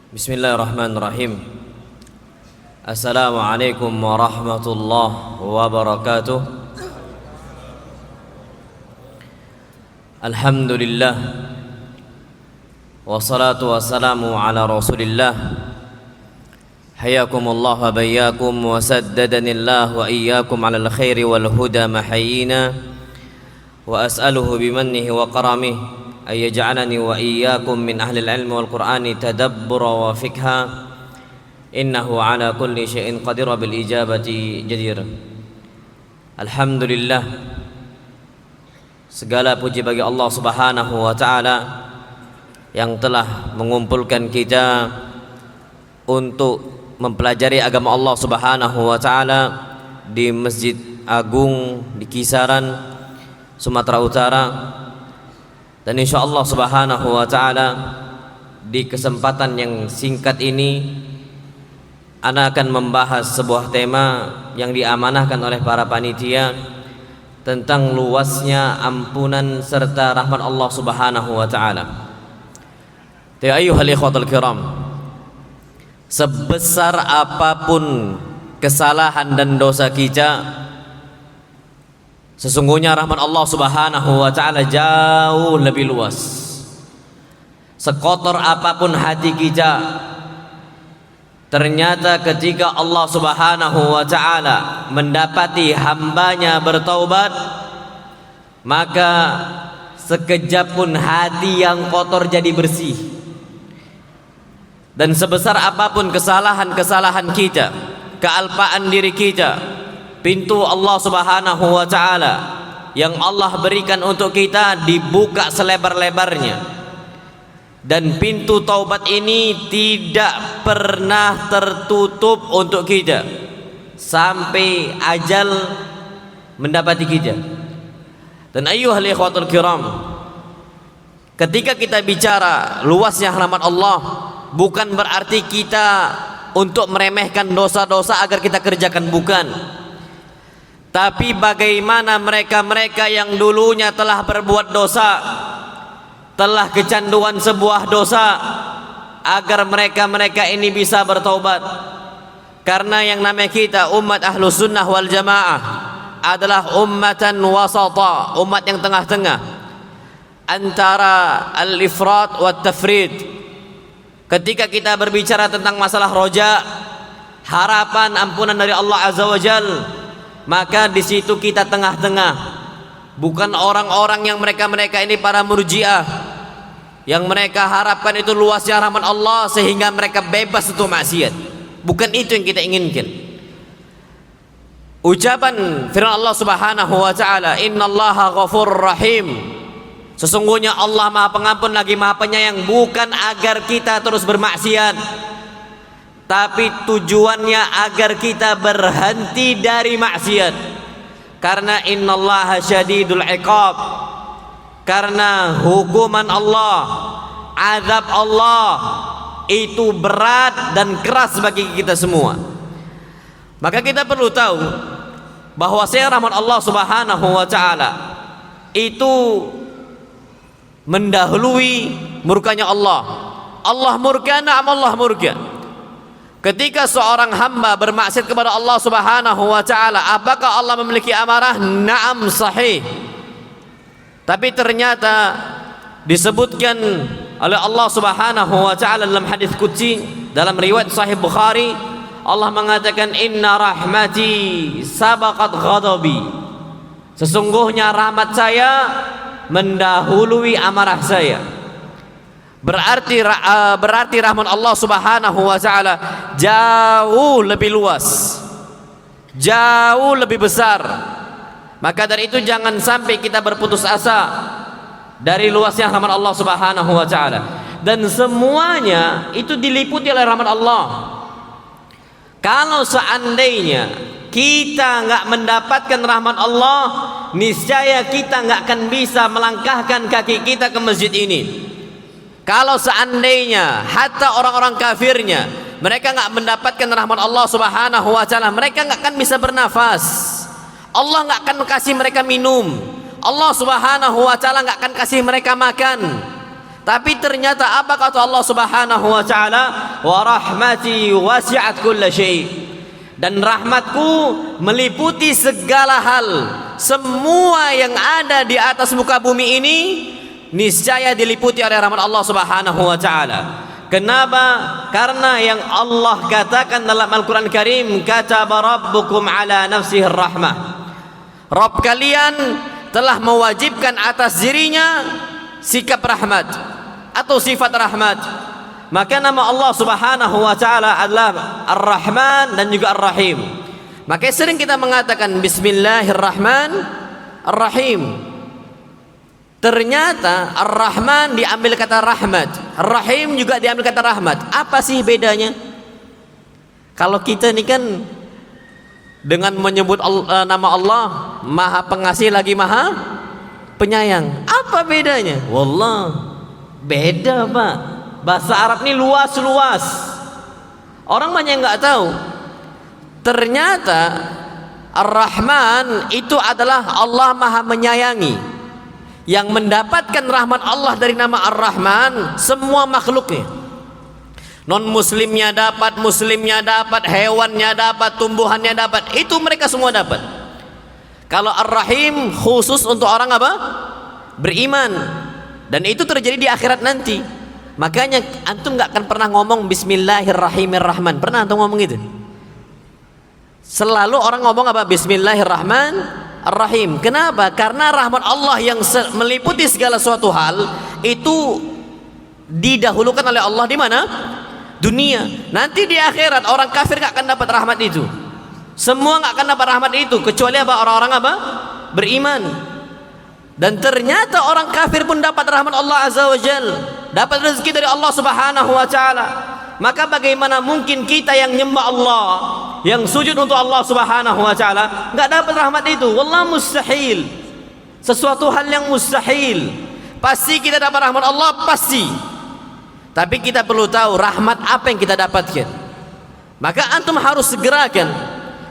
Bismillahirrahmanirrahim. Assalamualaikum warahmatullahi wabarakatuh. Alhamdulillah, wassalatu wassalamu ala rasulillah. Hayakumullah wa bayyakum wa saddadanillah wa iyyakum ala alkhairi wal huda mahayina. Wa as'aluhu bimannihi wa karamihi ay yaj'alani wa iyyakum min ahli al-ilmi wal qur'ani tadabbura wa fikha. Innahu ala kulli syai'in qadir bil ijabati jadir. Alhamdulillah, segala puji bagi Allah Subhanahu wa taala yang telah mengumpulkan kita untuk mempelajari agama Allah Subhanahu wa taala di Masjid Agung di Kisaran, Sumatera Utara. Dan insyaallah Subhanahu wa taala di kesempatan yang singkat ini ana akan membahas sebuah tema yang diamanahkan oleh para panitia tentang luasnya ampunan serta rahmat Allah Subhanahu wa taala. Ya ayyuhal ikhwatul kiram, sebesar apapun kesalahan dan dosa kita, sesungguhnya rahmat Allah Subhanahu wa taala jauh lebih luas. Sekotor apapun hati kita, ternyata ketika Allah Subhanahu wa taala mendapati hambanya bertaubat, maka sekejap pun hati yang kotor jadi bersih. Dan sebesar apapun kesalahan-kesalahan kita, kealpaan diri kita, pintu Allah Subhanahu wa taala yang Allah berikan untuk kita dibuka selebar-lebarnya. Dan pintu taubat ini tidak pernah tertutup untuk kita sampai ajal mendapati kita. Dan ayyuhal ikhwatul kiram, ketika kita bicara luasnya rahmat Allah, bukan berarti kita untuk meremehkan dosa-dosa agar kita kerjakan, bukan. Tapi bagaimana mereka-mereka yang dulunya telah berbuat dosa, telah kecanduan sebuah dosa, agar mereka-mereka ini bisa bertaubat. Karena yang namanya kita umat ahlu sunnah wal jamaah adalah ummatan wasata, umat yang tengah-tengah antara al-ifrat wa tafrid. Ketika kita berbicara tentang masalah roja, harapan ampunan dari Allah Azza wa Jal, maka di situ kita tengah-tengah, bukan orang-orang yang mereka ini para murjiah, yang mereka harapkan itu luasnya rahmat Allah sehingga mereka bebas untuk maksiat. Bukan itu yang kita inginkan. Ucapan firman Allah Subhanahu wa taala, innallaha ghafurur rahim, sesungguhnya Allah Maha Pengampun lagi Maha Penyayang, bukan agar kita terus bermaksiat, tapi tujuannya agar kita berhenti dari maksiat. Karena innallaha syadidul iqab, karena hukuman Allah, azab Allah itu berat dan keras bagi kita semua. Maka kita perlu tahu bahwa rahmat Allah Subhanahu wa taala itu mendahului murkanya Allah. Allah murka, na'am Allah murka. Ketika seorang hamba bermaksiat kepada Allah Subhanahu wa taala, apakah Allah memiliki amarah? Na'am, sahih. Tapi ternyata disebutkan oleh Allah Subhanahu wa taala dalam hadis qudsi, dalam riwayat sahih Bukhari, Allah mengatakan inna rahmati sabaqat ghadabi, sesungguhnya rahmat saya mendahului amarah saya. Berarti rahmat Allah Subhanahu wa taala jauh lebih luas, jauh lebih besar. Maka dari itu jangan sampai kita berputus asa dari luasnya rahmat Allah Subhanahu wa taala. Dan semuanya itu diliputi oleh rahmat Allah. Kalau seandainya kita nggak mendapatkan rahmat Allah, niscaya kita nggak akan bisa melangkahkan kaki kita ke masjid ini. Kalau seandainya hatta orang-orang kafirnya mereka nggak mendapatkan rahmat Allah Subhanahu wa taala, mereka nggak akan bisa bernafas. Allah nggak akan kasih mereka minum. Allah Subhanahu wa taala nggak akan kasih mereka makan. Tapi ternyata apa kata Allah Subhanahu wa taala? Wa rahmati wasi'at kulla syai'. Dan rahmatku meliputi segala hal. Semua yang ada di atas muka bumi ini niscaya diliputi oleh rahmat Allah Subhanahu wa taala. Kenapa? Karena yang Allah katakan dalam Al-Qur'an Karim, kataba rabbukum ala nafsihi rahmah. Rabb kalian telah mewajibkan atas dirinya sikap rahmat atau sifat rahmat. Maka nama Allah Subhanahu wa taala adalah Ar-Rahman dan juga Ar-Rahim. Maka sering kita mengatakan Bismillahirrahmanirrahim. Ternyata Ar-Rahman diambil kata rahmat, Ar-Rahim juga diambil kata rahmat. Apa sih bedanya? Kalau kita ini kan dengan menyebut nama Allah Maha Pengasih lagi Maha Penyayang. Apa bedanya? Wallah, beda Pak. Bahasa Arab ini luas-luas. Orang banyak nggak tahu. Ternyata Ar-Rahman itu adalah Allah Maha Menyayangi. Yang mendapatkan rahmat Allah dari nama Ar-Rahman semua makhluknya. Non muslimnya dapat, muslimnya dapat, hewannya dapat, tumbuhannya dapat. Itu mereka semua dapat. Kalau Ar-Rahim khusus untuk orang apa? Beriman. Dan itu terjadi di akhirat nanti. Makanya antum nggak akan pernah ngomong Bismillahirrahmanirrahim. Pernah antum ngomong gitu? Selalu orang ngomong apa? Bismillahirrahmanirrahim. Kenapa? Karena rahmat Allah yang meliputi segala suatu hal itu didahulukan oleh Allah di mana? Dunia. Nanti di akhirat orang kafir nggak akan dapat rahmat itu. Semua nggak akan dapat rahmat itu kecuali apa? Orang-orang apa? Beriman. Dan ternyata orang kafir pun dapat rahmat Allah Azza wa Jal, dapat rezeki dari Allah Subhanahu wa taala. Maka bagaimana mungkin kita yang nyembah Allah, yang sujud untuk Allah Subhanahu wa taala, enggak dapat rahmat itu? Wallah mustahil. Sesuatu hal yang mustahil. Pasti kita dapat rahmat Allah, pasti. Tapi kita perlu tahu rahmat apa yang kita dapatkan. Maka antum harus segerakan.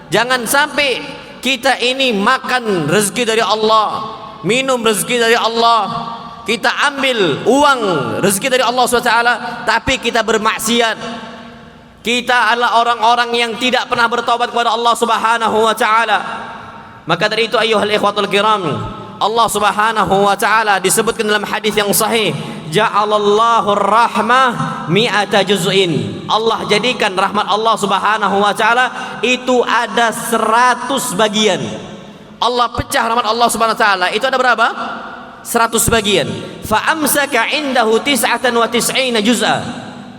Jangan sampai kita ini makan rezeki dari Allah, minum rezeki dari Allah, kita ambil uang rezeki dari Allah SWT, tapi kita bermaksiat. Kita adalah orang-orang yang tidak pernah bertobat kepada Allah Subhanahu wa taala. Maka dari itu ayyuhal ikhwatul kiram, Allah Subhanahu wa taala disebutkan dalam hadis yang sahih, ja'alallahu rahmah mi'ata juz'in. Allah jadikan rahmat Allah Subhanahu wa taala itu ada 100 bagian. Allah pecah rahmat Allah Subhanahu wa taala itu ada berapa? 100 bagian. Fa amsaka indahu 99 juz'a.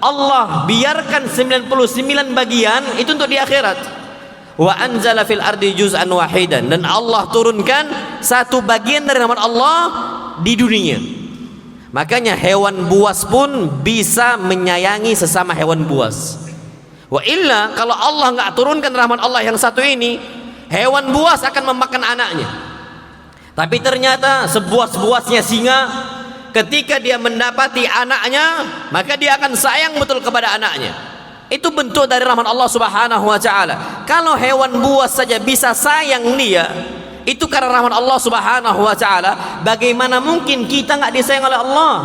Allah biarkan 99 bagian itu untuk di akhirat. Wa anzala fil ardi juz'an wahidan, dan Allah turunkan satu bagian dari rahmat Allah di dunia. Makanya hewan buas pun bisa menyayangi sesama hewan buas. Wa illa kalau Allah nggak turunkan rahmat Allah yang satu ini, hewan buas akan memakan anaknya. Tapi ternyata sebuas-buasnya singa, ketika dia mendapati anaknya, maka dia akan sayang betul kepada anaknya. Itu bentuk dari rahmat Allah Subhanahu wa taala. Kalau hewan buas saja bisa sayang dia, itu karena rahmat Allah Subhanahu wa taala. Bagaimana mungkin kita nggak disayang oleh Allah?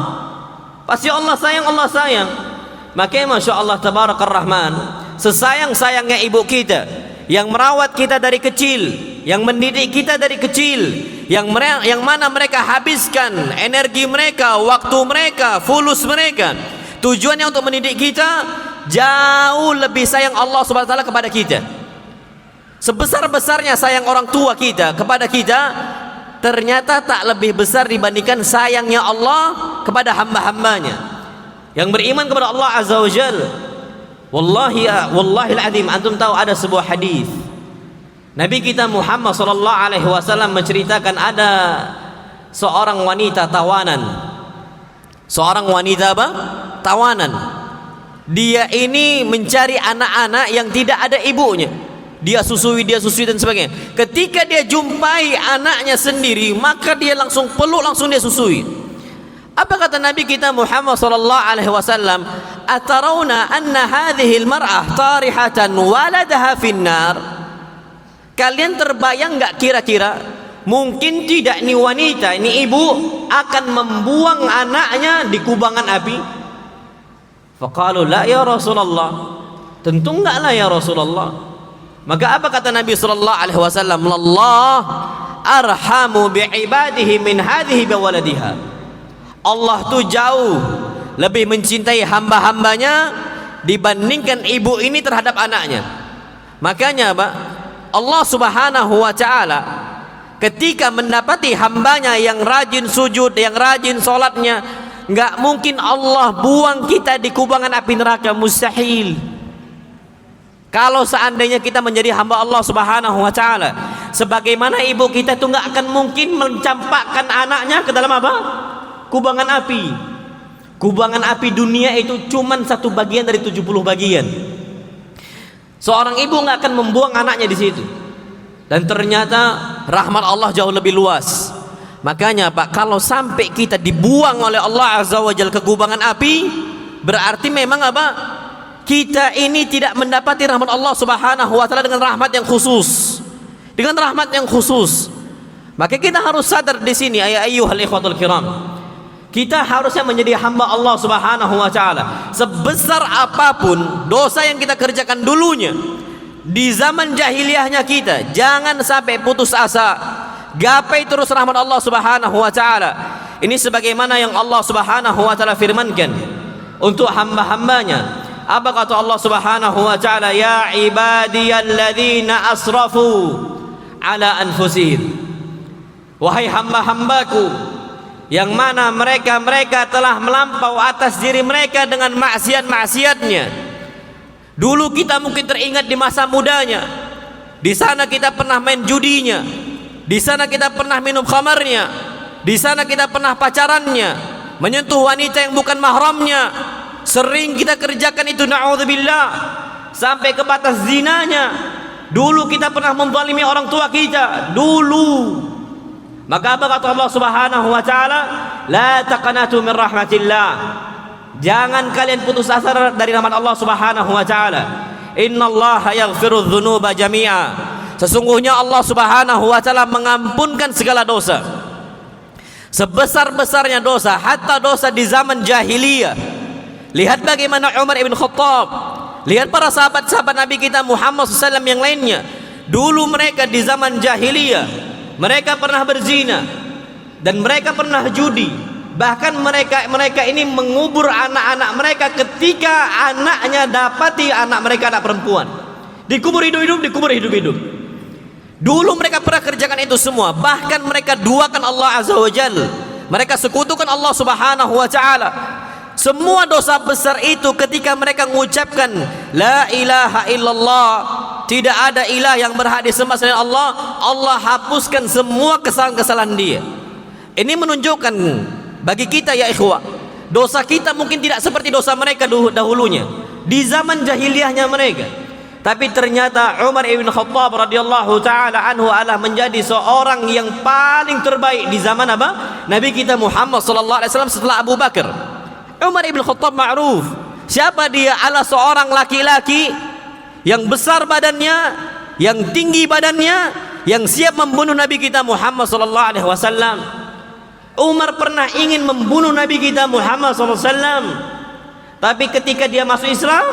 Pasti Allah sayang, Allah sayang. Makanya Masya Allah Tabarakar Rahman, sesayang-sayangnya ibu kita yang merawat kita dari kecil, yang mendidik kita dari kecil, yang mana mereka habiskan energi mereka, waktu mereka, fulus mereka, tujuannya untuk mendidik kita. Jauh lebih sayang Allah Subhanahu wa taala kepada kita. Sebesar-besarnya sayang orang tua kita kepada kita, ternyata tak lebih besar dibandingkan sayangnya Allah kepada hamba-hambanya yang beriman kepada Allah Azza wa Jalla. Wallahil azim, antum tahu ada sebuah hadis Nabi kita Muhammad sallallahu alaihi wasallam menceritakan ada seorang wanita tawanan. Seorang wanita apa? Tawanan. Dia ini mencari anak-anak yang tidak ada ibunya. Dia susui dan sebagainya. Ketika dia jumpai anaknya sendiri, maka dia langsung peluk, langsung dia susui. Apa kata Nabi kita Muhammad sallallahu alaihi wasallam? Atarawna anna hadhihi al-mar'ah tarihatan waladaha finnar. Kalian terbayang enggak kira-kira mungkin tidak ini wanita, ini ibu akan membuang anaknya di kubangan api? Faqalu la ya Rasulullah, tentu enggaklah ya Rasulullah. Maka apa kata Nabi sallallahu alaihi wasallam? Allah arhamu bi'ibadihi min hadhihi biwaladiha. Allah tuh jauh lebih mencintai hamba-hambanya dibandingkan ibu ini terhadap anaknya. Makanya Pak, Allah subhanahu wa ta'ala ketika mendapati hambanya yang rajin sujud, yang rajin sholatnya, nggak mungkin Allah buang kita di kubangan api neraka, mustahil. Kalau seandainya kita menjadi hamba Allah subhanahu wa ta'ala, sebagaimana ibu kita itu nggak akan mungkin mencampakkan anaknya ke dalam apa? Kubangan api. Kubangan api dunia itu cuman satu bagian dari 70 bagian. Seorang ibu nggak akan membuang anaknya di situ. Dan ternyata rahmat Allah jauh lebih luas. Makanya Pak, kalau sampai kita dibuang oleh Allah Azza wa Jalla ke kubangan api, berarti memang apa? Kita ini tidak mendapati rahmat Allah Subhanahu wa taala dengan rahmat yang khusus. Dengan rahmat yang khusus. Maka kita harus sadar di sini, ya ayyuhal ikhwatul kiram. Kita harusnya menjadi hamba Allah Subhanahu wa taala. Sebesar apapun dosa yang kita kerjakan dulunya di zaman jahiliyahnya kita, jangan sampai putus asa. Gapai terus rahmat Allah Subhanahu wa taala. Ini sebagaimana yang Allah Subhanahu wa taala firmankan untuk hamba-hambanya. Apa kata Allah Subhanahu wa taala? Ya ibadiyalladzina asrafu ala anfusihim. Wahai hamba-hambaku yang mana mereka telah melampau atas diri mereka dengan maksiat-maksiatnya. Dulu kita mungkin teringat di masa mudanya, di sana kita pernah main judinya, di sana kita pernah minum khamarnya, di sana kita pernah pacarannya, menyentuh wanita yang bukan mahramnya. Sering kita kerjakan itu, na'udzubillah, sampai ke batas zinanya. Dulu kita pernah menzalimi orang tua kita, dulu. Maka apa kata Allah Subhanahu wa taala? La taqnatu min rahmatillah. Jangan kalian putus asa dari rahmat Allah Subhanahu wa taala. Innallaha yaghfiru dzunuba jami'a. Sesungguhnya Allah Subhanahu wa taala mengampunkan segala dosa. Sebesar-besarnya dosa, hatta dosa di zaman jahiliyah. Lihat bagaimana Umar ibn Khattab, lihat para sahabat-sahabat Nabi kita Muhammad SAW yang lainnya. Dulu mereka di zaman jahiliyah, mereka pernah berzina dan mereka pernah judi. Bahkan mereka ini mengubur anak-anak mereka ketika anaknya dapati anak mereka anak perempuan. Dikubur hidup-hidup, dikubur hidup-hidup. Dulu mereka pernah kerjakan itu semua. Bahkan mereka duakan Allah Azza wa Jalla. Mereka sekutukan Allah Subhanahu wa taala. Semua dosa besar itu ketika mereka mengucapkan la ilaha illallah, tidak ada ilah yang berhak disembah selain Allah, Allah hapuskan semua kesalahan-kesalahan dia. Ini menunjukkan bagi kita ya ikhwah, dosa kita mungkin tidak seperti dosa mereka dahulunya di zaman jahiliyahnya mereka. Tapi ternyata Umar ibn Khattab radhiyallahu taala anhu adalah menjadi seorang yang paling terbaik di zaman apa? Nabi kita Muhammad sallallahu alaihi wasallam setelah Abu Bakar. Umar ibn Khattab ma'ruf. Siapa dia? Adalah seorang laki-laki yang besar badannya, yang tinggi badannya, yang siap membunuh Nabi kita Muhammad sallallahu alaihi wasallam. Umar pernah ingin membunuh Nabi kita Muhammad sallallahu alaihi wasallam. Tapi ketika dia masuk Islam,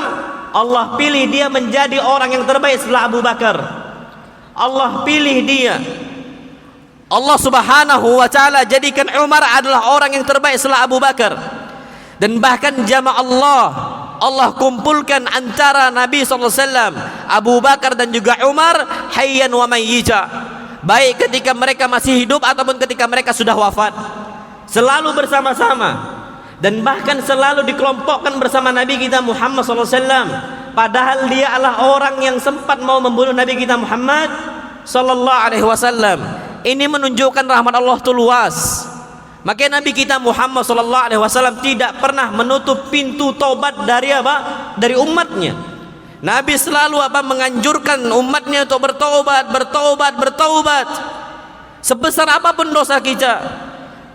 Allah pilih dia menjadi orang yang terbaik setelah Abu Bakar. Allah pilih dia. Allah Subhanahu wa taala jadikan Umar adalah orang yang terbaik setelah Abu Bakar. Dan bahkan jamaah Allah kumpulkan antara Nabi SAW, Abu Bakar dan juga Umar, hayyan wa mayyita, baik ketika mereka masih hidup ataupun ketika mereka sudah wafat, selalu bersama-sama. Dan bahkan selalu dikelompokkan bersama Nabi kita Muhammad SAW. Padahal dia adalah orang yang sempat mau membunuh Nabi kita Muhammad SAW. Ini menunjukkan rahmat Allah itu luas. Maka Nabi kita Muhammad sallallahu alaihi wasallam tidak pernah menutup pintu taubat dari apa? Dari umatnya. Nabi selalu menganjurkan umatnya untuk bertaubat. Sebesar apapun dosa kita.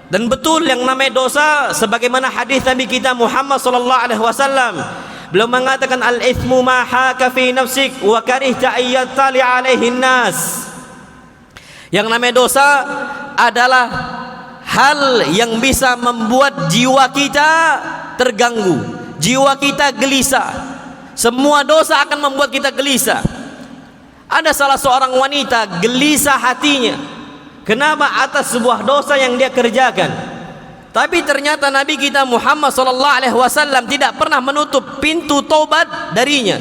Dan betul yang namanya dosa sebagaimana hadis Nabi kita Muhammad sallallahu alaihi wasallam. Beliau mengatakan al-ithmu ma haka fi nafsik wa karihta ayyatali alaihi nas. Yang namanya dosa adalah hal yang bisa membuat jiwa kita terganggu, jiwa kita gelisah. Semua dosa akan membuat kita gelisah. Ada salah seorang wanita gelisah hatinya. Kenapa? Atas sebuah dosa yang dia kerjakan. Tapi ternyata Nabi kita Muhammad SAW tidak pernah menutup pintu taubat darinya.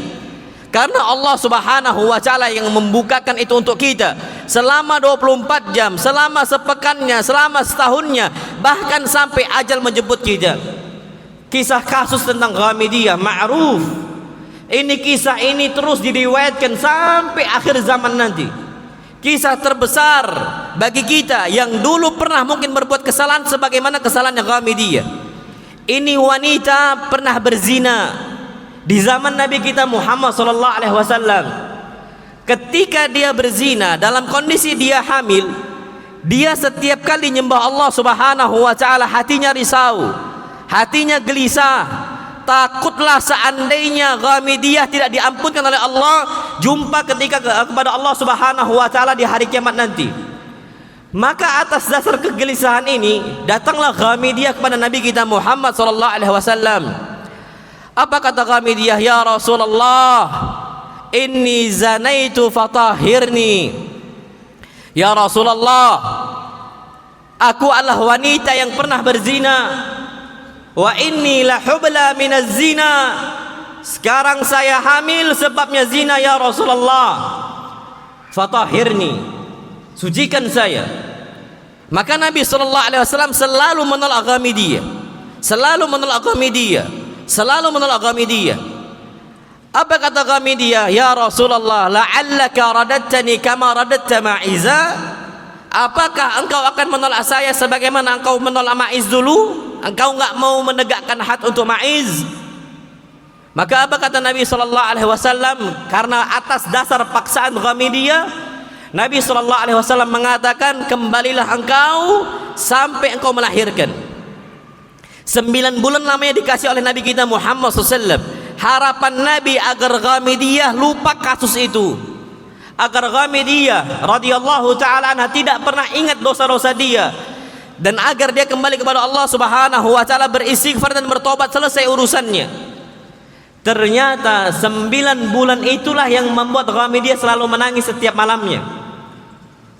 Karena Allah Subhanahu wa taala yang membukakan itu untuk kita selama 24 jam, selama sepekannya, selama setahunnya, bahkan sampai ajal menjemput kita. Kisah kasus tentang Ghamidiyah ma'ruf. Ini kisah ini terus diriwayatkan sampai akhir zaman nanti. Kisah terbesar bagi kita yang dulu pernah mungkin berbuat kesalahan sebagaimana kesalahan Ghamidiyah. Ini wanita pernah berzina di zaman Nabi kita Muhammad SAW. Ketika dia berzina dalam kondisi dia hamil, dia setiap kali nyembah Allah Subhanahu wa taala hatinya risau, hatinya gelisah. Takutlah seandainya Ghamidiyah tidak diampunkan oleh Allah, jumpa kepada Allah Subhanahu wa taala di hari kiamat nanti. Maka atas dasar kegelisahan ini datanglah Ghamidiyah kepada Nabi kita Muhammad SAW. Apa kata Ghamidiyah? Ya Rasulullah, inni zanaitu fatahhirni. Ya Rasulullah, aku adalah wanita yang pernah berzina. Wa inni la hubla minaz zina. Sekarang saya hamil sebabnya zina ya Rasulullah. Fatahhirni, sucikan saya. Maka Nabi SAW selalu menolak Ghamidiyah, selalu menolak Ghamidiyah, selalu menolak Ghamidiyah. Apa kata Ghamidiyah? Ya Rasulullah, la'allaka radattani kama radatta Ma'iza. Apakah engkau akan menolak saya sebagaimana engkau menolak Ma'iz dulu? Engkau enggak mau menegakkan had untuk Ma'iz. Maka apa kata Nabi SAW? Karena atas dasar paksaan Ghamidiyah, Nabi SAW mengatakan, kembalilah engkau sampai engkau melahirkan. 9 bulan lamanya dikasih oleh Nabi kita Muhammad SAW. Harapan Nabi agar Ghamidiyah lupa kasus itu, agar Ghamidiyah radhiyallahu ta'ala anha tidak pernah ingat dosa-dosa dia, dan agar dia kembali kepada Allah Subhanahu wa taala, beristighfar dan bertobat, selesai urusannya. Ternyata 9 bulan itulah yang membuat Ghamidiyah selalu menangis setiap malamnya.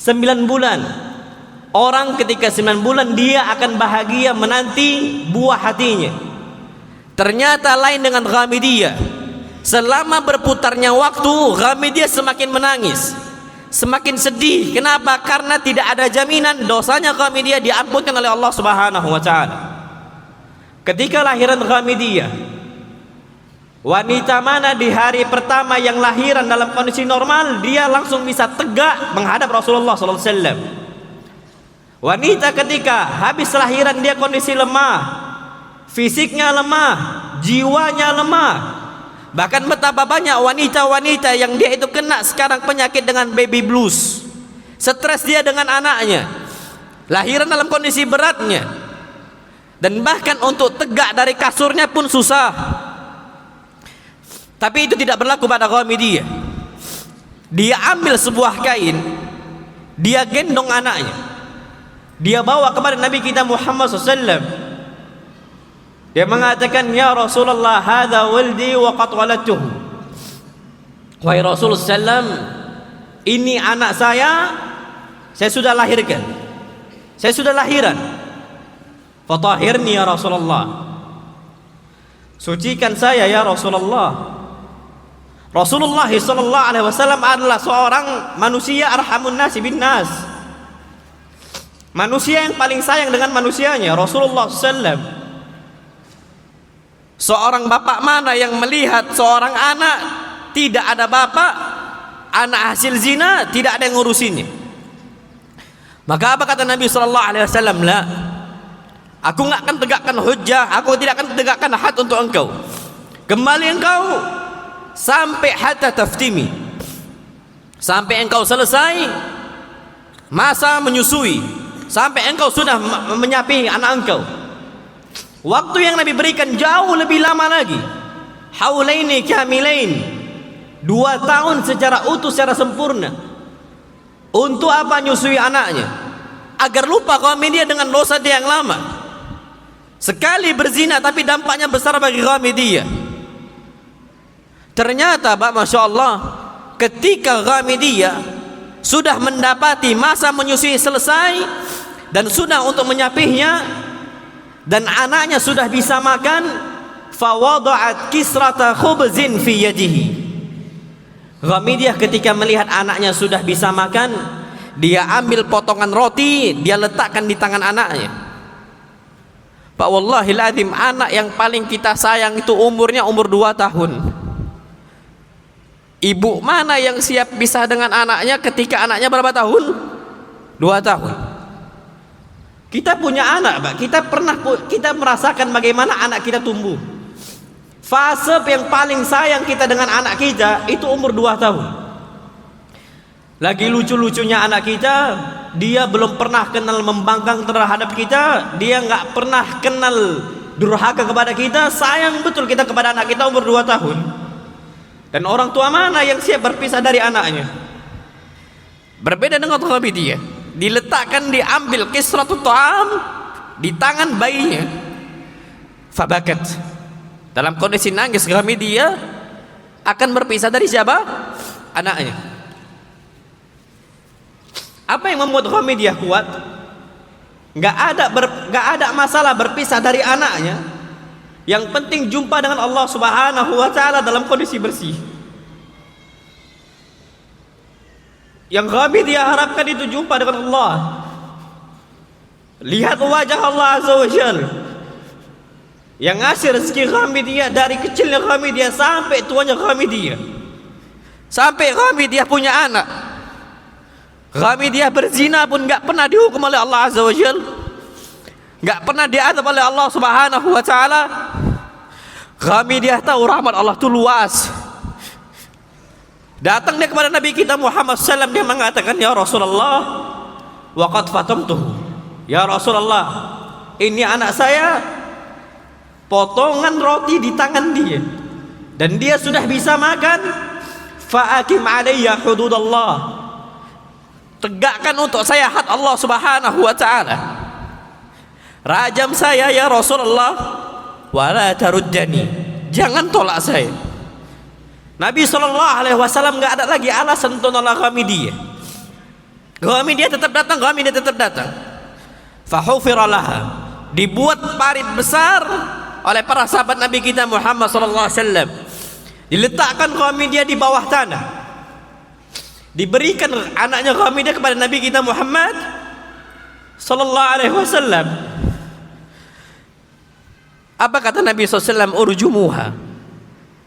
9 bulan. Orang ketika 9 bulan dia akan bahagia menanti buah hatinya. Ternyata lain dengan Ghamidiyah. Selama berputarnya waktu, Ghamidiyah semakin menangis, semakin sedih. Kenapa? Karena tidak ada jaminan dosanya Ghamidiyah diampunkan oleh Allah Subhanahu wa taala. Ketika lahiran Ghamidiyah, wanita mana di hari pertama yang lahiran dalam kondisi normal dia langsung bisa tegak menghadap Rasulullah SAW. Wanita ketika habis lahiran dia kondisi lemah, fisiknya lemah, jiwanya lemah. Bahkan betapa banyak wanita-wanita yang dia itu kena sekarang penyakit dengan baby blues, stres dia dengan anaknya, lahiran dalam kondisi beratnya, dan bahkan untuk tegak dari kasurnya pun susah. Tapi itu tidak berlaku pada Ghamidiyah. Dia ambil sebuah kain, dia gendong anaknya, dia bawa kepada Nabi kita Muhammad SAW. Dia mengatakan, ya Rasulullah, hadza waldi wa qad waladtuhu. Wahai Rasulullah SAW, ini anak saya sudah lahirkan, saya sudah lahiran. Fatahhirni ya Rasulullah, sucikan saya ya Rasulullah. Rasulullah SAW adalah seorang manusia arhamun nasi bin nas, manusia yang paling sayang dengan manusianya. Rasulullah SAW, seorang bapak mana yang melihat seorang anak tidak ada bapak, anak hasil zina, tidak ada yang ngurusinnya? Maka apa kata Nabi SAW? La, aku nggak akan tegakkan hujjah, aku tidak akan tegakkan had untuk engkau. Kembali engkau sampai hatta taftimi, sampai engkau selesai masa menyusui, sampai engkau sudah menyapi anak engkau. Waktu yang Nabi berikan jauh lebih lama lagi, haulaini kamilain, 2 tahun secara utuh, secara sempurna, Untuk apa nyusui anaknya? Agar lupa Ghamidiyah dengan dosa dia yang lama. Sekali berzina tapi dampaknya besar bagi Ghamidiyah. Ternyata Pak, Masya Allah, ketika Ghamidiyah sudah mendapati masa menyusui selesai dan sudah untuk menyapihnya, dan anaknya sudah bisa makan, fawada'at kisrata khubzin fi yadihi. Ghamidiyah ketika melihat anaknya sudah bisa makan, dia ambil potongan roti, dia letakkan di tangan anaknya. Pak, wallahil azim, anak yang paling kita sayang itu umurnya umur 2 tahun. Ibu mana yang siap pisah dengan anaknya ketika anaknya berapa tahun? 2 tahun. Kita punya anak, Pak. Kita merasakan bagaimana anak kita tumbuh. Fase yang paling sayang kita dengan anak kita itu umur 2 tahun. Lagi lucu-lucunya anak kita, dia belum pernah kenal membangkang terhadap kita, dia nggak pernah kenal durhaka kepada kita. Sayang betul kita kepada anak kita umur 2 tahun. Dan orang tua mana yang siap berpisah dari anaknya? Berbeda dengan Ghamidiyah, diletakkan, diambil kisratut ta'am di tangan bayinya, fabakat. Dalam kondisi nangis, Ghamidiyah akan berpisah dari siapa? Anaknya. Apa yang membuat Ghamidiyah kuat? Nggak ada masalah berpisah dari anaknya. Yang penting jumpa dengan Allah Subhanahu wa ta'ala dalam kondisi bersih. Yang Ghamidiyah harapkan itu jumpa dengan Allah, lihat wajah Allah Azza wa Jalla yang ngasih rezeki Ghamidiyah dari kecilnya Ghamidiyah sampai tuanya Ghamidiyah, sampai Ghamidiyah punya anak. Ghamidiyah berzina pun nggak pernah dihukum oleh Allah Azza wa Jalla, nggak pernah diadab oleh Allah Subhanahu wa ta'ala. Ghamidiyah tahu rahmat Allah itu luas. Datang dia kepada Nabi kita Muhammad SAW, dia mengatakan, ya Rasulullah, waqad fatamtuhu. Ya Rasulullah, ini anak saya, potongan roti di tangan dia dan dia sudah bisa makan. Fa'akim alayya hududallah, tegakkan untuk saya had Allah Subhanahu wa ta'ala. Rajam saya ya Rasulullah, wala taruddani, jangan tolak saya. Nabi SAW nggak ada lagi alasan untuk nolak Ghamidiyah. Ghamidiyah tetap datang, Ghamidiyah tetap datang. Fahufira laha, dibuat parit besar oleh para sahabat Nabi kita Muhammad SAW. Diletakkan Ghamidiyah di bawah tanah. Diberikan anaknya Ghamidiyah kepada Nabi kita Muhammad SAW. Apa kata Nabi SAW? Urjumuha,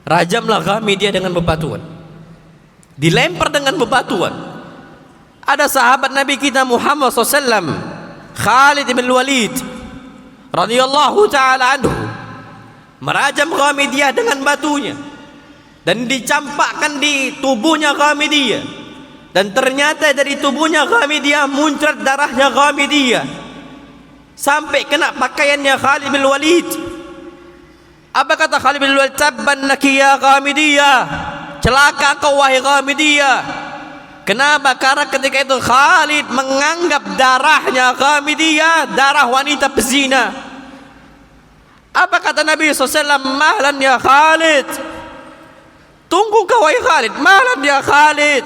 rajamlah Ghamidiyah dengan bebatuan. Dilempar dengan bebatuan. Ada sahabat Nabi kita Muhammad SAW, Khalid bin Walid radhiyallahu ta'ala anhu, merajam Ghamidiyah dengan batunya dan dicampakkan di tubuhnya Ghamidiyah, dan ternyata dari tubuhnya Ghamidiyah muncrat darahnya Ghamidiyah sampai kena pakaiannya Khalid bin Walid. Apa kata Khalid bin Walid? Tabban laki ya Ghamidiyah, celaka kau wahai Ghamidiyah. Kenapa? Karena ketika itu Khalid menganggap darahnya Ghamidiyah darah wanita pezina. Apa kata Nabi SAW? Mahlan ya Khalid, tunggu kau wahai Khalid, mahlan ya Khalid,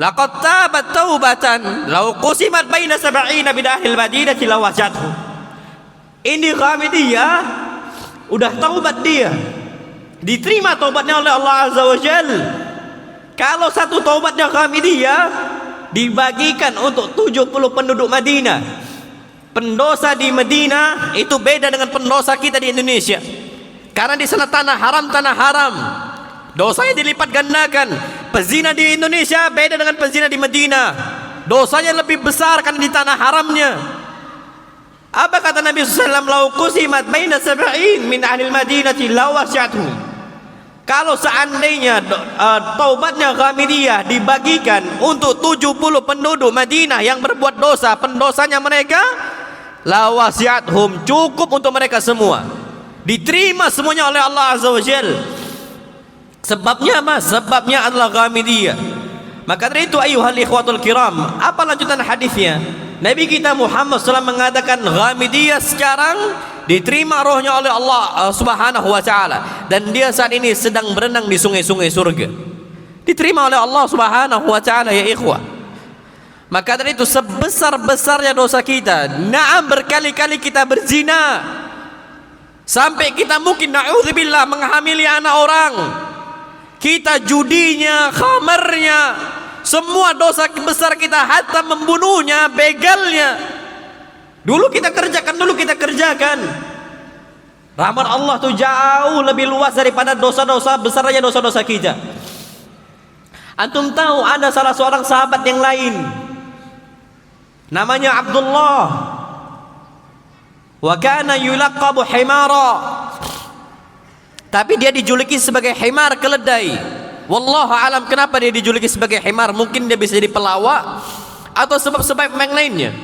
laqad tabat taubatan law qusimat baina 70 min ahli al-Madinah lawajadhu. Ini Ghamidiyah udah taubat, dia diterima taubatnya oleh Allah Azza wa Jalla. Kalau satu taubatnya Ghamidiyah dibagikan untuk 70 penduduk Madinah. Pendosa di Madinah itu beda dengan pendosa kita di Indonesia, karena di sana tanah haram, dosanya dilipat gandakan. Pezina di Indonesia beda dengan pezina di Madinah, dosanya lebih besar karena di tanah haramnya. Apa kata Nabi SAW? Lau qusimat baina 70 min ahli al-Madinati lawasi'atuhum. Kalau seandainya taubatnya Ghamidiyah dibagikan untuk 70 penduduk Madinah yang berbuat dosa, pendosanya mereka, lawasi'atuhum, cukup untuk mereka semua, diterima semuanya oleh Allah Azza wa Jalla. Sebabnya apa? Sebabnya adalah Ghamidiyah Maka dari itu ayuhal ikhwatul kiram, apa lanjutan hadisnya? Nabi kita Muhammad SAW mengatakan, Ghamidiyah sekarang diterima rohnya oleh Allah Subhanahu wa taala, dan dia saat ini sedang berenang di sungai-sungai surga. Diterima oleh Allah Subhanahu wa taala ya ikhwah. Maka dari itu sebesar-besarnya dosa kita, naam berkali-kali kita berzina, sampai kita mungkin na'udzubillah menghamili anak orang, kita judinya, khamarnya, semua dosa besar kita, hatta membunuhnya, begalnya, dulu kita kerjakan. Rahmat Allah tuh jauh lebih luas daripada dosa-dosa besarnya dosa-dosa kita. Antum tahu ada salah seorang sahabat yang lain, namanya Abdullah, wa kana yulaqabu himara, tapi dia dijuluki sebagai himar keledai. Wallahu alam kenapa dia dijuluki sebagai himar. Mungkin dia bisa jadi pelawak atau sebab-sebab yang lainnya.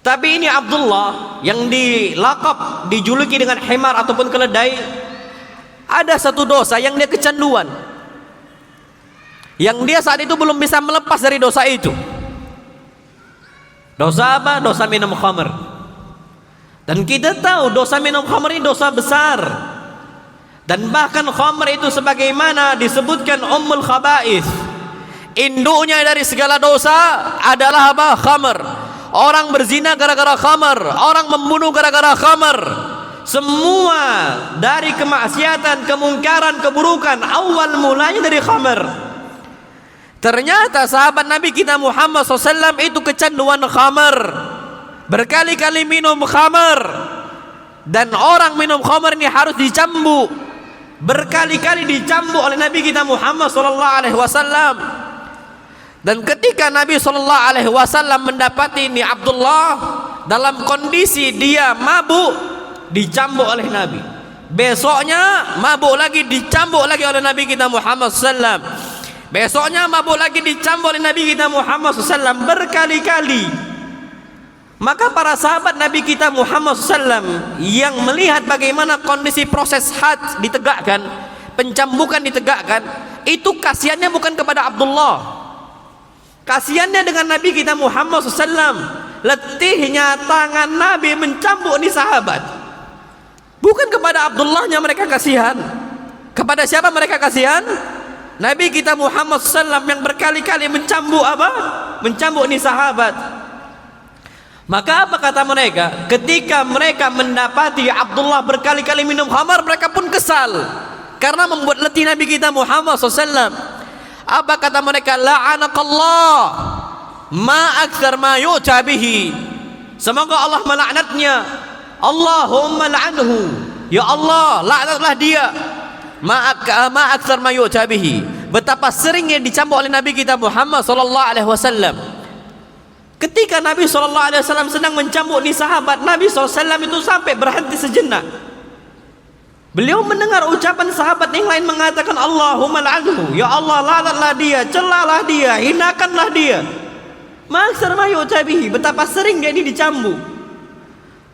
Tapi ini Abdullah yang dilakap, dijuluki dengan himar ataupun keledai, ada satu dosa yang dia kecanduan, yang dia saat itu belum bisa melepas dari dosa itu. Dosa apa? Dosa minum khamr. Dan kita tahu dosa minum khamr ini dosa besar. Dan bahkan khamr itu sebagaimana disebutkan ummul khaba'ith, induknya dari segala dosa adalah apa? Khamr. Orang berzina gara-gara khamr, orang membunuh gara-gara khamr. Semua dari kemaksiatan, kemungkaran, keburukan awal mulanya dari khamr. Ternyata sahabat Nabi kita Muhammad SAW itu kecanduan khamr, berkali-kali minum khamr, dan orang minum khamr ini harus dicambuk, berkali-kali dicambuk oleh Nabi kita Muhammad SAW. Dan ketika Nabi SAW mendapati ini Abdullah dalam kondisi dia mabuk, dicambuk oleh Nabi. Besoknya mabuk lagi, dicambuk lagi oleh Nabi kita Muhammad SAW. Besoknya mabuk lagi, dicambuk oleh Nabi kita Muhammad SAW berkali-kali. Maka para sahabat Nabi kita Muhammad SAW yang melihat bagaimana kondisi proses had ditegakkan, pencambukan ditegakkan, itu kasihannya bukan kepada Abdullah, kasihannya dengan Nabi kita Muhammad SAW. Letihnya tangan Nabi mencambuk ini sahabat. Bukan kepada Abdullahnya mereka kasihan. Kepada siapa mereka kasihan? Nabi kita Muhammad SAW yang berkali-kali mencambuk apa? Mencambuk ini sahabat. Maka apa kata mereka? Ketika mereka mendapati Abdullah berkali-kali minum khamar, mereka pun kesal karena membuat letih Nabi kita Muhammad SAW. Apa kata mereka? La'anakallah ma aktsar ma yu'ta bihi. Semoga Allah melaknatnya. Allahumma la'anhu. Ya Allah, laknatlah dia. Ma aktsar ma yu'ta bihi. Betapa seringnya dicambuk oleh Nabi kita Muhammad SAW. Ketika Nabi SAW sedang mencambuk ni sahabat, Nabi SAW itu sampai berhenti sejenak. Beliau mendengar ucapan sahabat yang lain mengatakan Allahumma la'anhu, ya Allah laknatlah dia, celalah dia, hinakanlah dia. Maksar ma yu'ta bihi, betapa sering dia ini dicambuk.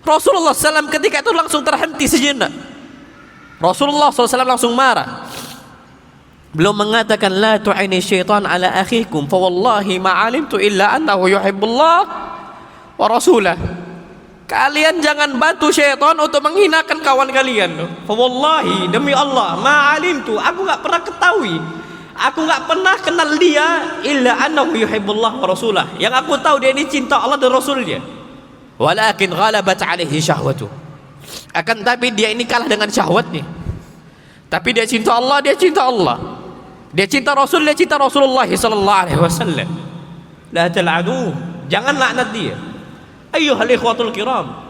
Rasulullah SAW ketika itu langsung terhenti sejenak. Rasulullah SAW langsung marah. Beliau mengatakan la tu'ini syaitan ala akhikum fa wallahi ma alimtu illa annahu yuhibbullah wa rasulah. Kalian jangan bantu syaitan untuk menghinakan kawan kalian. Fa wallahi, demi Allah, ma alimtu, aku enggak pernah ketahui, aku enggak pernah kenal dia illa annahu yuhibbullah wa rasulah. Yang aku tahu dia ini cinta Allah dan Rasulnya. Walakin ghalabat alaihi syahwatu. Akan tapi dia ini kalah dengan syahwatnya. Tapi dia cinta Allah, dia cinta Allah. Dia cinta Rasul, dia cinta Rasulullah sallallahu alaihi wasallam. La tal'anu, jangan laknat dia. Ayyuhal ikhwatul kiram.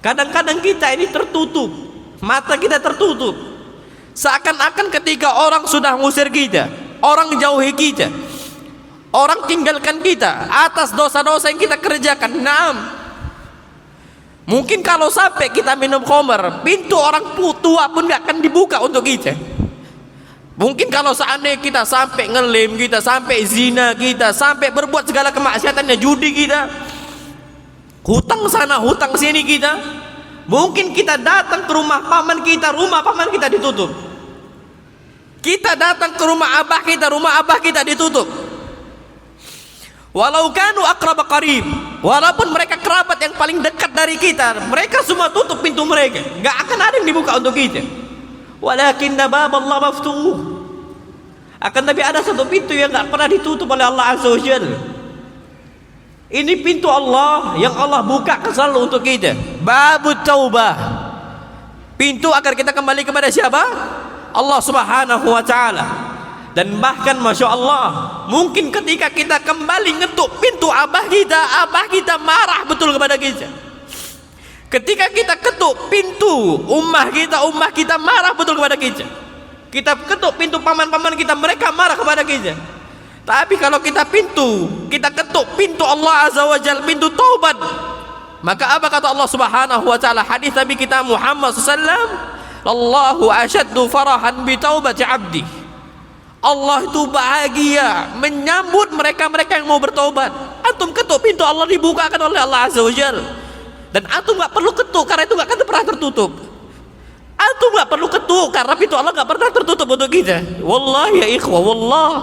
Kadang-kadang kita ini tertutup, mata kita tertutup. Seakan-akan ketika orang sudah ngusir kita, orang jauhi kita, orang tinggalkan kita atas dosa-dosa yang kita kerjakan. Naam. Mungkin kalau sampai kita minum khamr, pintu orang tua pun gak akan dibuka untuk kita. Mungkin kalau seandainya kita sampai ngelim, kita sampai zina, kita sampai berbuat segala kemaksiatannya, judi kita, hutang sana, hutang sini kita, mungkin kita datang ke rumah paman kita ditutup. Kita datang ke rumah abah kita ditutup. Walau kanu aqrab qarib, walaupun mereka kerabat yang paling dekat dari kita, mereka semua tutup pintu mereka, enggak akan ada yang dibuka untuk kita. Walakinna bab Allah maftuh. Akan tapi ada satu pintu yang enggak pernah ditutup oleh Allah Azza wa Jalla. Ini pintu Allah yang Allah buka selalu untuk kita. Babut taubah. Pintu agar kita kembali kepada siapa? Allah Subhanahu wa taala. Dan bahkan Masya Allah, mungkin ketika kita kembali ngetuk pintu abah kita marah betul kepada kita. Ketika kita ketuk pintu ummah kita marah betul kepada kita. Kita ketuk pintu paman-paman kita, mereka marah kepada kita. Tapi kalau kita ketuk pintu Allah Azza wa Jalla, pintu taubat, maka apa kata Allah Subhanahu wa taala, hadis Nabi kita Muhammad sallallahu Allahu asyaddu farahan bi taubati abdi. Allah itu bahagia menyambut mereka-mereka yang mau bertobat. Antum ketuk pintu Allah dibukakan oleh Allah Azza wa Jalla. Dan antum gak perlu ketuk karena itu gak akan pernah tertutup. Antum gak perlu ketuk karena pintu Allah gak pernah tertutup untuk kita. Wallahi ya ikhwah, wallah.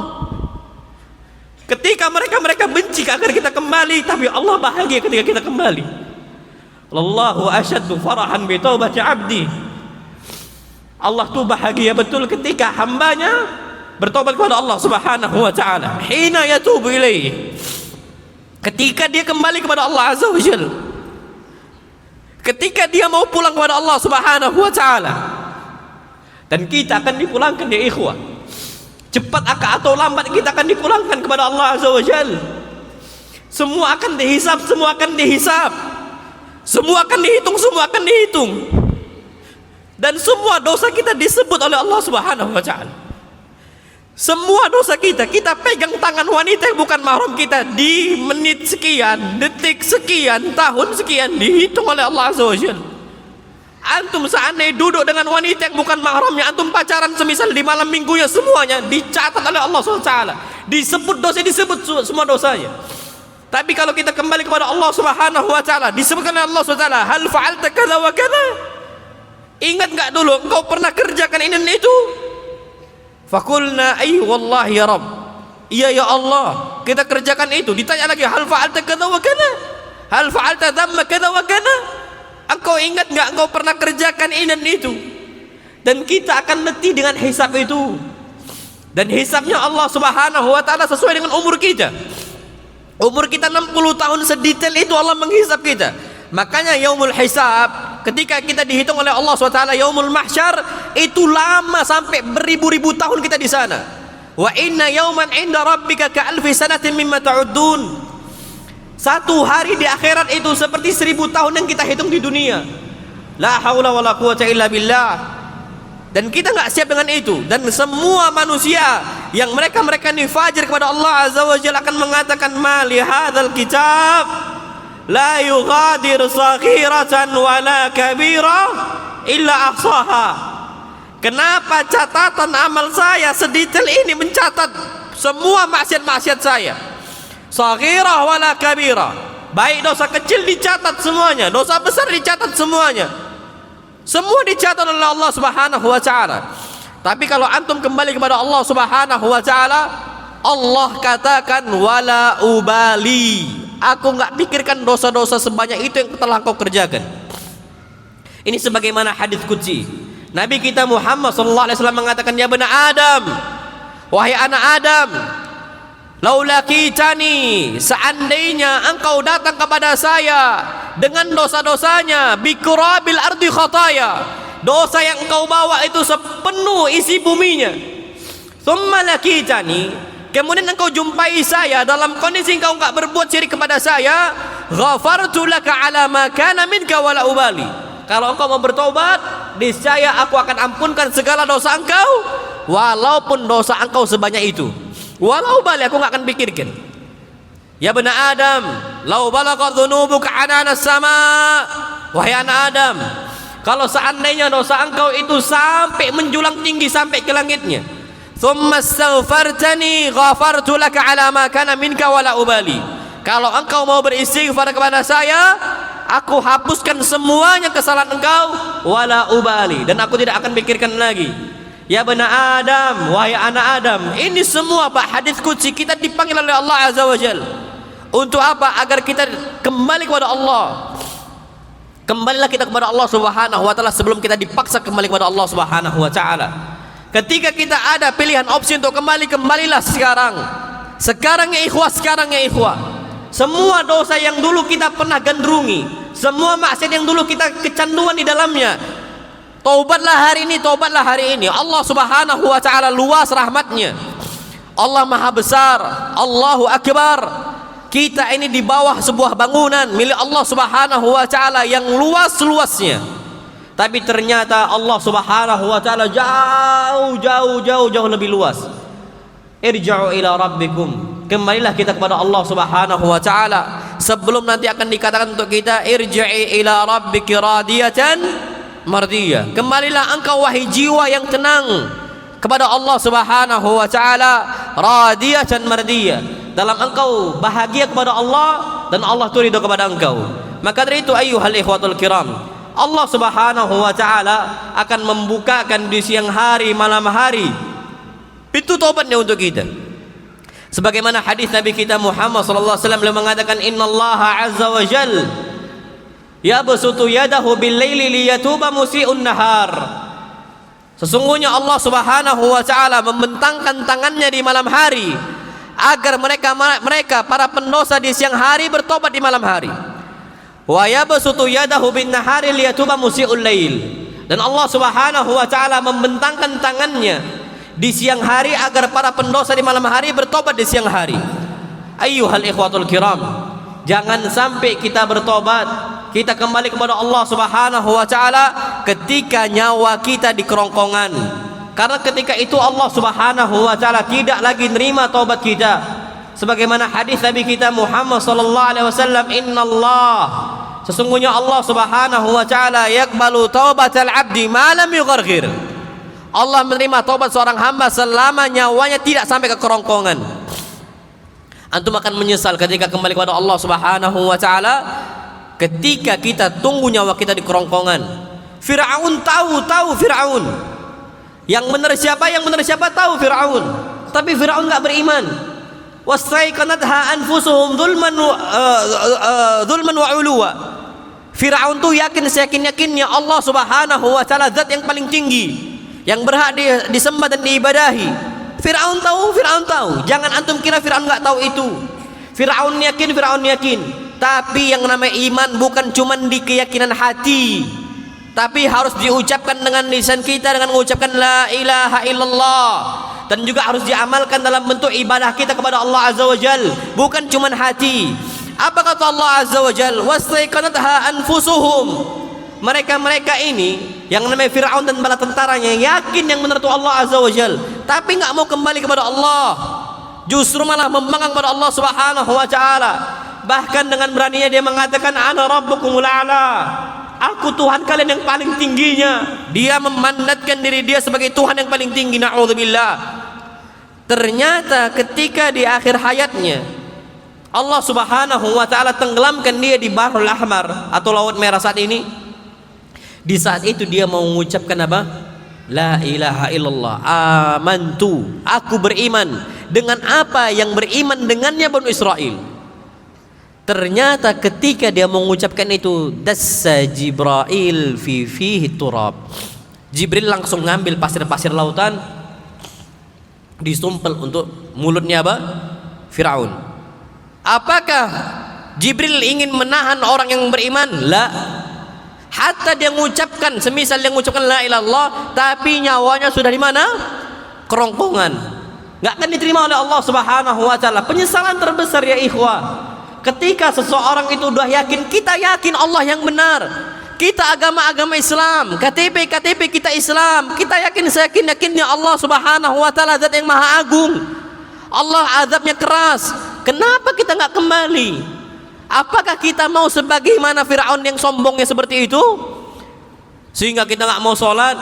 Ketika mereka benci agar kita kembali, tapi Allah bahagia ketika kita kembali. Allahu asyaddu farahan bi taubati abdi. Allah tuh bahagia betul ketika hambanya bertobat kepada Allah Subhanahu wa taala. Hina yatubu ilaihi. Ketika dia kembali kepada Allah Azza wa Jalla. Ketika dia mau pulang kepada Allah Subhanahu wa taala. Dan kita akan dipulangkan ya ikhwah. Cepat atau lambat kita akan dipulangkan kepada Allah Azza wa Jalla. Semua akan dihisab, semua akan dihisab. Semua akan dihitung. Dan semua dosa kita disebut oleh Allah Subhanahu wa taala. Semua dosa kita pegang tangan wanita yang bukan mahram kita di menit sekian, detik sekian, tahun sekian, dihitung oleh Allah Azza wa Jalla. Antum seandainya duduk dengan wanita yang bukan mahramnya, antum pacaran semisal di malam minggunya, semuanya dicatat oleh Allah SWT. Disebut semua dosanya. Tapi kalau kita kembali kepada Allah Subhanahu wa taala, disebutkan oleh Allah SWT, hal fa'alta kadza wa kadza? Ingat enggak dulu engkau pernah kerjakan ini dan itu? Fakulna ay wallahi ya Rabb. Iya ya Allah, kita kerjakan itu. Ditanya lagi, hal fa'alta kadza wa kadza? Hal fa'alta dhamma kadza wa kadza? Engkau ingat enggak engkau pernah kerjakan ini dan itu? Dan kita akan letih dengan hisab itu. Dan hisabnya Allah Subhanahu wa taala sesuai dengan umur kita. Umur kita 60 tahun, sedetail itu Allah menghisab kita. Makanya yaumul hisab, ketika kita dihitung oleh Allah SWT, yaumul mahsyar, itu lama sampai beribu-ribu tahun kita di sana. Wa inna yauman inda rabbika ka alfi sanatin mimma ta'uddun. Satu hari di akhirat itu seperti 1000 tahun yang kita hitung di dunia. La haula wala quwata illa billah. Dan kita nggak siap dengan itu. Dan semua manusia yang mereka ini fajir kepada Allah Azza wa Jalla akan mengatakan, ma li hadzal kitab la yughadir saghiratan wala kabira illa ahsaha. Kenapa catatan amal saya sedetail ini mencatat semua maksiat-maksiat saya? Saghirah wala kabira. Baik dosa kecil dicatat semuanya, dosa besar dicatat semuanya. Semua dicatat oleh Allah Subhanahu wa taala. Tapi kalau antum kembali kepada Allah Subhanahu wa taala, Allah katakan wala ubali. Aku enggak pikirkan dosa-dosa sebanyak itu yang telah kau kerjakan. Ini sebagaimana hadis qudsi. Nabi kita Muhammad sallallahu alaihi wasallam mengatakan, ya bani Adam, wahai anak Adam, laulakitani, seandainya engkau datang kepada saya dengan dosa-dosanya, bikurabil ardi khataya, dosa yang engkau bawa itu sepenuh isi buminya, thumma lakitani, kemudian engkau jumpai saya dalam kondisi engkau enggak berbuat syirik kepada saya, ghafartu laka ala ma kana minka wala ubali. Kalau engkau mau bertobat, niscaya aku akan ampunkan segala dosa engkau, walaupun dosa engkau sebanyak itu. Walau balik aku enggak akan pikirkan. Ya bani Adam, lau balagha dhunubuka anana sama. Wahai anak Adam, kalau seandainya dosa engkau itu sampai menjulang tinggi sampai ke langitnya, thumma astaghfartani ghafartu laka ala ma kana minka wala ubali. Kalau engkau mau beristighfar kepada saya, aku hapuskan semuanya kesalahan engkau, wala ubali, dan aku tidak akan pikirkan lagi. Ya bani Adam, wahai anak Adam. Ini semua Pak hadis qudsi, kita dipanggil oleh Allah Azza wa Jalla. Untuk apa? Agar kita kembali kepada Allah. Kembalilah kita kepada Allah Subhanahu wa taala sebelum kita dipaksa kembali kepada Allah Subhanahu wa taala. Ketika kita ada pilihan opsi untuk kembali, kembalilah sekarang. Sekarang ya ikhwah, sekarang ya ikhwah. Semua dosa yang dulu kita pernah gandrungi, semua maksiat yang dulu kita kecanduan di dalamnya, taubatlah hari ini, taubatlah hari ini. Allah Subhanahu wa taala luas rahmatnya. Allah Maha Besar, Allahu Akbar. Kita ini di bawah sebuah bangunan milik Allah Subhanahu wa taala yang luas-luasnya. Tapi ternyata Allah Subhanahu wa taala jauh lebih luas. Irja'u ila rabbikum. Kembalilah kita kepada Allah Subhanahu wa taala sebelum nanti akan dikatakan untuk kita irji'i ila rabbiki radiyatan mardiyah. Kembalilah engkau wahai jiwa yang tenang kepada Allah Subhanahu wa taala radiyatan mardiyah. Dalam engkau bahagia kepada Allah dan Allah itu ridha kepada engkau. Maka dari itu ayyuhal ikhwatul kiram, Allah Subhanahu wa taala akan membukakan di siang hari malam hari pintu taubatnya untuk kita. Sebagaimana hadis Nabi kita Muhammad sallallahu alaihi wasallam beliau mengatakan innallaha azza wa jalla yabsutu yadahu bil laili liyatuba musii'un nahar. Sesungguhnya Allah Subhanahu wa taala membentangkan tangannya di malam hari agar mereka para pendosa di siang hari bertobat di malam hari. Wa yabsutu yadahu bin nahari liyatuba musii'ul lail. Dan Allah Subhanahu wa taala membentangkan tangannya di siang hari agar para pendosa di malam hari bertobat di siang hari. Ayyuhal ikhwatul kiram, jangan sampai kita bertobat, kita kembali kepada Allah Subhanahu wa taala ketika nyawa kita di kerongkongan. Karena ketika itu Allah Subhanahu wa taala tidak lagi nerima taubat kita. Sebagaimana hadis Nabi kita Muhammad sallallahu alaihi wasallam, innallah, sesungguhnya Allah Subhanahu wa taala yaqbalu taubatal abdi ma lam yugharghir. Allah menerima taubat seorang hamba selama nyawanya tidak sampai ke kerongkongan. Antum akan menyesal ketika kembali kepada Allah Subhanahu wa taala ketika kita tunggu nyawa kita di kerongkongan. Firaun tahu Firaun. Yang benar siapa? Yang benar siapa? Tahu Firaun. Tapi Firaun enggak beriman. Wastaiqanatha anfusuhum zulman wa uluwa. Firaun tuh yakin seyakin-yakinnya Allah Subhanahu wa taala zat yang paling tinggi, yang berhak disembah dan diibadahi. Firaun tahu. Jangan antum kira Firaun enggak tahu itu. Firaun yakin. Tapi yang namanya iman bukan cuma di keyakinan hati, tapi harus diucapkan dengan lisan kita dengan mengucapkan la ilaha illallah, dan juga harus diamalkan dalam bentuk ibadah kita kepada Allah Azza wa Jal, bukan cuma hati. Apa kata Allah Azza wa Jal? Wastaiqanatha anfusuhum. Mereka ini yang namanya Firaun dan bala tentaranya yakin yang benar itu Allah Azza wa Jal, tapi enggak mau kembali kepada Allah, justru malah membangkang kepada Allah Subhanahu wa taala. Bahkan dengan beraninya dia mengatakan ana rabbukumul a'la, aku Tuhan kalian yang paling tingginya. Dia memandatkan diri dia sebagai Tuhan yang paling tinggi. Na'udzubillah. Ternyata ketika di akhir hayatnya Allah Subhanahu wa taala tenggelamkan dia di Bahrul Ahmar atau Laut Merah saat ini. Di saat itu dia mau mengucapkan apa? La ilaha illallah amantu, aku beriman dengan apa yang beriman dengannya Bani Israel. Ternyata ketika dia mengucapkan itu, dassa Jibril fi fihi turab. Jibril langsung ngambil pasir-pasir lautan, disumpel untuk mulutnya apa? Firaun. Apakah Jibril ingin menahan orang yang beriman? La. Hatta dia mengucapkan, semisal dia mengucapkan la ilaha illallah, tapi nyawanya sudah di mana? Kerongkongan. Enggak akan diterima oleh Allah Subhanahu wa taala. Penyesalan terbesar ya ikhwah. Ketika seseorang itu sudah yakin, kita yakin Allah yang benar, kita agama Islam, KTP kita Islam, kita yakinnya Allah Subhanahu wa taala zat yang maha agung, Allah azabnya keras. Kenapa kita nggak kembali? Apakah kita mau sebagaimana Firaun yang sombongnya seperti itu, sehingga kita nggak mau sholat?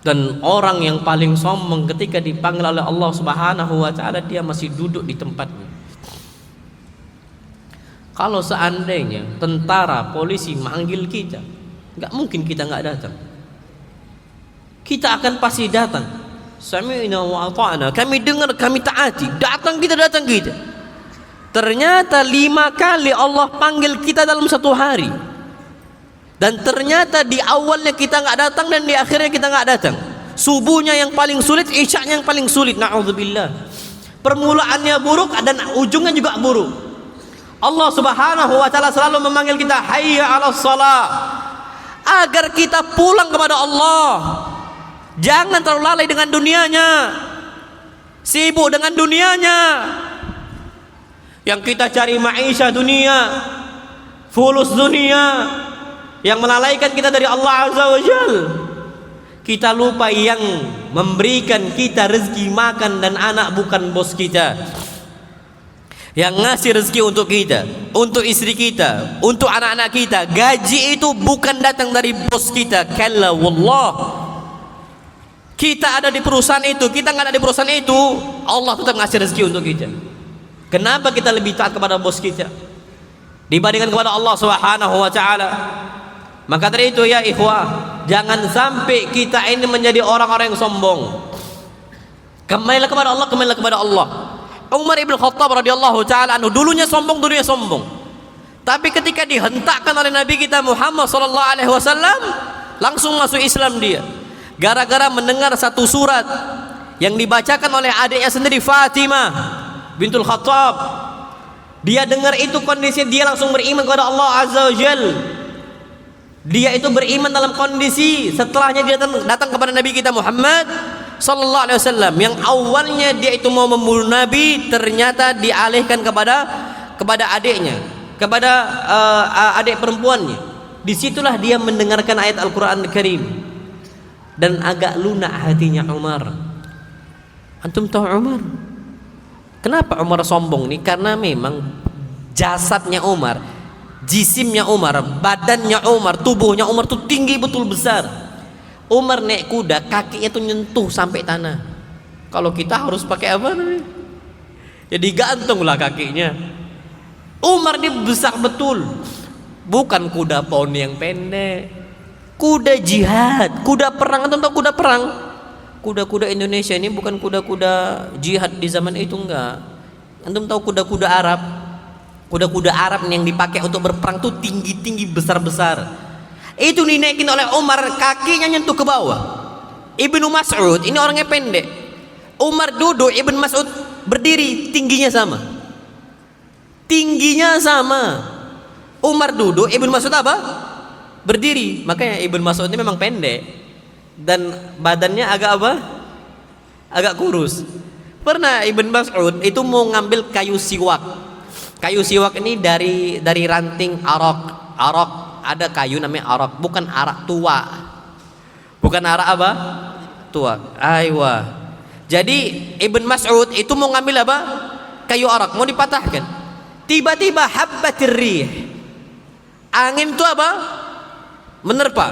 Dan orang yang paling sombong ketika dipanggil oleh Allah Subhanahu wa taala, dia masih duduk di tempatnya. Kalau seandainya tentara, polisi manggil kita, nggak mungkin kita nggak datang. kita akan pasti datang. Sami'na wa ata'na, kami dengar, kami taati. Datang kita. Ternyata 5 kali Allah panggil kita dalam satu hari. Dan ternyata di awalnya kita nggak datang dan di akhirnya kita nggak datang. Subuhnya yang paling sulit, isya'nya yang paling sulit. Na'udzubillah. Permulaannya buruk dan ujungnya juga buruk. Allah Subhanahu wa taala selalu memanggil kita hayya 'alas shalah, agar kita pulang kepada Allah. Jangan terlalu lalai dengan dunianya, sibuk dengan dunianya. Yang kita cari maisha dunia, fulus dunia, yang melalaikan kita dari Allah Azza wa Jal. Kita lupa yang memberikan kita rezeki makan dan anak bukan bos kita. Yang ngasih rezeki untuk kita, untuk istri kita, untuk anak-anak kita. Gaji itu bukan datang dari bos kita. Kalla wallah. Kita ada di perusahaan itu, kita nggak ada di perusahaan itu, Allah tetap ngasih rezeki untuk kita. Kenapa kita lebih taat kepada bos kita dibandingkan kepada Allah Subhanahu wa taala? Maka dari itu ya ikhwah, jangan sampai kita ini menjadi orang-orang yang sombong. Kembalilah kepada Allah, kembalilah kepada Allah. Umar ibn Khattab radhiyallahu taala anhu dulunya sombong. Tapi ketika dihentakkan oleh Nabi kita Muhammad sallallahu alaihi wasallam, langsung masuk Islam dia. Gara-gara mendengar satu surat yang dibacakan oleh adiknya sendiri, Fatimah bintul Khattab. Dia dengar itu kondisi, dia langsung beriman kepada Allah Azza wa Jal. Dia itu beriman dalam kondisi setelahnya dia datang kepada Nabi kita Muhammad sallallahu alaihi wasallam, yang awalnya dia itu mau membunuh Nabi, ternyata dialihkan kepada adiknya, kepada adik perempuannya. Disitulah dia mendengarkan ayat Al-Quran Al-Karim dan agak lunak hatinya Umar. Antum tahu Umar? Kenapa Umar sombong nih? Karena memang jasadnya Umar, jisimnya Umar, badannya Umar, tubuhnya Umar tuh tinggi betul besar. Umar naik kuda, kakinya tuh nyentuh sampai tanah. Kalau kita harus pakai apa namanya? Ya digantunglah kakinya. Umar dia besar betul. Bukan kuda poni yang pendek, kuda jihad, kuda perang. Antum tahu kuda perang? Kuda-kuda Indonesia ini bukan kuda-kuda jihad di zaman itu, enggak. Antum tahu kuda-kuda Arab? Kuda-kuda Arab yang dipakai untuk berperang tuh tinggi-tinggi, besar-besar. Itu dinaikin oleh Umar, kakinya nyentuh ke bawah. Ibnu Mas'ud ini orangnya pendek. Umar duduk, Ibnu Mas'ud berdiri, tingginya sama. Tingginya sama. Umar duduk, Ibnu Mas'ud apa? Berdiri. Makanya Ibnu Mas'ud ini memang pendek dan badannya agak apa? Agak kurus. Pernah Ibnu Mas'ud itu mau ngambil kayu siwak. Kayu siwak ini dari ranting arok. Arok, ada kayu namanya arok, bukan arak tua. Bukan arak apa? Tua. Aywa. Jadi Ibnu Mas'ud itu mau ngambil apa? Kayu arok, mau dipatahkan. Tiba-tiba habbatir rih. Angin itu apa? Menerpa.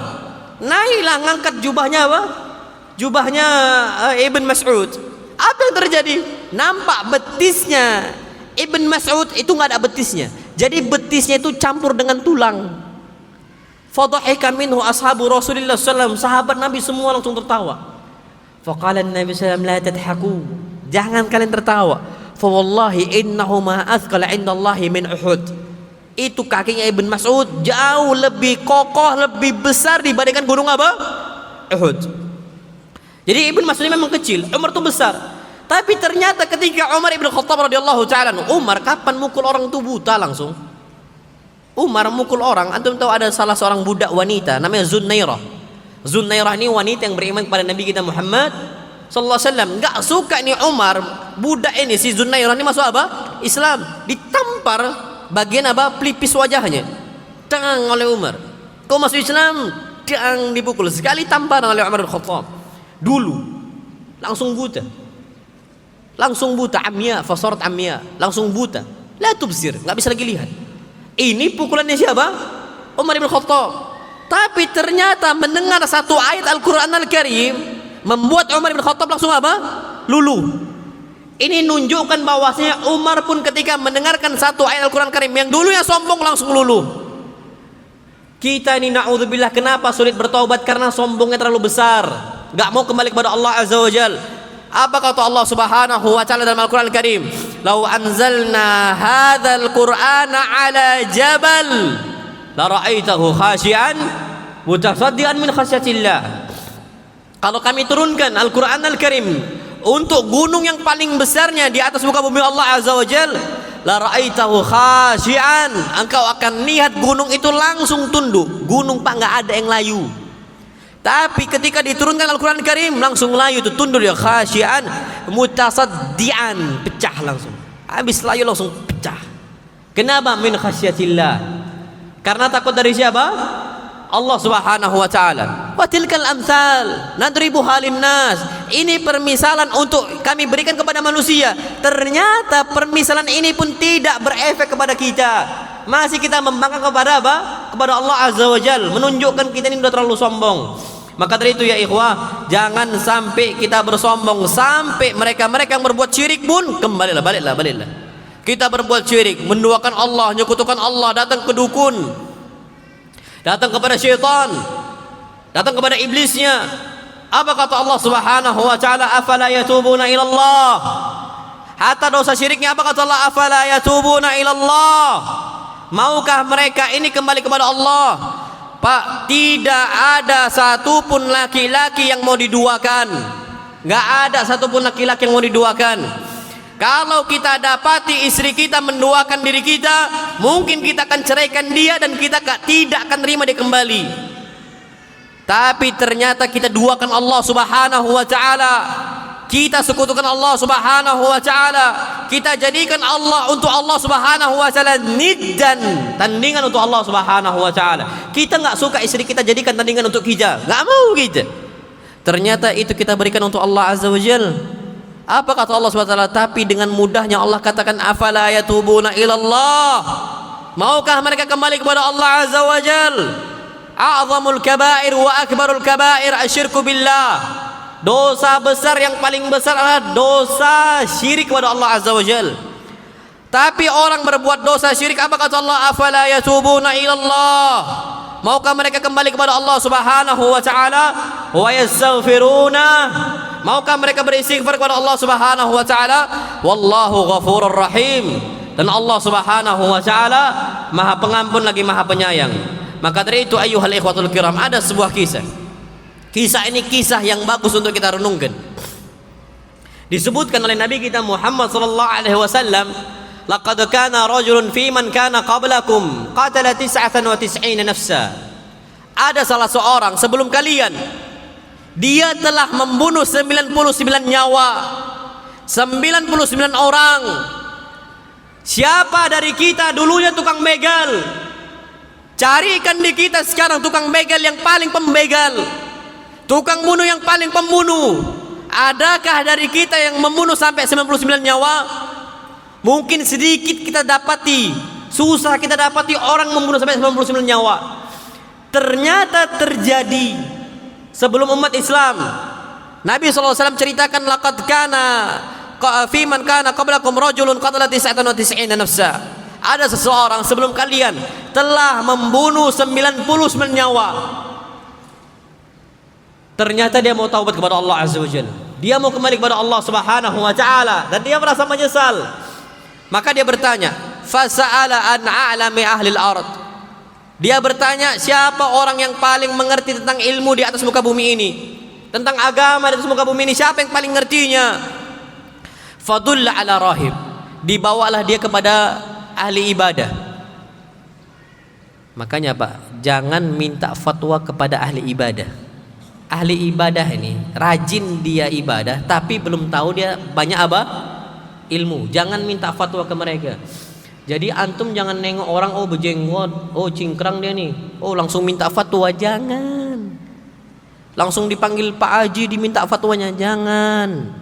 Naiklah ngangkat jubahnya apa? Jubahnya Ibn Mas'ud. Apa yang terjadi? Nampak betisnya Ibn Mas'ud itu nggak ada betisnya. Jadi betisnya itu campur dengan tulang. Fadhahika minhu ashabu Rasulillah sallallahu, sahabat Nabi semua langsung tertawa. Faqala Nabi sallallahu la tadhaku. Jangan kalian tertawa. Fa wallahi innahu ma athqala 'indallahi min Uhud. Itu kakinya Ibn Mas'ud jauh lebih kokoh, lebih besar dibandingkan gunung apa? Uhud. Jadi Ibn Mas'ud memang kecil, Umar itu besar. Tapi ternyata ketika Umar ibn Khattab radhiyallahu ta'ala, Umar kapan mukul orang itu buta langsung? Umar mukul orang. Antum tahu ada salah seorang budak wanita namanya Zunnairah. Zunnairah ini wanita yang beriman kepada Nabi kita Muhammad sallallahu alaihi wasallam. Enggak suka nih Umar, budak ini si Zunnairah ini masuk apa? Islam. Ditampar bagian apa? Pelipis wajahnya. Tang oleh Umar. Kau masuk Islam? Tang dipukul. Sekali tamparan oleh Umar bin Khattab. Dulu langsung buta. Langsung buta, amya, fasarat amya, langsung buta. La tubsir, enggak bisa lagi lihat. Ini pukulannya siapa? Umar bin Khattab. Tapi ternyata mendengar satu ayat Al-Qur'an Al-Karim membuat Umar bin Khattab langsung apa? Luluh. Ini nunjukkan bahwasanya Umar pun ketika mendengarkan satu ayat Al-Quran Karim yang dulunya sombong langsung luluh. Kita ini na'udzubillah, kenapa sulit bertaubat? Karena sombongnya terlalu besar. enggak mau kembali kepada Allah Azza wa Jalla. Apa kata Allah Subhanahu wa taala dalam Al-Qur'an Al-Karim? "Lau anzalna hadzal Qur'ana 'ala jabal la ra'aitahu khashi'an mutasaddian min khasyatillah." Kalau kami turunkan Al-Qur'an Al-Karim untuk gunung yang paling besarnya di atas muka bumi Allah Azza wa Jalla, la ra'aitahu khashi'an, engkau akan lihat gunung itu langsung tunduk. Gunung Pak enggak ada yang layu. Tapi ketika diturunkan Al-Quran Karim langsung layu itu, tunduk dia, khasyian mutasaddian, pecah langsung. Habis layu langsung pecah. Kenapa? Min khasyatillah. Karena takut dari siapa? Allah Subhanahu wa taala. Wa tilkal amsal nadribuha linnas. Ini permisalan untuk kami berikan kepada manusia. Ternyata permisalan ini pun tidak berefek kepada kita. Masih kita membangkang kepada apa? Kepada Allah Azza wa Jalla, menunjukkan kita ini sudah terlalu sombong. Maka dari itu ya ikhwah, jangan sampai kita bersombong sampai mereka-mereka yang berbuat syirik pun baliklah. Kita berbuat syirik, menduakan Allah, menyekutukan Allah, datang ke dukun, datang kepada syaitan, datang kepada iblisnya. Apa kata Allah Subhanahu wa taala? Afala yatubuna ila Allah. Hatta dosa syiriknya apa kata Allah? Afala yatubuna ila Allah. Maukah mereka ini kembali kepada Allah? Pak, tidak ada satupun laki-laki yang mau diduakan. Nggak ada satupun laki-laki yang mau diduakan. Kalau kita dapati istri kita menduakan diri kita, mungkin kita akan ceraikan dia dan kita tidak akan terima dia kembali. Tapi ternyata kita duakan Allah Subhanahu wa taala. Kita sekutukan Allah Subhanahu wa taala. Kita jadikan Allah untuk Allah Subhanahu wa taala niddan, tandingan untuk Allah Subhanahu wa taala. Kita enggak suka istri kita jadikan tandingan untuk kita. Enggak mau kita. Ternyata itu kita berikan untuk Allah Azza wa Jalla. Apa kata Allah Subhanahu wa taala? Tapi dengan mudahnya Allah katakan afala yatubuna ilallah. Maukah mereka kembali kepada Allah Azza wa Jalla? A'zamul kaba'ir wa akbarul kaba'ir asyirku billah. Dosa besar yang paling besar adalah dosa syirik kepada Allah Azza wa Jalla. Tapi orang berbuat dosa syirik, apa kata Allah? Afala yatubuna ilallah. Maukah mereka kembali kepada Allah Subhanahu wa taala? Wa yastaghfiruna. Maukah mereka beristighfar kepada Allah Subhanahu wa taala? Wallahu ghafurur rahim. Dan Allah Subhanahu wa taala Maha Pengampun lagi Maha Penyayang. Maka dari itu ayyuhal ikhwatul kiram, ada sebuah kisah. Kisah ini kisah yang bagus untuk kita renungkan. Disebutkan oleh Nabi kita Muhammad sallallahu alaihi wasallam, laqad kana rajulun fi man kana qablakum qatala 99 nafsa. Ada salah seorang sebelum kalian, dia telah membunuh 99 nyawa, 99 orang. Siapa dari kita dulunya tukang begal? Carikan di kita sekarang tukang begal yang paling pembegal, tukang bunuh yang paling pembunuh. Adakah dari kita yang membunuh sampai 99 nyawa? Mungkin sedikit kita dapati, susah kita dapati orang membunuh sampai 99 nyawa. Ternyata terjadi sebelum umat Islam. Nabi SAW ceritakan, laqad kana fi man kana qablakum rajulun qatala 99 nafsa. Ada seseorang sebelum kalian telah membunuh 99 nyawa. Ternyata dia mau taubat kepada Allah Azza wa Jalla. Dia mau kembali kepada Allah Subhanahu wa taala dan dia merasa menyesal. Maka dia bertanya, fasa'ala an a'lami ahli al-ard. Dia bertanya, siapa orang yang paling mengerti tentang ilmu di atas muka bumi ini? Tentang agama di atas muka bumi ini, siapa yang paling ngertinya? Fadulla ala rahib. Dibawalah dia kepada ahli ibadah. Makanya Pak, jangan minta fatwa kepada ahli ibadah. Ahli ibadah ini rajin dia ibadah, tapi belum tahu dia banyak apa? Ilmu. Jangan minta fatwa ke mereka. Jadi antum jangan nengok orang, oh berjenggot, oh cingkrang dia nih, oh langsung minta fatwa. Jangan. Langsung dipanggil Pak Haji diminta fatwanya. Jangan.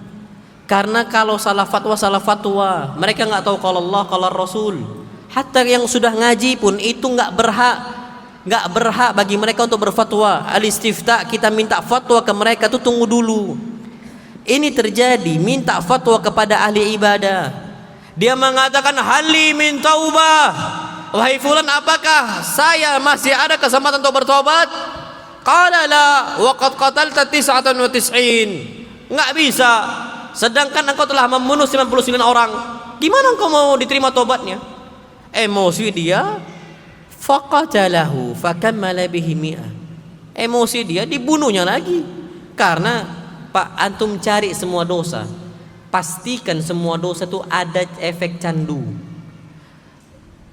Karena kalau salah fatwa, salah fatwa. Mereka nggak tahu kalau Allah, kalau Rasul. Hatta yang sudah ngaji pun itu nggak berhak bagi mereka untuk berfatwa. Al-istifta, kita minta fatwa ke mereka tuh tunggu dulu. Ini terjadi, minta fatwa kepada ahli ibadah. Dia mengatakan, hali min taubah. Wahai fulan, apakah saya masih ada kesempatan untuk bertobat? Qala la wa qad qatalta 99. Enggak bisa. Sedangkan engkau telah membunuh 99 orang. Gimana engkau mau diterima tobatnya? Emosi dia, faqatalahu fakammala bihi mi'ah. Emosi dia, dibunuhnya lagi. Karena Pak, antum cari semua dosa, pastikan semua dosa itu ada efek candu.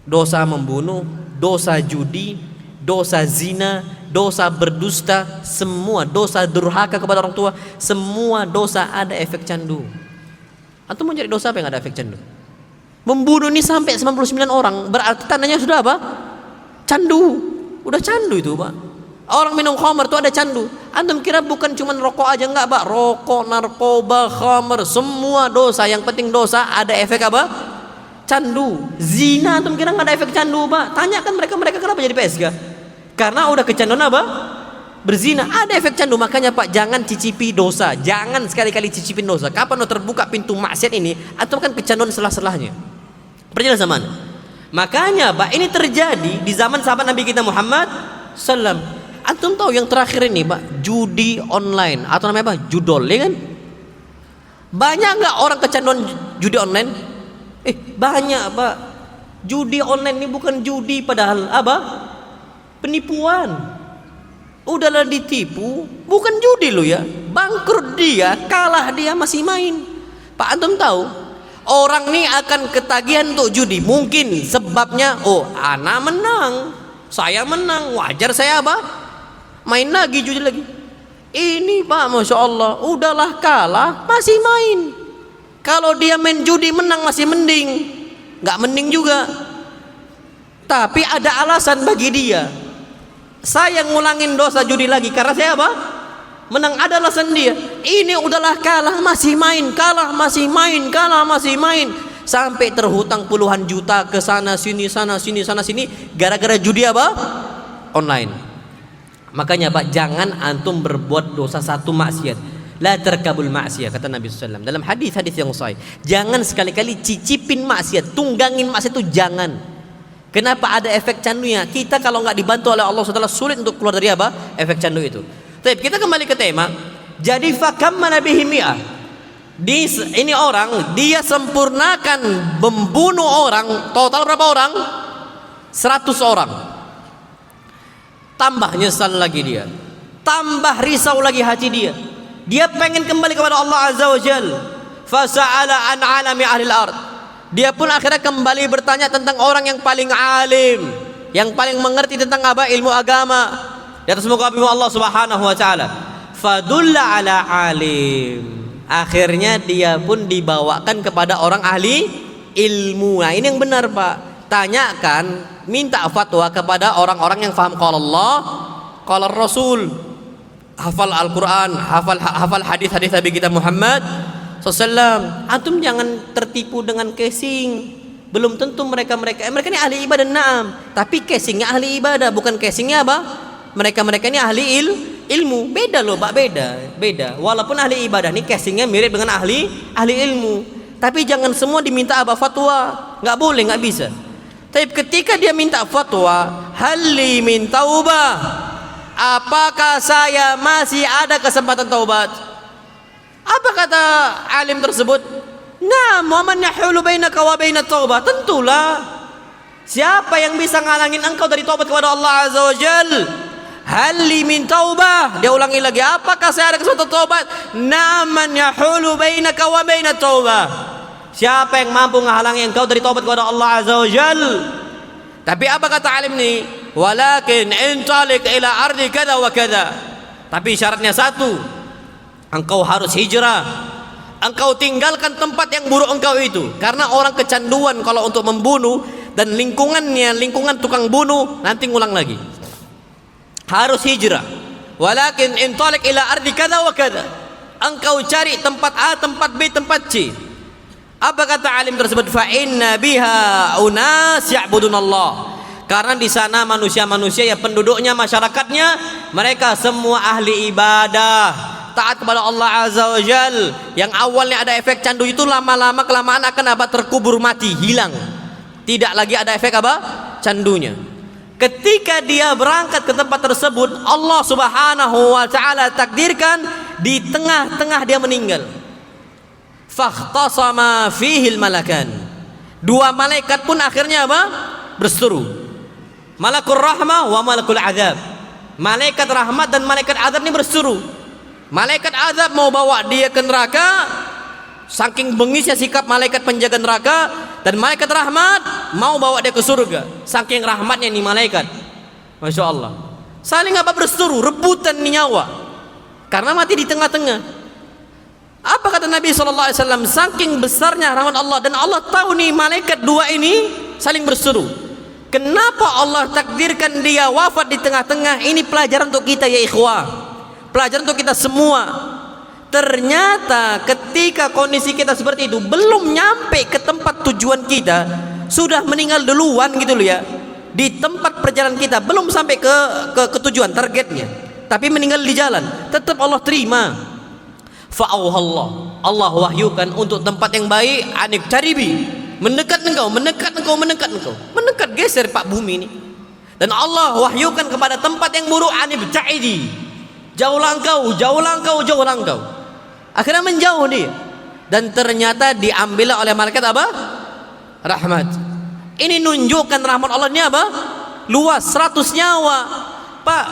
Dosa membunuh, dosa judi, dosa zina, dosa berdusta, semua dosa durhaka kepada orang tua, semua dosa ada efek candu. Antum mau cari dosa apa yang ada efek candu? Membunuh ini sampai 99 orang, berarti tandanya sudah apa? Candu. Udah candu itu, Pak. Orang minum khamar itu ada candu. Antum kira bukan cuma rokok aja, enggak, Pak? Rokok, narkoba, khamar, semua dosa, yang penting dosa ada efek apa? Candu. Zina antum kira enggak ada efek candu, Pak? Tanyakan mereka kenapa jadi PSK? Karena udah kecanduan apa? Berzina. Ada efek candu. Makanya Pak, jangan cicipi dosa. Jangan sekali-kali cicipin dosa. Kapan udah terbuka pintu maksiat ini, antum kan kecanduan selah-selahnya. Perjelas zaman. Makanya Pak, ini terjadi di zaman sahabat Nabi kita Muhammad sallam. Antum tahu yang terakhir ini Pak, judi online atau namanya apa? Judol, ya kan? Banyak nggak orang kecanduan judi online? Banyak Pak. Judi online ini bukan judi, padahal apa? Penipuan. Udahlah ditipu, bukan judi lo ya. Bangkrut dia, kalah dia masih main. Pak, antum tahu? Orang ini akan ketagihan untuk judi. Mungkin sebabnya, oh anak menang, saya menang, wajar saya apa? Main lagi, judi lagi. Ini Pak, Masya Allah, udahlah kalah masih main. Kalau dia main judi menang masih mending. Gak mending juga. Tapi ada alasan bagi dia. Saya ngulangin dosa judi lagi karena saya apa? Menang. Ada alasan dia. Ini udahlah kalah masih main, kalah masih main, kalah masih main, sampai terhutang puluhan juta ke sana sini, sana sini, sana sini, gara-gara judi apa? Online. Makanya Pak, jangan antum berbuat dosa satu maksiat. La terkabul maksiat, kata Nabi SAW dalam hadis-hadis yang sahih. Jangan sekali-kali cicipin maksiat, tunggangin maksiat itu jangan. Kenapa? Ada efek candunya. Kita kalau nggak dibantu oleh Allah SWT sulit untuk keluar dari apa? Efek candu itu. Tapi kita kembali ke tema. Jadi fakamma nabihi mi'ah. Ini orang, dia sempurnakan membunuh orang. Total berapa orang? 100 orang. Tambah nyesal lagi dia. Tambah risau lagi hati dia. Dia pengen kembali kepada Allah Azza wa Jal. Fasa'ala an alami ahlil ard. Dia pun akhirnya kembali bertanya tentang orang yang paling alim, yang paling mengerti tentang apa? Ilmu agama. Di atas muka bumi Allah Subhanahu wa taala. Fadulla ala alim. Akhirnya dia pun dibawakan kepada orang ahli ilmu. Nah, ini yang benar, Pak. Tanyakan, minta fatwa kepada orang-orang yang faham qala Allah, qala Rasul. Hafal Al-Qur'an, hafal hadis-hadis Nabi kita Muhammad sallallahu. Antum jangan tertipu dengan casing. Belum tentu mereka ini ahli ibadah, naam, tapi casingnya ahli ibadah, bukan casingnya apa? Mereka ini ahli ilmu. Beda loh Pak, beda. Walaupun ahli ibadah ini casingnya mirip dengan ahli ilmu, tapi jangan semua diminta apa? Fatwa. Nggak boleh, nggak bisa. Tapi ketika dia minta fatwa, hali min taubah, apakah saya masih ada kesempatan taubat? Apa kata alim tersebut? Nah, man yahulu bainaka wa bainat taubah. Tentulah, siapa yang bisa ngalangin engkau dari taubat kepada Allah Azza wa Jal? Hali min taubah. Dia ulangi lagi, apakah saya ada kesempatan taubat? Nah, man yahulu bainaka wa bainat taubah. Siapa yang mampu menghalangi engkau dari taubat kepada Allah Azza wa Jal? Tapi apa kata alim ni? Walakin intalik ila ardi kada wa kada. Tapi syaratnya satu, engkau harus hijrah. Engkau tinggalkan tempat yang buruk engkau itu. Karena orang kecanduan kalau untuk membunuh, dan lingkungannya lingkungan tukang bunuh, nanti ngulang lagi. Harus hijrah. Walakin intalik ila ardi kada wa kada. Engkau cari tempat A, tempat B, tempat C. Apa kata alim tersebut? Fa inna biha unas ya'budunallah. Karena di sana manusia-manusia ya, penduduknya, masyarakatnya, mereka semua ahli ibadah, taat kepada Allah Azza wa Jal. Yang awalnya ada efek candu itu lama-lama kelamaan akan apa? Terkubur mati, hilang. Tidak lagi ada efek apa? Candunya. Ketika dia berangkat ke tempat tersebut, Allah Subhanahu wa taala takdirkan di tengah-tengah dia meninggal. Fakhtasama fihil malakan. Dua malaikat pun akhirnya apa? Berseteru. Malakul rahmah wa malakul azab. Malaikat rahmat dan malaikat azab ini berseteru. Malaikat azab mau bawa dia ke neraka, saking bengisnya sikap malaikat penjaga neraka, dan malaikat rahmat mau bawa dia ke surga, saking rahmatnya nih malaikat. Masya Allah, saling apa? Berseteru, rebutan nyawa, karena mati di tengah-tengah. Apa kata Nabi SAW? Saking besarnya rahmat Allah, dan Allah tahu nih malaikat dua ini saling berseteru. Kenapa Allah takdirkan dia wafat di tengah-tengah? Ini pelajaran untuk kita ya ikhwah, pelajaran untuk kita semua. Ternyata ketika kondisi kita seperti itu, belum nyampe ke tempat tujuan kita, sudah meninggal duluan gitu loh ya. Di tempat perjalanan kita belum sampai ke tujuan targetnya, tapi meninggal di jalan, tetap Allah terima. Fa'auhallah, Allah wahyukan untuk tempat yang baik, anik caribi, mendekat engkau, mendekat engkau, mendekat engkau, mendekat, geser pak bumi ini. Dan Allah wahyukan kepada tempat yang buruk, anik ca'idi, jauhlah engkau, jauhlah engkau, jauhlah engkau. Akhirnya menjauh dia, dan ternyata diambil oleh malaikat apa? Rahmat. Ini nunjukkan rahmat Allah ini apa? Luas, 100 nyawa. Pak,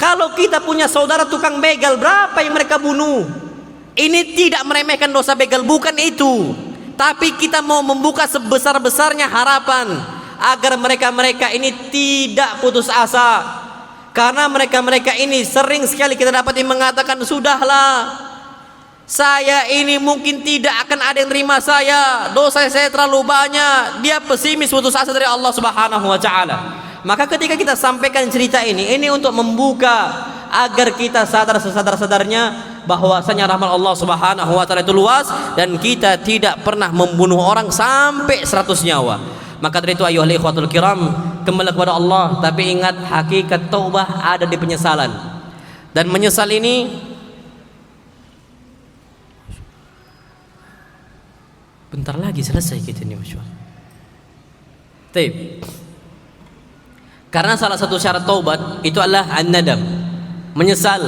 kalau kita punya saudara tukang begal, berapa yang mereka bunuh? Ini tidak meremehkan dosa begal, bukan itu. Tapi kita mau membuka sebesar-besarnya harapan agar mereka-mereka ini tidak putus asa. Karena mereka-mereka ini sering sekali kita dapat yang mengatakan, sudahlah, saya ini mungkin tidak akan ada yang terima saya, dosa saya terlalu banyak. Dia pesimis, putus asa dari Allah Subhanahu wa taala. Maka ketika kita sampaikan cerita ini untuk membuka agar kita sadar sesadar-sadarnya bahwasanya rahmat Allah Subhanahu wa taala itu luas, dan kita tidak pernah membunuh orang sampai 100 nyawa. Maka dari itu ayyuhal ikhwatul kiram, kembali kepada Allah, tapi ingat hakikat taubah ada di penyesalan. Dan menyesal ini bentar lagi selesai kita ini, Masya Allah. Karena salah satu syarat taubat itu adalah an-nadam, menyesal.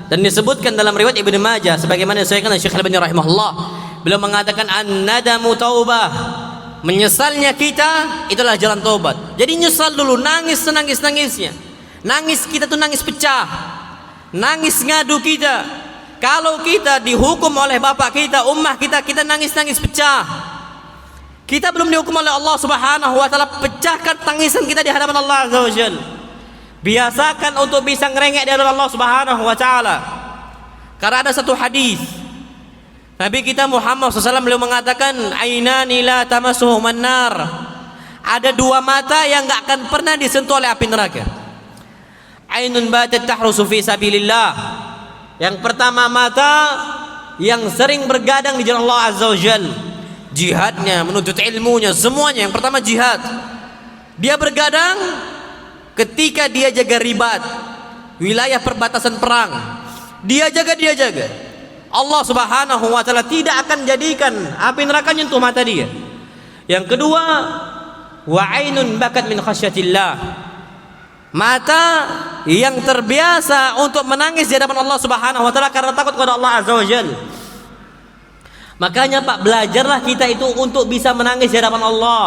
Dan disebutkan dalam riwayat Ibnu Majah sebagaimana disahihkan Syekh Al-Albani rahimahullah, beliau mengatakan an-nadamu taubah, menyesalnya kita itulah jalan taubat. Jadi nyesal dulu, nangis senangis-nangisnya. Nangis kita tuh nangis pecah, nangis ngadu kita. Kalau kita dihukum oleh bapak kita, ummah kita, kita nangis-nangis pecah. Kita belum dihukum oleh Allah Subhanahu wa taala, pecahkan tangisan kita di hadapan Allah Azza wa Jalla. Biasakan untuk bisa ngerengek di hadapan Allah Subhanahu wa taala. Karena ada satu hadis Nabi kita Muhammad SAW beliau mengatakan, ainani la tamassuhuman nar. Ada dua mata yang enggak akan pernah disentuh oleh api neraka. Ainun batat tahrusu fi sabilillah. Yang pertama, mata yang sering bergadang di jalan Allah Azza wa Jalla, jihadnya, menuntut ilmunya, semuanya. Yang pertama jihad. Dia bergadang ketika dia jaga ribat, wilayah perbatasan perang. Dia jaga. Allah Subhanahu wa taala tidak akan jadikan api neraka nyentuh mata dia. Yang kedua, wa ainun bakat min khasyatillah. Mata yang terbiasa untuk menangis di hadapan Allah Subhanahu wa taala karena takut kepada Allah Azza wa Jalla. Makanya Pak, belajarlah kita itu untuk bisa menangis di hadapan Allah.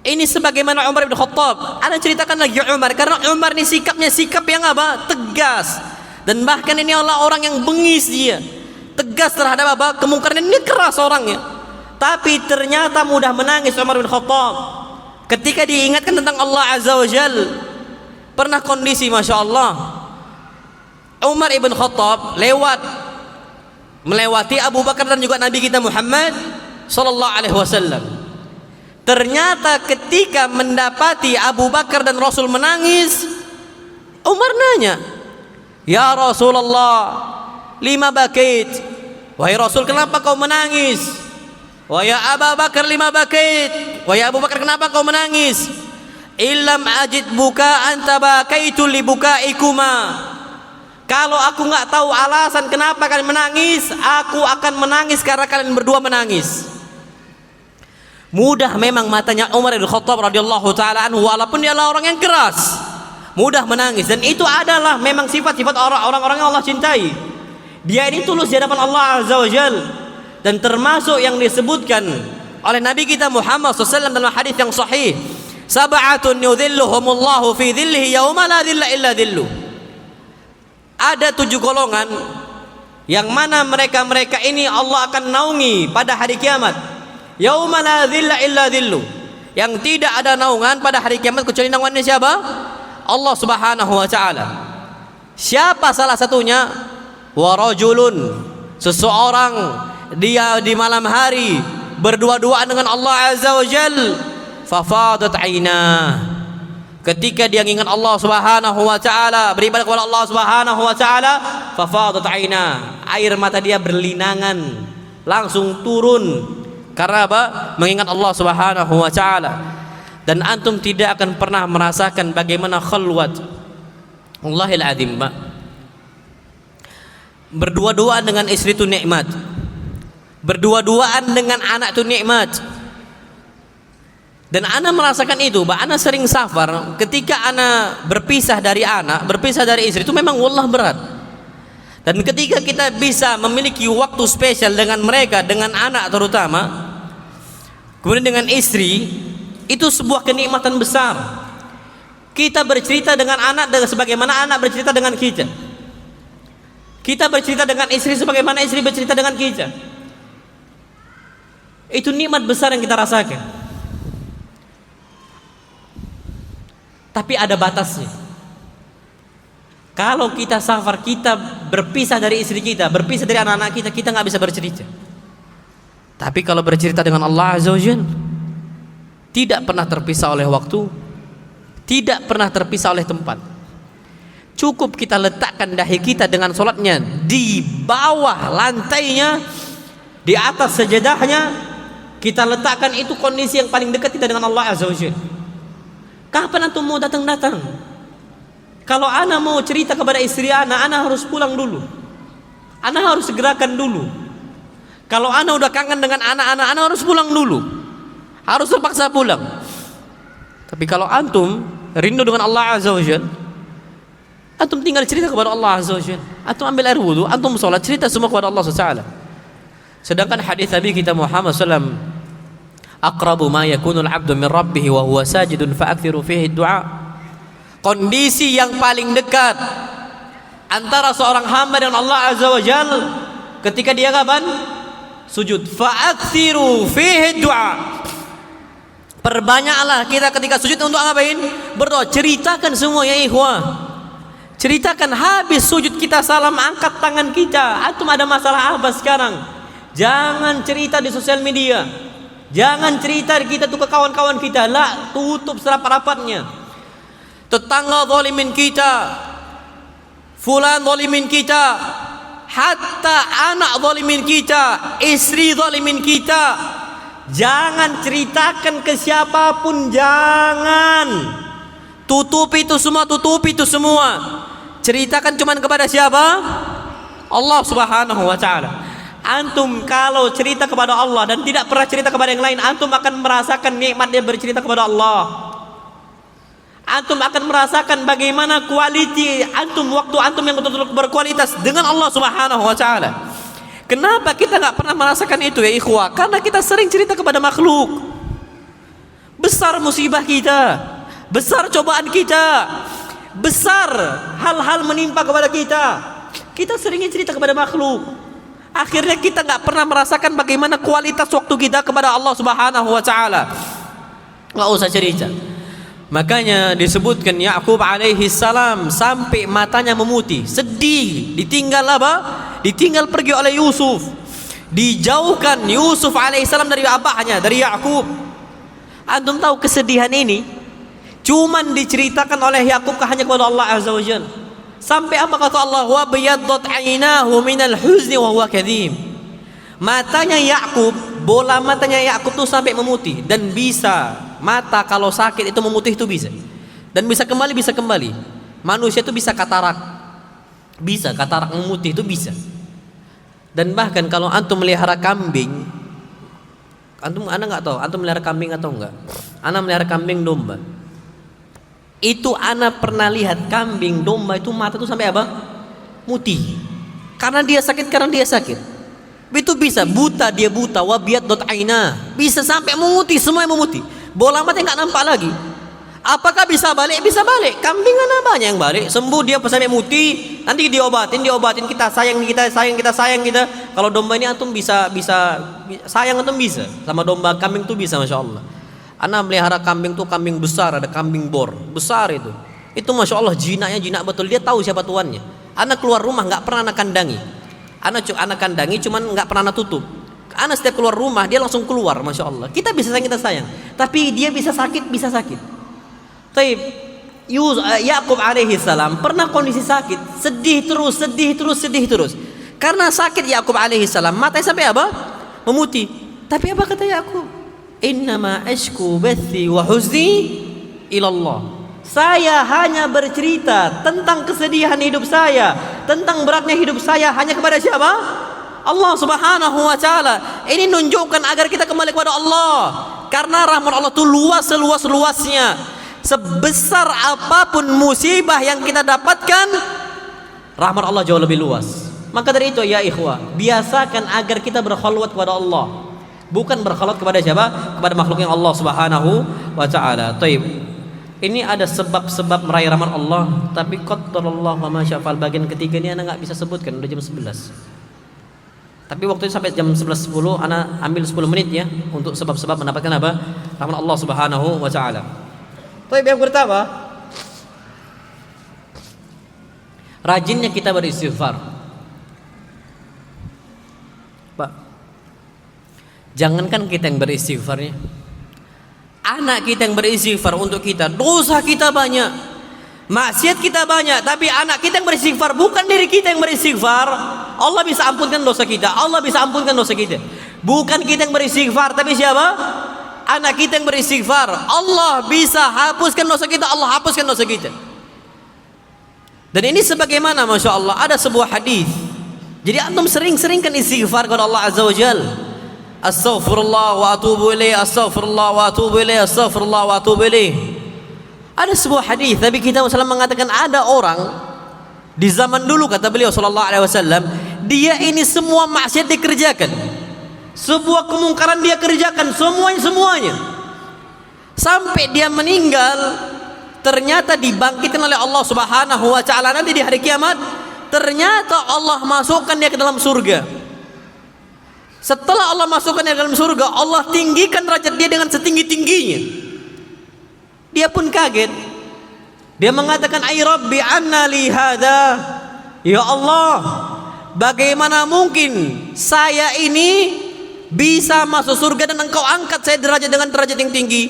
Ini sebagaimana Umar bin Khattab. Ana ceritakan lagi Umar, karena Umar ini sikapnya sikap yang apa? Tegas. Dan bahkan ini adalah orang yang bengis dia. Tegas terhadap apa? Kemungkaran, ini keras orangnya. Tapi ternyata mudah menangis Umar bin Khattab ketika diingatkan tentang Allah Azza wa Jal. Pernah kondisi Masya Allah, Umar ibn Khattab melewati Abu Bakar dan juga Nabi kita Muhammad Sallallahu Alaihi Wasallam. Ternyata ketika mendapati Abu Bakar dan Rasul menangis, Umar nanya, ya Rasulullah, lima bakit? Wahai Rasul, kenapa kau menangis? Wahai Abu Bakar, lima bakit? Wahai Abu Bakar, kenapa kau menangis? Illam ajid bukaan tabakaitu li bukaikuma. Kalau aku nggak tahu alasan kenapa kalian menangis, aku akan menangis karena kalian berdua menangis. Mudah memang matanya Umar bin Khattab radhiyallahu taala anhu, walaupun dia adalah orang yang keras, mudah menangis, dan itu adalah memang sifat-sifat orang-orang yang Allah cintai. Dia ini tulus di hadapan Allah Azza wa Jalla, dan termasuk yang disebutkan oleh Nabi kita Muhammad SAW dalam hadis yang sahih, sab'atun yudhilluhumullahu fi dhillihi yauma la dhilla illa dhilluh. Ada 7 golongan yang mana mereka ini Allah akan naungi pada hari kiamat. Yauma la dhilla illa dhilluh, yang tidak ada naungan pada hari kiamat kecuali naungannya siapa? Allah Subhanahu wa taala. Siapa salah satunya? Wa rajulun, seseorang dia di malam hari berdua-duaan dengan Allah Azza wa Jalla, fafadat ainah, ketika dia ingat Allah Subhanahu wa taala, beribadah kepada Allah Subhanahu wa taala, fafadat ainah, air mata dia berlinangan, langsung turun. Karena apa? Mengingat Allah Subhanahu wa taala. Dan antum tidak akan pernah merasakan bagaimana khalwat. Wallahil adzim, Pak. Berdua-duaan dengan istri itu nikmat. Berdua-duaan dengan anak itu nikmat. Dan ana merasakan itu, Pak. Ana sering safar, ketika ana berpisah dari anak, berpisah dari istri itu memang wallah berat. Dan ketika kita bisa memiliki waktu spesial dengan mereka, dengan anak terutama, kemudian dengan istri, itu sebuah kenikmatan besar. Kita bercerita dengan anak sebagaimana anak bercerita dengan kita. Kita bercerita dengan istri sebagaimana istri bercerita dengan kita. Itu nikmat besar yang kita rasakan. Tapi ada batasnya. Kalau kita safar, kita berpisah dari istri kita, berpisah dari anak-anak kita, kita nggak bisa bercerita. Tapi kalau bercerita dengan Allah Azza wa Jalla, tidak pernah terpisah oleh waktu, tidak pernah terpisah oleh tempat. Cukup kita letakkan dahi kita dengan sholatnya di bawah lantainya, di atas sajadahnya, kita letakkan, itu kondisi yang paling dekat kita dengan Allah Azza wa Jalla. Kapan antum mau datang-datang? Kalau ana mau cerita kepada istri ana harus pulang dulu. Ana harus segerakan dulu. Kalau ana udah kangen dengan anak-anak, ana harus pulang dulu. Harus terpaksa pulang. Tapi kalau antum rindu dengan Allah Azza wa Jalla, antum tinggal cerita kepada Allah Azza wa Jalla. Antum ambil air wudu, antum sholat, cerita semua kepada Allah Subhanahu wa taala. Sedangkan hadis Nabi kita Muhammad SAW, aqrabu ma yakunul abdu min rabbih wa huwa sajidun fa'akthiru fihi du'a. Kondisi yang paling dekat antara seorang hamba dengan Allah Azza wa Jalla ketika dia kapan? Sujud. Fa'akthiru fihi du'a. Perbanyaklah kita ketika sujud untuk ngapain? Berdoa. Ceritakan semua ya ikhwah. Ceritakan habis sujud kita salam, angkat tangan kita. Antum ada masalah apa sekarang? Jangan cerita di sosial media. Jangan cerita kita tuh ke kawan-kawan kita. Lah, tutup serapat-rapatnya. Tetangga zalimin kita, fulan zalimin kita, hatta anak zalimin kita, istri zalimin kita. Jangan ceritakan ke siapapun, jangan. Tutupi itu semua, tutupi itu semua. Ceritakan cuman kepada siapa? Allah Subhanahu wa taala. Antum kalau cerita kepada Allah dan tidak pernah cerita kepada yang lain, antum akan merasakan nikmatnya bercerita kepada Allah. Antum akan merasakan bagaimana kualiti antum, waktu antum yang betul-betul berkualitas dengan Allah Subhanahu wa taala. Kenapa kita nggak pernah merasakan itu ya ikhwah? Karena kita sering cerita kepada makhluk. Besar musibah kita, besar cobaan kita, besar hal-hal menimpa kepada kita. Kita seringnya cerita kepada makhluk. Akhirnya kita nggak pernah merasakan bagaimana kualitas waktu kita kepada Allah Subhanahu wa taala. Nggak usah cerita. Makanya disebutkan Yakub alaihi salam sampai matanya memutih, sedih, ditinggal apa? Ditinggal pergi oleh Yusuf. Dijauhkan Yusuf alaihi salam dari abahnya, dari Yakub. Antum tahu kesedihan ini cuman diceritakan oleh Yakub hanya kepada Allah Azza wa Jalla. Sampai apa kata Allah? Wa biyaddat 'ainahu minal huzni wa huwa kadhim. Matanya Yakub, bola matanya Yakub tuh sampai memutih, dan bisa mata kalau sakit itu memutih itu bisa, dan bisa kembali. Manusia itu bisa katarak memutih itu bisa. Dan bahkan kalau antum melihara kambing, Ana nggak tahu, antum melihara kambing atau enggak? Ana melihara kambing domba. Itu ana pernah lihat kambing domba itu mata tuh sampai apa? Mutih. Karena dia sakit. Itu bisa buta, dia buta, wabiyat aina. Bisa sampai memutih, semua yang memutih. Bola mata nggak nampak lagi. Apakah bisa balik? Bisa balik. Kambing ana banyak yang balik, sembuh dia sampai mutih. Nanti diobatin kita sayang kita. Kalau domba ini antum bisa sayang antum bisa. Sama domba kambing tuh bisa, masya Allah. Ana melihara kambing tuh kambing besar, ada kambing bor besar itu. Itu masya Allah jinak betul. Dia tahu siapa tuannya. Ana keluar rumah nggak pernah ana kandangi. Ana kandangi cuman nggak pernah ana tutup. Ana setiap keluar rumah dia langsung keluar, masya Allah. Kita sayang. Tapi dia bisa sakit. Taib, Yakub alaihi salam pernah kondisi sakit, sedih terus. Karena sakit Yakub alaihi salam, matanya sampai apa? Memutih. Tapi apa kata Yakub? Innama ashku bathi wa huzni ilallah. Saya hanya bercerita tentang kesedihan hidup saya, tentang beratnya hidup saya hanya kepada siapa? Allah Subhanahu wa taala. Ini nunjukkan agar kita kembali kepada Allah. Karena rahmat Allah itu luas seluas-luasnya. Sebesar apapun musibah yang kita dapatkan, rahmat Allah jauh lebih luas. Maka dari itu ya ikhwah, biasakan agar kita berkhalwat kepada Allah, bukan berkhalwat kepada siapa? Kepada makhluk yang Allah Subhanahu wa taala. Taib. Ini ada sebab-sebab meraih rahmat Allah, tapi qaddarallahu wa ma syaa fa'al. Bagian ketiga ini ana enggak bisa sebutkan, udah jam 11. Tapi waktu itu sampai jam 11.10 ana ambil 10 menit ya untuk sebab-sebab mendapatkan apa? Rahmat Allah Subhanahu wa taala. Tapi yang pertama, rajinnya kita beristighfar. Pak, jangankan kita yang beristighfarnya, anak kita yang beristighfar untuk kita. Dosa kita banyak, maksiat kita banyak, tapi anak kita yang beristighfar, bukan diri kita yang beristighfar. Allah bisa ampunkan dosa kita. Bukan kita yang beristighfar, tapi siapa? Anak kita yang beristighfar. Allah bisa hapuskan dosa kita. Dan ini sebagaimana masya Allah ada sebuah hadis. Jadi antum sering-seringkan istighfar kepada Allah Azza wa Jal. Astaghfirullah wa atubu ilaih, astaghfirullah wa atubu ilaih, astaghfirullah wa atubu ilaih. Ada sebuah hadis Nabi kita SAW mengatakan ada orang di zaman dulu, kata beliau sallallahu alaihi wasallam, dia ini semua maksiat dikerjakan, sebuah kemungkaran dia kerjakan, semuanya. Sampai dia meninggal, ternyata dibangkitkan oleh Allah Subhanahu wa taala nanti di hari kiamat. Ternyata Allah masukkan dia ke dalam surga. Setelah Allah masukkan dia ke dalam surga, Allah tinggikan derajat dia dengan setinggi-tingginya. Dia pun kaget. Dia mengatakan, "Ai Rabbi, anna li hadza?" Ya Allah, bagaimana mungkin saya ini bisa masuk surga dan engkau angkat saya derajat dengan derajat yang tinggi?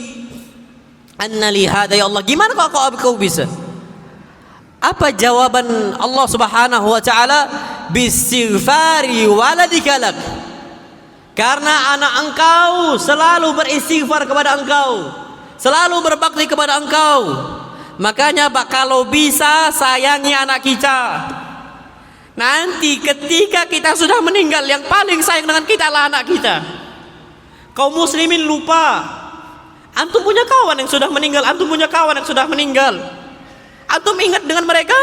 Anna li hadza ya Allah, gimana kau bisa? Apa jawaban Allah Subhanahu wa taala? Bistighfari waladika lak. Karena anak engkau selalu beristighfar kepada engkau, selalu berbakti kepada engkau. Makanya Pak, kalau bisa sayangi anak kita. Nanti ketika kita sudah meninggal, yang paling sayang dengan kita adalah anak kita. Kaum muslimin lupa, antum punya kawan yang sudah meninggal, antum ingat dengan mereka?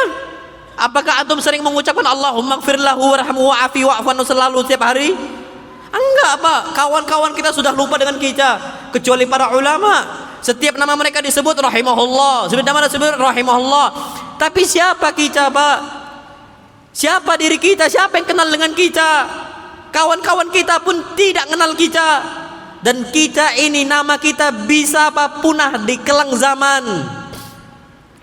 Apakah antum sering mengucapkan Allahumma ighfir lahu warhamhu wa'afi wa'fu anhu selalu setiap hari? Enggak Pak, kawan-kawan kita sudah lupa dengan kita, kecuali para ulama. Setiap nama mereka disebut rahimahullah, rahimahullah. Tapi siapa kita Pak? Siapa diri kita? Siapa yang kenal dengan kita? Kawan-kawan kita pun tidak kenal kita. Dan kita ini, nama kita bisa apa? Punah di kelang zaman.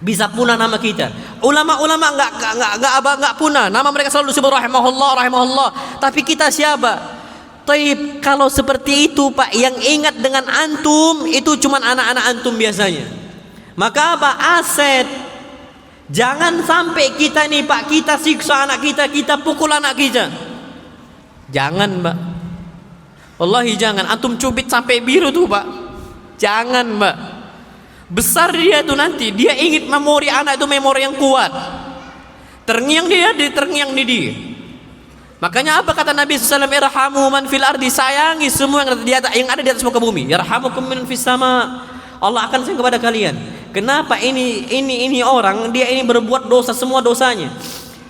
Bisa punah nama kita. Ulama-ulama enggak punah. Nama mereka selalu disebut rahimahullah. Tapi kita siapa? Taib, kalau seperti itu Pak, yang ingat dengan antum itu cuma anak-anak antum biasanya. Maka apa? Aset. Jangan sampai kita nih Pak, kita siksa anak kita, kita pukul anak kita. Jangan Pak. Wallahi jangan. Antum cubit sampai biru tuh Pak. Jangan Pak. Besar dia tuh nanti, dia ingat memori anak itu memori yang kuat. Terngiang di dia. Makanya apa kata Nabi SAW? Irhamu man fil ardi, sayangi semua yang ada di atas muka bumi. Yarhamukum man fis sama. Allah akan sayang kepada kalian. Kenapa ini orang dia ini berbuat dosa, semua dosanya.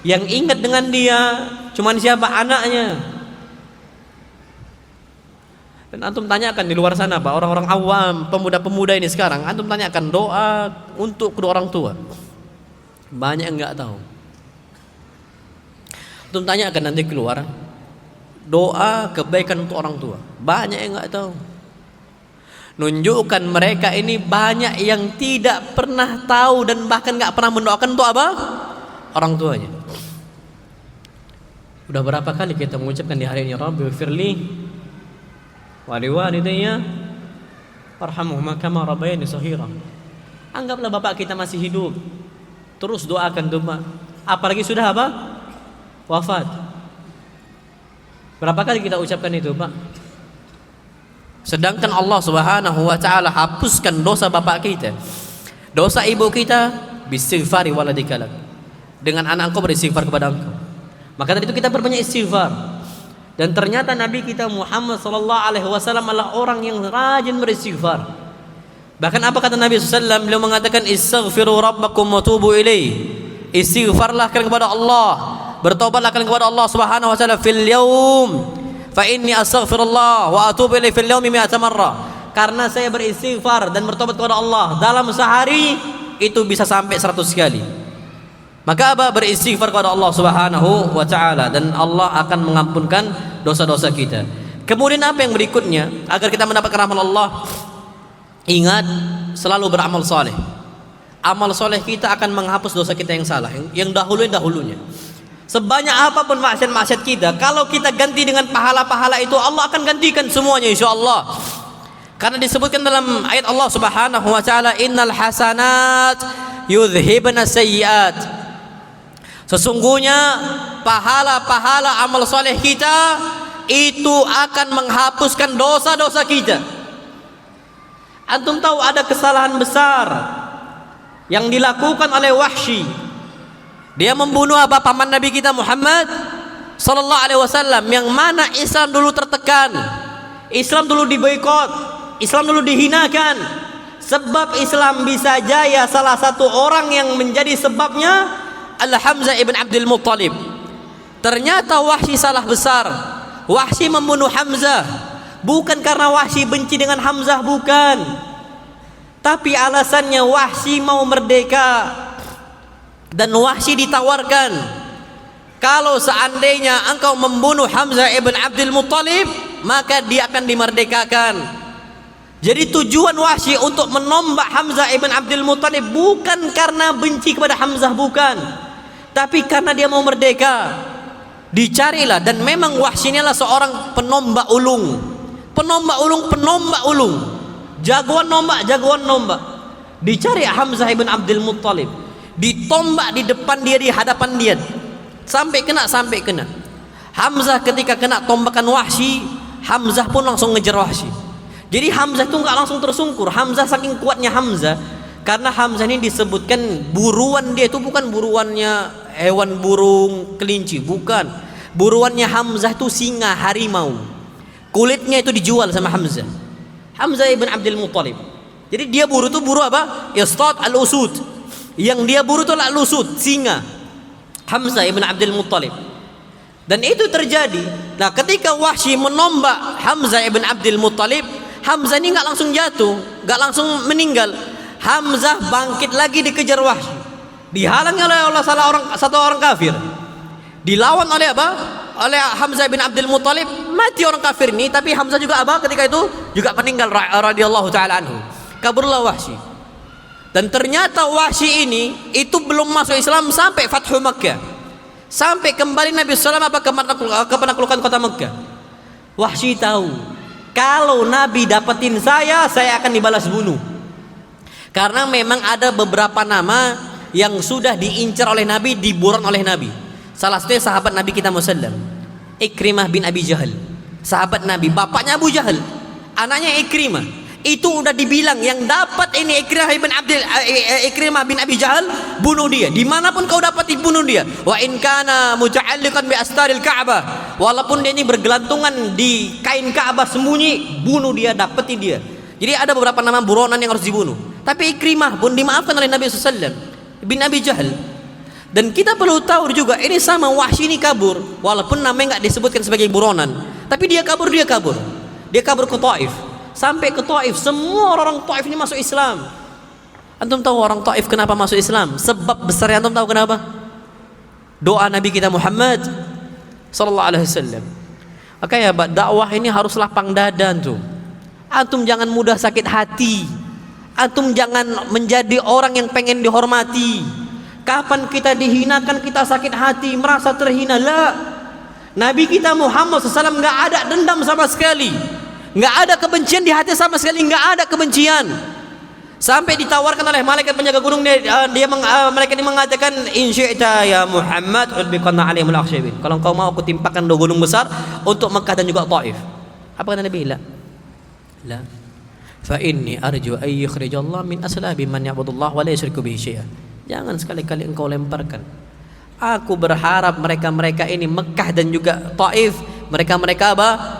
Yang ingat dengan dia cuman siapa? Anaknya. Dan antum tanyakan di luar sana, Pak, orang-orang awam, pemuda-pemuda ini sekarang, antum tanyakan doa untuk kedua orang tua. Banyak yang enggak tahu. Antum tanyakan nanti keluar, doa kebaikan untuk orang tua. Banyak yang enggak tahu. Nunjukkan mereka ini banyak yang tidak pernah tahu dan bahkan enggak pernah mendoakan untuk apa? Orang tuanya. Udah berapa kali kita mengucapkan di hari ini, Rabbi firli wali walidayya warhamhuma kama rabbayani shaghira. Anggaplah bapak kita masih hidup, terus doakan doa. Apalagi sudah apa? Wafat. Berapa kali kita ucapkan itu, Pak? Sedangkan Allah Subhanahu wa taala hapuskan dosa bapak kita, dosa ibu kita, bistighfari waladika lak. Dengan anak engkau beristighfar kepada engkau. Maka dari itu kita berbanyak istighfar. Dan ternyata Nabi kita Muhammad sallallahu alaihi wasallam adalah orang yang rajin beristighfar. Bahkan apa kata Nabi SAW? Beliau mengatakan istaghfiru rabbakum wa tubu ilaih. Istighfarlah kepada Allah, bertobatlah kepada Allah Subhanahu wa taala fil yaum. Fa inni astaghfirullah wa atubu ilaih fil yaumi 100 marrah. Karena saya beristighfar dan bertobat kepada Allah dalam sehari itu bisa sampai 100 kali. Maka apa? Beristighfar kepada Allah Subhanahu wa taala dan Allah akan mengampunkan dosa-dosa kita. Kemudian apa yang berikutnya agar kita mendapatkan rahmat Allah? Ingat, selalu beramal soleh. Amal soleh kita akan menghapus dosa kita yang salah, yang dahulunya. Sebanyak apapun maksiat-maksiat kita, kalau kita ganti dengan pahala-pahala itu, Allah akan gantikan semuanya insyaallah. Karena disebutkan dalam ayat Allah Subhanahu wa taala, innal hasanat yudhhibna sayyiat. Sesungguhnya pahala-pahala amal soleh kita itu akan menghapuskan dosa-dosa kita. Antum tahu ada kesalahan besar yang dilakukan oleh Wahsy. Dia membunuh apa? Paman Nabi kita Muhammad sallallahu alaihi wasallam, yang mana Islam dulu tertekan, Islam dulu diboikot, Islam dulu dihinakan. Sebab Islam bisa jaya, salah satu orang yang menjadi sebabnya Hamzah ibn Abdul Muttalib. Ternyata Wahsy salah besar. Wahsy membunuh Hamzah bukan karena Wahsy benci dengan Hamzah, bukan. Tapi alasannya Wahsy mau merdeka. Dan Wahsy ditawarkan, kalau seandainya engkau membunuh Hamzah ibn Abdul Muttalib, maka dia akan dimerdekakan. Jadi tujuan Wahsy untuk menombak Hamzah ibn Abdul Muttalib bukan karena benci kepada Hamzah, bukan, tapi karena dia mau merdeka. Dicarilah, dan memang Wahsy ini adalah seorang penombak ulung. Jagoan nombak. Dicari Hamzah ibn Abdul Muttalib, ditombak di depan dia, di hadapan dia, sampai kena. Hamzah ketika kena tombakan Wahsy, Hamzah pun langsung ngejar Wahsy. Jadi Hamzah itu nggak langsung tersungkur. Hamzah saking kuatnya Hamzah, karena Hamzah ini disebutkan buruan dia itu bukan buruannya hewan burung kelinci, bukan. Buruannya Hamzah itu singa, harimau. Kulitnya itu dijual sama Hamzah. Hamzah ibn Abdul Muttalib. Jadi dia buru itu buru apa? Yastad al-usud. Yang dia buru itu al-usud, singa. Hamzah ibn Abdul Muttalib. Dan itu terjadi. Nah, ketika Wahsy menombak Hamzah ibn Abdul Muttalib, Hamzah ini nggak langsung jatuh, nggak langsung meninggal. Hamzah bangkit lagi dikejar Wahsy. Dihalangi oleh satu orang kafir. Dilawan oleh apa? Oleh Hamzah bin Abdul Muttalib. Mati orang kafir ini, tapi Hamzah juga apa? Ketika itu juga meninggal radhiyallahu taala anhu. Kaburlah Wahsy. Dan ternyata Wahsy ini itu belum masuk Islam sampai Fathu Makkah. Sampai kembali Nabi sallallahu alaihi wasallam ke penaklukan kota Makkah. Wahsy tahu, kalau Nabi dapetin saya akan dibalas bunuh. Karena memang ada beberapa nama yang sudah diincar oleh Nabi, diburon oleh Nabi. Salah satunya sahabat Nabi kita Muhammad, Ikrimah bin Abi Jahal. Sahabat Nabi, bapaknya Abu Jahal, anaknya Ikrimah. Itu udah dibilang yang dapat ini Ikrimah bin Abi Jahal, bunuh dia. Dimanapun kau dapat bunuh dia. Wa in kana muta'alliqan bi astaril Ka'bah, walaupun dia ini bergelantungan di kain Ka'bah sembunyi, bunuh dia, dapati dia. Jadi ada beberapa nama buronan yang harus dibunuh. Tapi Ikrimah pun dimaafkan oleh Nabi SAW bin Abi Jahal. Dan kita perlu tahu juga ini sama Wahsy ini kabur, walaupun namanya nggak disebutkan sebagai buronan, tapi dia kabur ke Taif. Sampai ke Taif, semua orang Taif ini masuk Islam. Antum tahu orang Taif kenapa masuk Islam? Sebab besarnya antum tahu kenapa? Doa Nabi kita Muhammad sallallahu alaihi wasallam. Maka ya, dakwah ini harus lapang dada antum. Antum jangan mudah sakit hati. Antum jangan menjadi orang yang pengen dihormati. Kapan kita dihinakan kita sakit hati, merasa terhina? La. Nabi kita Muhammad SAW nggak ada dendam sama sekali, nggak ada kebencian di hati sama sekali, nggak ada kebencian. Sampai ditawarkan oleh malaikat penjaga gunung, malaikat ini mengatakan, in syi'ta ya Muhammad udbiqanna alaihimul akhsyabin. Kalau engkau mau aku timpakan dua gunung besar untuk Mekah dan juga Taif. Apa kata Nabi? La. Fa inni arju ay yukhrijallahu min aslabi man ya'budullah wa la yusyriku bihi syai'an. Jangan sekali-kali engkau lemparkan. Aku berharap mereka-mereka ini Mekah dan juga Taif, mereka-mereka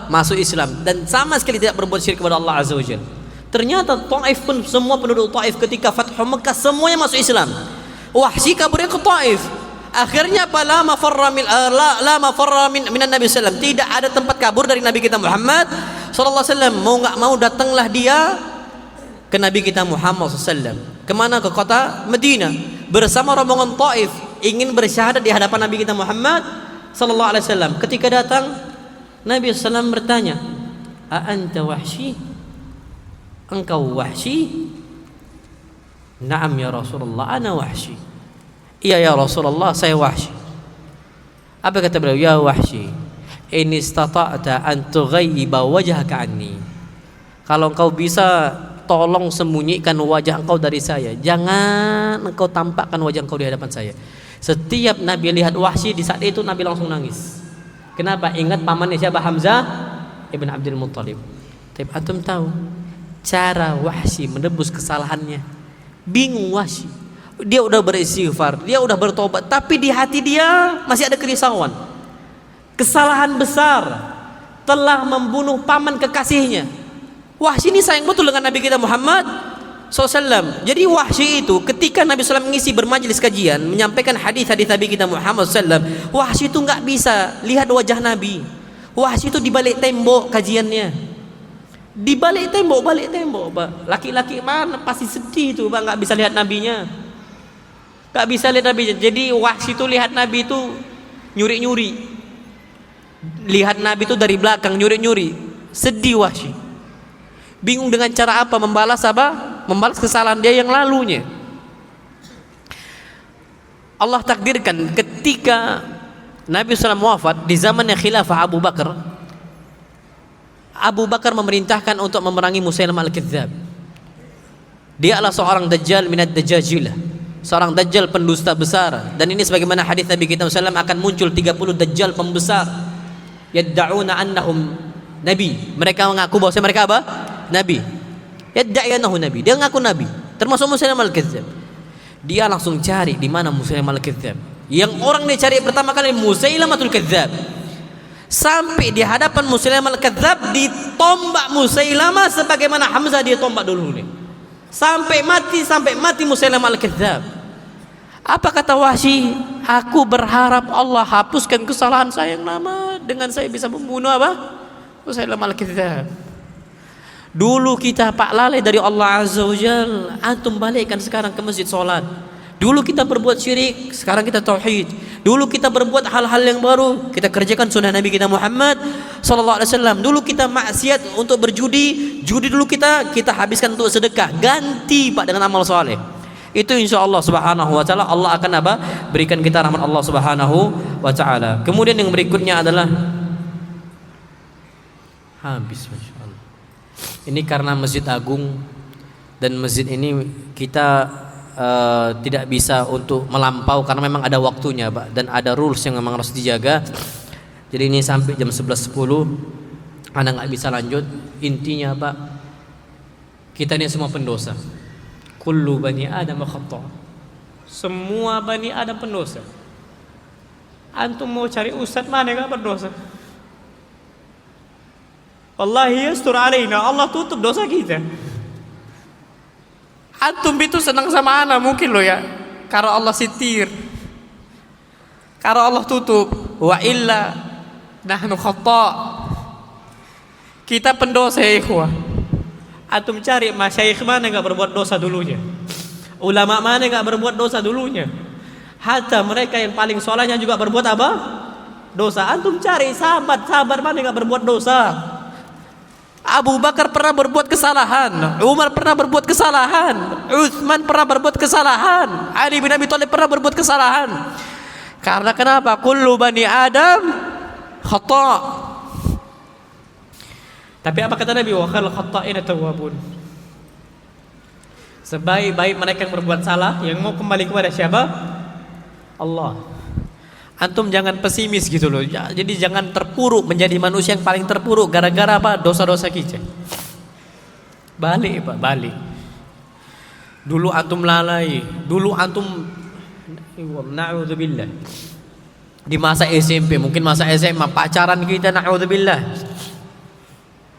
masuk Islam dan sama sekali tidak berbuat syirik kepada Allah Azza wa Jalla. Ternyata Taif pun, semua penduduk Taif ketika Fathu Mekah semuanya masuk Islam. Wahsy kaburnya ke Taif. Akhirnya la mafarra minan Nabi sallallahu alaihi wasallam. Tidak ada tempat kabur dari Nabi kita Muhammad sallallahu alaihi wasallam. Mau enggak mau datanglah dia ke Nabi kita Muhammad sallallahu alaihi wasallam. Kemana? Ke kota Madinah bersama rombongan Taif, ingin bersyahadat di hadapan Nabi kita Muhammad sallallahu alaihi wasallam. Ketika datang, Nabi sallallahu bertanya, "A anta Wahsy? Engkau Wahsy?" "Na'am ya Rasulullah, ana Wahsy." "Iya ya Rasulullah, saya Wahsy." Apa kata beliau? "Ya Wahsy, in istata'ta an tughayyiba wajhaka anni." Kalau engkau bisa, tolong sembunyikan wajah engkau dari saya. Jangan engkau tampakkan wajah engkau di hadapan saya. Setiap Nabi lihat Wahsy di saat itu, Nabi langsung nangis. Kenapa? Ingat pamannya siapa? Hamzah ibn Abdul Muttalib. Tapi antum tahu cara Wahsy menebus kesalahannya? Bingung Wahsy. Dia udah beristighfar, dia udah bertobat, tapi di hati dia masih ada kerisauan. Kesalahan besar, telah membunuh paman kekasihnya. Wahsy ini sayang betul dengan Nabi kita Muhammad SAW. Jadi Wahsy itu ketika Nabi SAW mengisi bermajelis kajian, menyampaikan hadis-hadis Nabi kita Muhammad SAW, Wahsy itu nggak bisa lihat wajah Nabi. Wahsy itu di balik tembok kajiannya, di balik tembok, Pak. Laki-laki mana pasti sedih itu, Pak, nggak bisa lihat nabinya, nggak bisa lihat nabinya. Jadi Wahsy itu lihat Nabi itu nyuri-nyuri, lihat Nabi itu dari belakang nyuri-nyuri, sedih Wahsy. Bingung dengan cara apa membalas kesalahan dia yang lalunya. Allah takdirkan ketika Nabi SAW wafat di zamannya khilafah Abu Bakar. Abu Bakar memerintahkan untuk memerangi Musailamah al-Kadzdzab. Dia adalah seorang dajjal minad dajajilah, seorang dajjal pendusta besar. Dan ini sebagaimana hadis Nabi kita SAW akan muncul 30 dajjal pembesar. Yadda'una annahum nabi. Mereka mengaku bahwa mereka apa? Nabi. Yadda'iyanahu nabi. Dia mengaku nabi. Termasuk Musailamah al-Kadzdzab. Dia langsung cari di mana Musailamah al-Kadzdzab. Yang orang dia cari pertama kali Musailamatul Kadzdzab. Sampai di hadapan Musailamah al-Kadzdzab, ditombak Musailamah sebagaimana Hamzah dia tombak dulu nih. Sampai mati Musailamah al-Kadzdzab. Apa kata Wahsy? Aku berharap Allah hapuskan kesalahan saya yang lama dengan saya bisa membunuh Musailamah al-Kadzdzab. Dulu kita pak lalai dari Allah Azza wa Jalla, antum balikkan sekarang ke masjid sholat. Dulu kita berbuat syirik, sekarang kita tauhid. Dulu kita berbuat hal-hal yang baru, kita kerjakan sunnah Nabi kita Muhammad sallallahu alaihi wasallam. Dulu kita maksiat untuk berjudi, judi dulu kita habiskan untuk sedekah. Ganti Pak dengan amal soleh. Itu insyaallah subhanahu wa ta'ala Allah akan berikan kita rahmat Allah subhanahu wa ta'ala. Kemudian yang berikutnya adalah habis, masya Allah. Ini karena masjid agung, dan masjid ini kita tidak bisa untuk melampau karena memang ada waktunya, Pak, dan ada rules yang memang harus dijaga. Jadi ini sampai jam 11.10 Anda nggak bisa lanjut. Intinya, Pak, Kita ini semua pendosa. Kullu bani Adam khata'. Semua bani Adam pendosa. Antum mau cari ustaz mana yang gak berdosa? Wallahi yastur alaina, Allah tutup dosa kita. Antum itu senang sama ana mungkin loh ya, karena Allah sitir, karena Allah tutup. Wa illa nahnu khata'. Kita pendosa ya ikhwah. Antum cari masyayikh mana yang gak berbuat dosa dulunya, ulama mana yang gak berbuat dosa dulunya. Hatta mereka yang paling solehnya juga berbuat apa? Dosa. Antum cari sahabat mana yang gak berbuat dosa. Abu Bakar pernah berbuat kesalahan, Umar pernah berbuat kesalahan, Utsman pernah berbuat kesalahan, Ali bin Abi Thalib pernah berbuat kesalahan. Karena kenapa? Kullu bani Adam khata'. Tapi apa kata Nabi? Wa khal khata'ina tawwabun. Sebaik-baik mereka yang berbuat salah, yang mau kembali kepada siapa? Allah. Antum jangan pesimis gitu loh. Jadi jangan terpuruk menjadi manusia yang paling terpuruk gara-gara apa? Dosa-dosa kita. Balik Pak, balik. Dulu antum lalai, dulu antum na'udzubillah. Di masa SMP, mungkin masa SMA pacaran kita, na'udzubillah.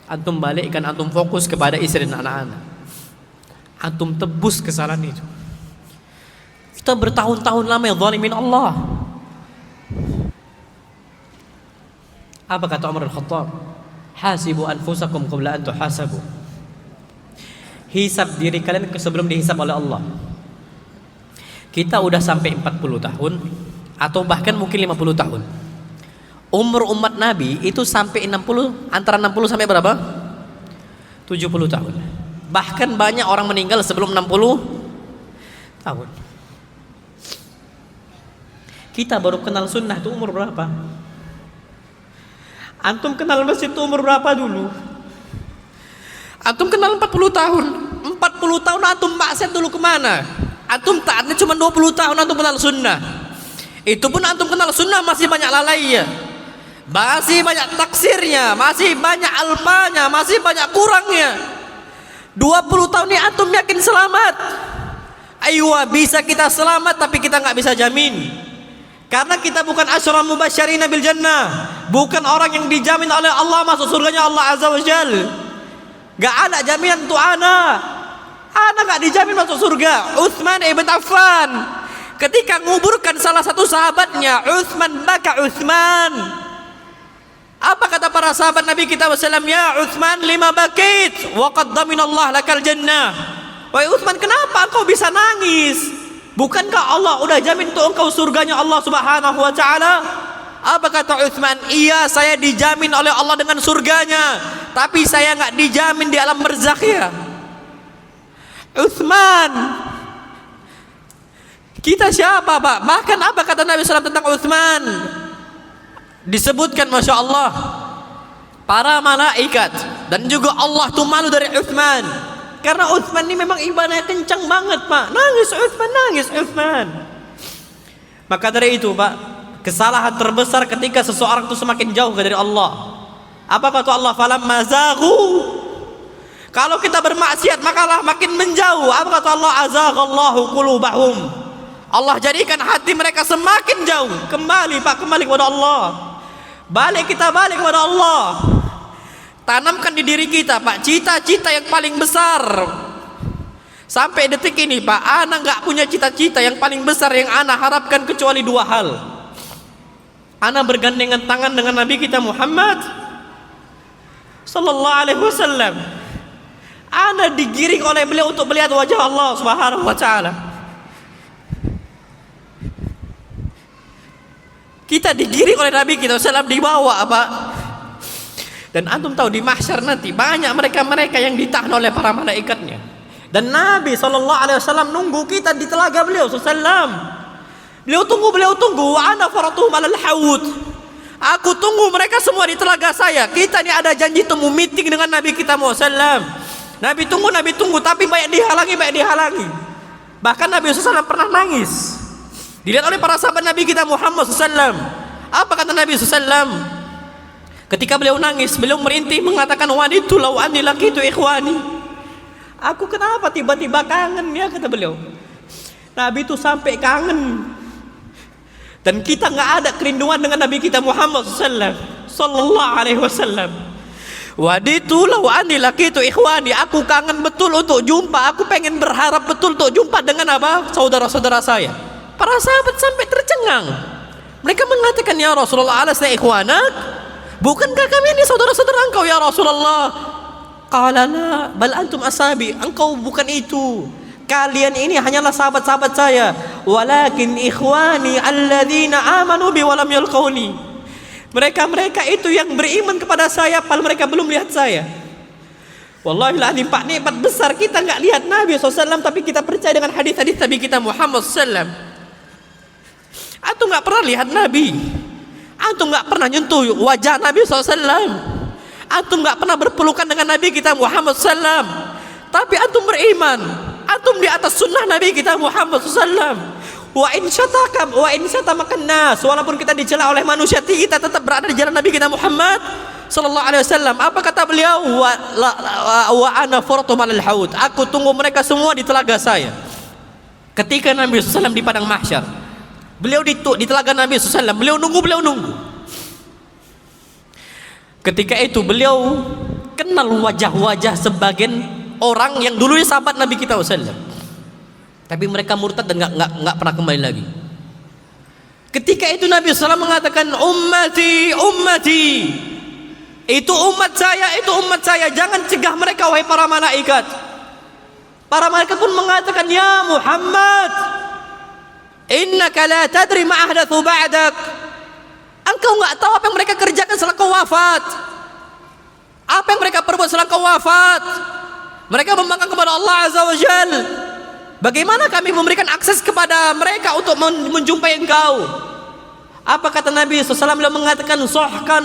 Antum balikkan, antum fokus kepada istri dan anak-anak. Antum tebus kesalahan itu. Kita bertahun-tahun lama ya zalimin Allah. Apa kata Umar Al-Khattab? Hasibu anfusakum qabla an tuhasabu. Hisab diri kalian sebelum dihisab oleh Allah. Kita udah sampai 40 tahun atau bahkan mungkin 50 tahun. Umur umat Nabi itu sampai 60, antara 60 sampai berapa? 70 tahun. Bahkan banyak orang meninggal sebelum 60 tahun. Kita baru kenal sunnah itu umur berapa? Antum kenal masjid itu umur berapa dulu? Antum kenal 40 tahun. 40 tahun antum maksiat dulu kemana? Antum taatnya cuma 20 tahun antum kenal sunnah. Itu pun antum kenal sunnah masih banyak lalainya, masih banyak taksirnya, masih banyak alfanya, masih banyak kurangnya. 20 tahun ini antum yakin selamat? Aywa, bisa kita selamat, tapi kita nggak bisa jamin. Karena kita bukan asyara mubasysyirina bil jannah, bukan orang yang dijamin oleh Allah masuk surganya Allah Azza wa Jal. Gak ada jaminan untuk ana gak dijamin masuk surga. Utsman ibn Affan ketika nguburkan salah satu sahabatnya, Utsman baka Utsman. Apa kata para sahabat Nabi kita wasallam? Ya Utsman, lima bakit wa qad daminallah lakal jannah. Wahai Utsman, kenapa engkau bisa nangis? Bukankah Allah udah jamin untuk engkau surganya Allah Subhanahu wa taala? Apa kata Utsman? Iya, saya dijamin oleh Allah dengan surganya, tapi saya enggak dijamin di alam barzakh ya. Utsman, kita siapa Pak? Bahkan apa kata Nabi SAW tentang Utsman? Disebutkan Masya Allah, para malaikat dan juga Allah tuh malu dari Utsman. Karena Utsman ini memang ibadahnya kencang banget Pak. Nangis Utsman. Maka dari itu Pak, kesalahan terbesar ketika seseorang itu semakin jauh dari Allah. Apa kata Allah? Falamma zaghu. Kalau kita bermaksiat makalah makin menjauh. Apa kata Allah? Azaghallahu qulubahum. Allah jadikan hati mereka semakin jauh. Kembali Pak, kembali kepada Allah. Balik kepada Allah. Tanamkan di diri kita Pak cita-cita yang paling besar. Sampai detik ini Pak, ana nggak punya cita-cita yang paling besar yang ana harapkan kecuali dua hal. Ana bergandengan tangan dengan Nabi kita Muhammad sallallahu alaihi wasallam. Ana digiring oleh beliau untuk melihat wajah Allah Subhanahu wa taala. Kita digiring oleh Nabi kita sallallahu dibawa Pak. Dan antum tahu di mahsyar nanti banyak mereka-mereka yang ditahan oleh para malaikatnya. Dan Nabi SAW nunggu kita di telaga beliau SAW. Beliau tunggu. Wa ana faratuhum alal haud. Aku tunggu mereka semua di telaga saya. Kita ini ada janji temu meeting dengan Nabi kita SAW. Nabi tunggu, tapi banyak dihalangi. Bahkan Nabi SAW pernah nangis. Dilihat oleh para sahabat Nabi kita Muhammad SAW. Apa kata Nabi SAW? Ketika beliau nangis, beliau merintih mengatakan, waditu law anni laqitu ikhwani. Aku kenapa tiba-tiba kangen ya, kata beliau. Nabi itu sampai kangen. Dan kita nggak ada kerinduan dengan Nabi kita Muhammad sallallahu alaihi wasallam. Waditu law anni laqitu ikhwani, aku kangen betul untuk jumpa, aku pengen berharap betul untuk jumpa dengan apa? Saudara-saudara saya. Para sahabat sampai tercengang. Mereka mengatakan, ya Rasulullah, alasna ikhwanak? Bukankah kami ini saudara-saudara engkau ya Rasulullah? Qala la, bal antum ashabi. Engkau bukan itu. Kalian ini hanyalah sahabat-sahabat saya. Walakin ikhwani alladzina amanu bi wa lam yalqauni. Mereka itu yang beriman kepada saya padahal mereka belum lihat saya. Wallahil Pak, nikmat besar kita nggak lihat Nabi SAW, tapi kita percaya dengan hadis-hadis Nabi kita Muhammad SAW. Antum nggak pernah lihat Nabi, antum nggak pernah nyentuh wajah Nabi SAW, antum nggak pernah berpelukan dengan Nabi kita Muhammad SAW, tapi antum beriman, antum di atas sunnah Nabi kita Muhammad SAW. Wa in syatamakan nas, walaupun kita dicela oleh manusia, kita tetap berada di jalan Nabi kita Muhammad sallallahu alaihi wasallam. Apa kata beliau? Wa ana furtum alal haud. Aku tunggu mereka semua di telaga saya. Ketika Nabi SAW di padang mahsyar, beliau di telaga Nabi SAW, beliau nunggu. Ketika itu beliau kenal wajah-wajah sebagian orang yang dulunya sahabat Nabi kita SAW. Tapi mereka murtad dan nggak pernah kembali lagi. Ketika itu Nabi SAW mengatakan, ummati, itu umat saya, jangan cegah mereka wahai para malaikat. Para malaikat pun mengatakan, ya Muhammad, innaka la tadri ma ahdathu ba'dak. Engkau nggak tahu apa yang mereka kerjakan setelah kau wafat. Apa yang mereka perbuat setelah kau wafat. Mereka membangkang kepada Allah Azza wa Jalla. Bagaimana kami memberikan akses kepada mereka untuk menjumpai engkau? Apa kata Nabi SAW? Beliau mengatakan, sohkan,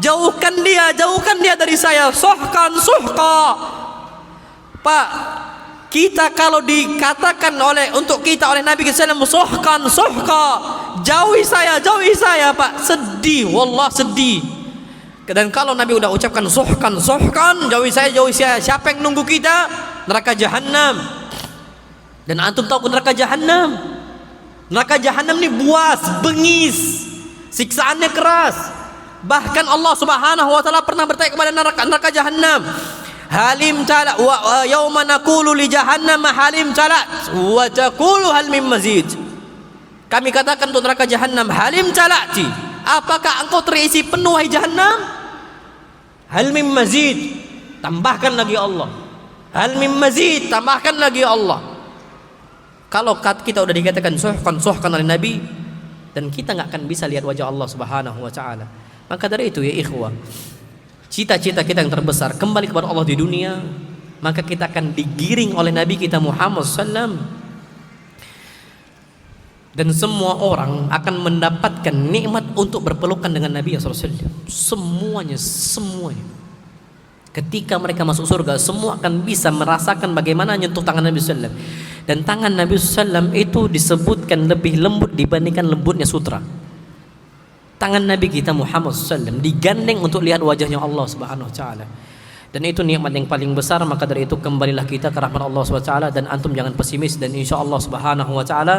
jauhkan dia dari saya. Sohkan. Pak, kita kalau dikatakan oleh Nabi SAW, sohkan, jauhi saya Pak, sedih, wallah sedih. Dan kalau Nabi udah ucapkan sohkan, jauhi saya, siapa yang nunggu kita? Neraka Jahannam. Dan antum tahu neraka Jahannam? Neraka Jahannam ini buas, bengis, siksaannya keras. Bahkan Allah Subhanahu wa taala pernah bertanya kepada neraka Jahannam, halim tala wa yauma naqulu li jahannam halim tala wa taqulu hal mim mazid. Kami katakan untuk neraka Jahannam, halim talati, apakah engkau terisi penuh wahai Jahannam? Hal mim mazid, tambahkan lagi Allah. Hal mim mazid, tambahkan lagi Allah. Kalau kita udah dikatakan sohkan oleh Nabi, dan kita nggak akan bisa lihat wajah Allah Subhanahu wa taala. Maka dari itu ya ikhwah, cita-cita kita yang terbesar kembali kepada Allah di dunia, maka kita akan digiring oleh Nabi kita Muhammad SAW. Dan semua orang akan mendapatkan nikmat untuk berpelukan dengan Nabi SAW. Semuanya. Ketika mereka masuk surga, semua akan bisa merasakan bagaimana nyentuh tangan Nabi SAW. Dan tangan Nabi SAW itu disebutkan lebih lembut dibandingkan lembutnya sutra. Tangan Nabi kita Muhammad SAW digandeng untuk lihat wajahnya Allah Subhanahu Wa Taala. Dan itu nikmat yang paling besar. Maka dari itu kembalilah kita ke rahmat Allah Subhanahu Wa Taala, dan antum jangan pesimis. Dan insya Allah Subhanahu Wa Taala,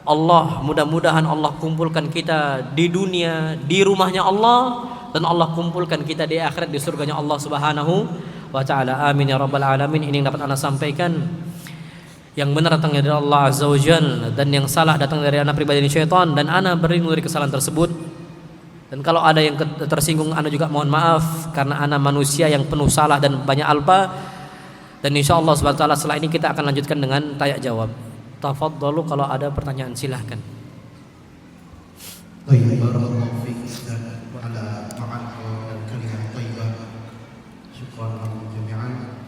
Allah mudah-mudahan Allah kumpulkan kita di dunia di rumahnya Allah, dan Allah kumpulkan kita di akhirat di surganya Allah Subhanahu wa taala. Amin ya rabbal alamin. Ini yang dapat Ana sampaikan. Yang benar datangnya dari Allah Azza wa Jalla, dan yang salah datang dari Ana pribadi dan syaitan, dan Ana berlindung dari kesalahan tersebut. Dan kalau ada yang tersinggung, Ana juga mohon maaf, karena Ana manusia yang penuh salah dan banyak alpa. Dan insyaallah subhanahu wa taala setelah ini kita akan lanjutkan dengan tanya jawab. Tafadhalu, kalau ada pertanyaan silahkan. Baik, barakallahu fiik Ustaz wa ala ma'al dan kalimat thayyibah. Syukran lakum jami'an.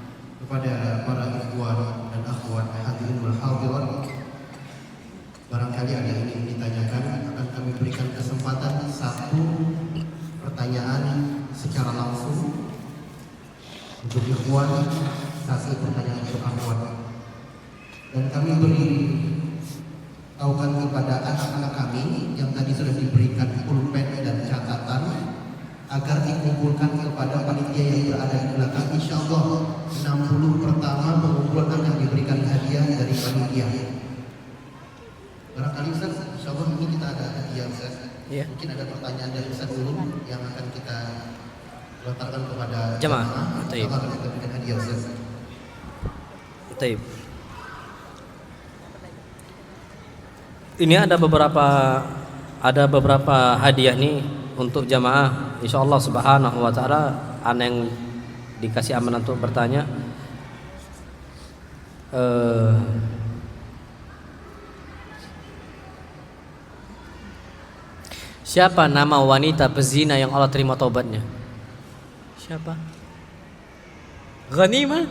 Kepada para ikhwan dan akhwat hadirin wal hadirat, barangkali ada yang ingin ditanyakan, akan kami berikan kesempatan satu pertanyaan secara langsung untuk ikhwan, satu pertanyaan untuk akhwat. Dan kami beri tahukan kepada anak-anak kami yang tadi sudah diberikan pulpen dan catatan agar dikumpulkan kepada panitia yang berada di belakang. Insyaallah 60 pertama pengumpulan akan diberikan hadiah dari panitia. Barangkali Ustaz, insyaallah ini kita ada hadiah Ustaz. Iya. Mungkin ada pertanyaan dari Ustaz Ulum yang akan kita lontarkan kepada Jamaah. Taib. Akan kita berikan hadiah Ustaz. Taib. Ini ada beberapa hadiah nih untuk jamaah. Insyaallah subhanahu wa ta'ala ana yang dikasih amanah untuk bertanya. Siapa nama wanita pezina yang Allah terima taubatnya? Siapa? Ghanimah?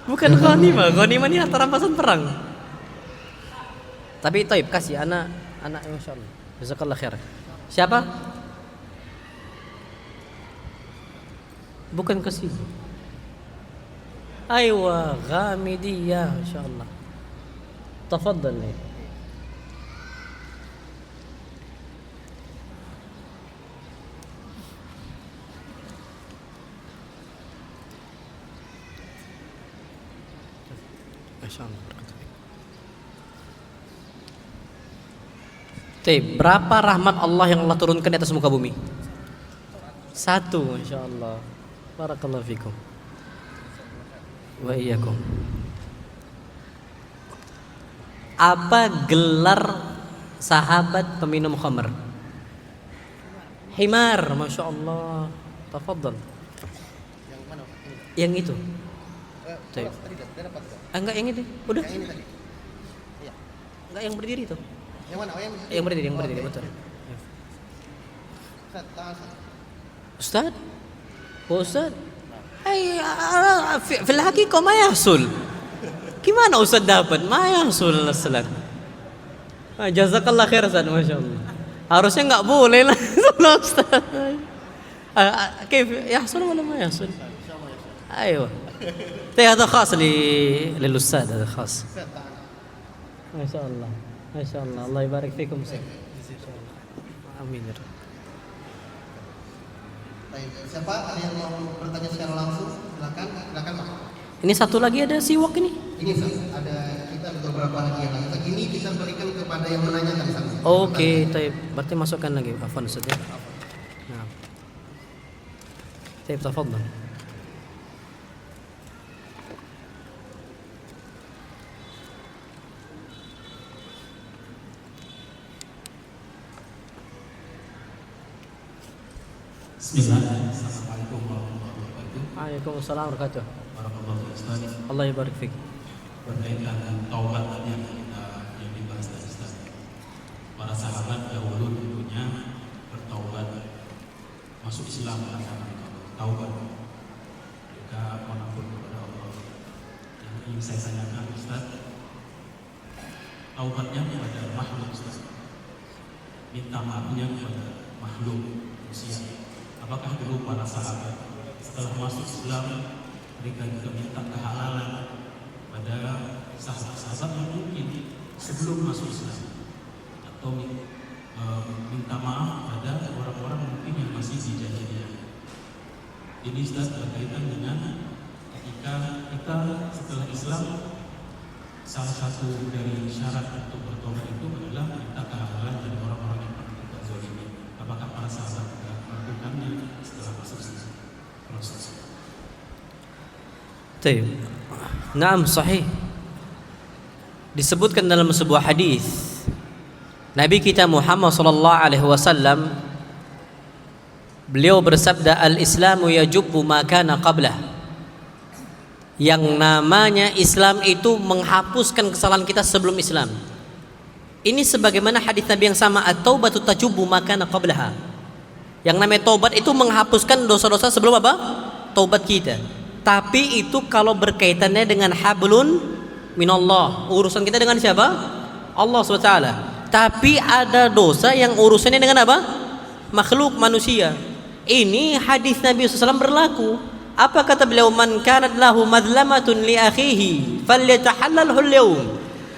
Bukan Ghanimah. Ghanimah ini harta rampasan perang. Tapi taib kasih anak insyaallah. Jazakallah khair. Siapa? Bukan kasih. Aywa Ghamidiyah insyaallah. Tafadhal. Masyaallah. Berapa rahmat Allah yang Allah turunkan di atas muka bumi? 1, insyaallah. Barakallahu fikum. Wa iyyakum. Apa gelar sahabat peminum khamr? Himar, Masya Allah. Tafadhal. Yang mana? Yang itu. Tadi dapat. Enggak yang ini. Udah. Yang ini tadi. Iya. Enggak yang berdiri itu. Yang mana? Oh, Yang berdiri, betul. Ustaz, tangan Ustaz? Ustaz? في الحقيقة ما يحصل. Gimana Ustaz dapat? Ma yahsul aslan. Jazakallah khair Ustaz, Masya Allah. Harusnya nggak boleh lah Ustaz. كيف يحصل ولا ما يحصل؟ أيوة. هذا خاص للأستاذ، هذا خاص. ما شاء الله ما شاء الله. الله يبارك فيكم Ustaz. Amin ya Rabb. Baik, siapa ada yang mau bertanya secara langsung? Silakan Pak. Ini satu lagi ada siwak ini. Ini Ustaz, kita ada beberapa hadiah lagi. Ini kita berikan kepada yang menanyakan Ustaz. Oke, berarti masukkan lagi. Afwan Ustaz ya. Nah. Tafadhal. Bismillah. Assalamualaikum warahmatullahi wabarakatuh. Waalaikumsalam warahmatullahi wabarakatuh. Barakallahu Ustaz. Allah yabarik fik. Berkaitan dengan taubat tadi yang dibahas tadi Ustaz. Para sahabat dahulu tentunya bertaubat masuk Islam karena taubat mereka mengampun kepada Allah. Yang ingin saya tanyakan Ustaz, taubatnya kepada makhluk Ustaz, minta maafnya kepada makhluk manusia. Apakah dulu para sahabat setelah masuk Islam mereka juga minta kehalalan pada sahabat-sahabat yang mungkin sebelum masuk Islam, atau minta maaf pada orang-orang mungkin yang masih di jahiliyah? Ini Ustaz berkaitan dengan ketika kita setelah Islam, salah satu dari syarat untuk bertobat itu adalah minta kehalalan dari orang-orang yang pernah kita zalimi. Apakah para sahabat melakukannya setelah masuk Islam? Proses. Naam, sahih. Disebutkan dalam sebuah hadis Nabi kita Muhammad sallallahu alaihi wasallam, beliau bersabda, al-islamu yajubbu ma kana qablah. Yang namanya Islam itu menghapuskan kesalahan kita sebelum Islam. Ini sebagaimana hadis Nabi yang sama, at-taubatu tajubbu ma kana qablaha. Yang namanya taubat itu menghapuskan dosa-dosa sebelum apa? Taubat kita. Tapi itu kalau berkaitannya dengan hablun minallah, urusan kita dengan siapa? Allah SWT. Tapi ada dosa yang urusannya dengan apa? Makhluk manusia. Ini hadis Nabi SAW berlaku. Apa kata beliau? Man kanat lahu madlamatun li akhihi falyatahallalhu al-yawm.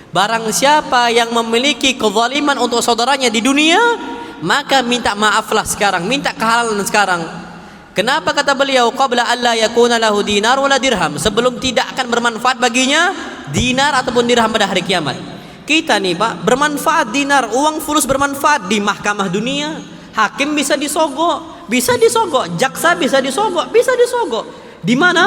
Barang siapa yang memiliki kezaliman untuk saudaranya di dunia, maka minta maaflah sekarang, minta kehalalan sekarang. Kenapa kata beliau qabla alla yakuna lahu dinar wala dirham, sebelum tidak akan bermanfaat baginya dinar ataupun dirham pada hari kiamat. Kita nih Pak, bermanfaat dinar, uang fulus bermanfaat di mahkamah dunia. Hakim bisa disogok, jaksa bisa disogok, Di mana?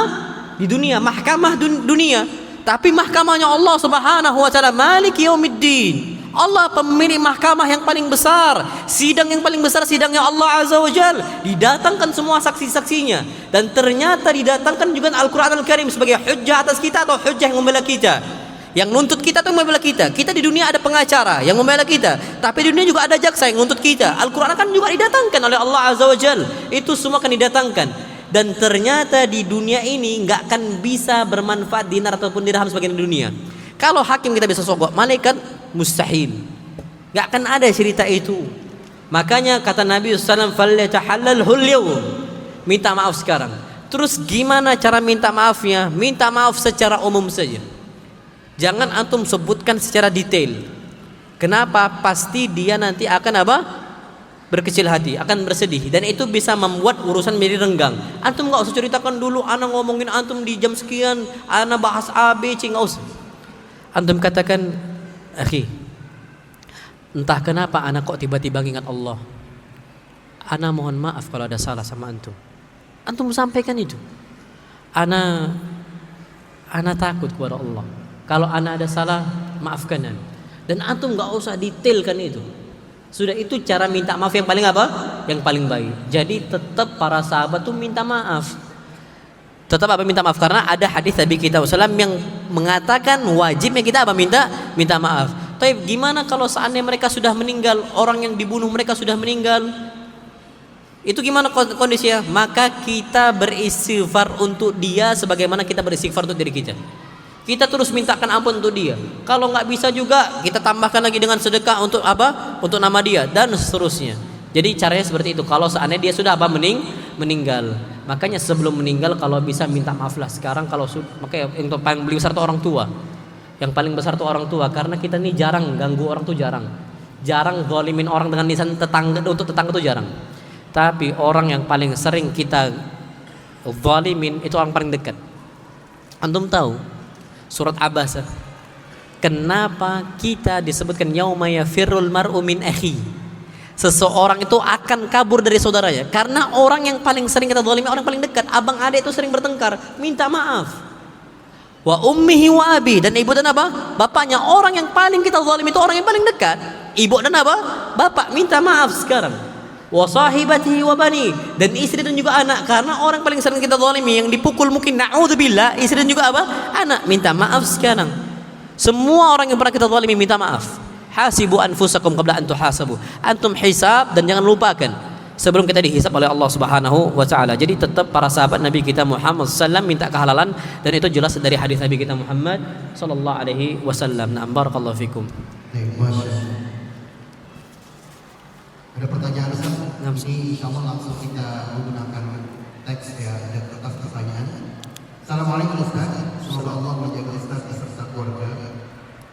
Di dunia, mahkamah dunia. Tapi mahkamahnya Allah Subhanahu wa taala Maliki Yaumiddin. Allah pemilik mahkamah yang paling besar, sidang yang paling besar, sidangnya Allah Azza wa Jal. Didatangkan semua saksi-saksinya, dan ternyata didatangkan juga Al-Quran Al-Karim sebagai hujjah atas kita atau hujjah yang membela kita, yang nuntut kita atau membela kita. Kita di dunia ada pengacara yang membela kita, tapi di dunia juga ada jaksa yang nuntut kita. Al-Quran akan juga didatangkan oleh Allah Azza wa Jal. Itu semua akan didatangkan. Dan ternyata di dunia ini nggak akan bisa bermanfaat dinar ataupun dirham sebagian dunia. Kalau hakim kita bisa sogok, malaikat mustahil. Nggak akan ada cerita itu. Makanya kata Nabi SAW, "Falyatahallalhul yawm." Minta maaf sekarang. Terus gimana cara minta maafnya? Minta maaf secara umum saja. Jangan antum sebutkan secara detail. Kenapa? Pasti dia nanti akan apa? Berkecil hati, akan bersedih, dan itu bisa membuat urusan menjadi renggang. Antum nggak usah ceritakan dulu, ana ngomongin antum di jam sekian, ana bahas A, B, C, nggak usah. Antum katakan, akhi, entah kenapa ana kok tiba-tiba ingat Allah. Ana mohon maaf kalau ada salah sama antum. Antum sampaikan itu. Ana takut kepada Allah. Kalau ana ada salah, maafkan ana. Dan antum nggak usah detailkan itu. Sudah, itu cara minta maaf yang paling apa? Yang paling baik. Jadi tetap para sahabat tuh minta maaf. Tetap apa? Minta maaf. Karena ada hadis Nabi kita SAW yang mengatakan wajibnya kita apa? Minta maaf. Tapi gimana kalau seandainya mereka sudah meninggal, orang yang dibunuh mereka sudah meninggal? Itu gimana kondisinya? Maka kita beristighfar untuk dia sebagaimana kita beristighfar untuk diri kita. Kita terus mintakan ampun untuk dia. Kalau nggak bisa juga kita tambahkan lagi dengan sedekah untuk apa? Untuk nama dia dan seterusnya. Jadi caranya seperti itu. Kalau seandainya dia sudah apa? Meninggal. Makanya sebelum meninggal kalau bisa minta maaf lah. Sekarang kalau makanya yang paling besar itu orang tua. Yang paling besar itu orang tua, karena kita nih jarang ganggu orang tuh, jarang zalimin orang dengan lisan tetangga. Untuk tetangga tuh jarang. Tapi orang yang paling sering kita zalimin itu orang paling dekat. Antum tahu surat Abasa, kenapa kita disebutkan yauma yafirrul mar'u min akhi? Seseorang itu akan kabur dari saudaranya karena orang yang paling sering kita zalimi, orang paling dekat. Abang adik itu sering bertengkar, minta maaf. Wa ummihi wa abi, dan ibu dan apa? Bapaknya. Orang yang paling kita zalimi itu orang yang paling dekat, ibu dan apa? Bapak. Minta maaf sekarang. Wa sahibatihi wa bani, dan istri dan juga anak, karena orang paling sering kita zalimi yang dipukul mungkin na'udzubillah istri dan juga apa? Anak. Minta maaf sekarang. Semua orang yang pernah kita zalimi minta maaf. Hasibu anfusakum qabla an tuhasabu. Antum hisab dan jangan lupakan sebelum kita dihisab oleh Allah Subhanahu wa taala. Jadi tetap para sahabat Nabi kita Muhammad sallallahu minta kehalalan, dan itu jelas dari hadis Nabi kita Muhammad sallallahu alaihi wasallam. Na'am, barakallahu fikum. Ada pertanyaan Ustaz? Ini insyaallah langsung kita menggunakan teks ya, ada kertas pertanyaan. Assalamualaikum Ustaz, semoga Allah menjaga Ustaz beserta keluarga.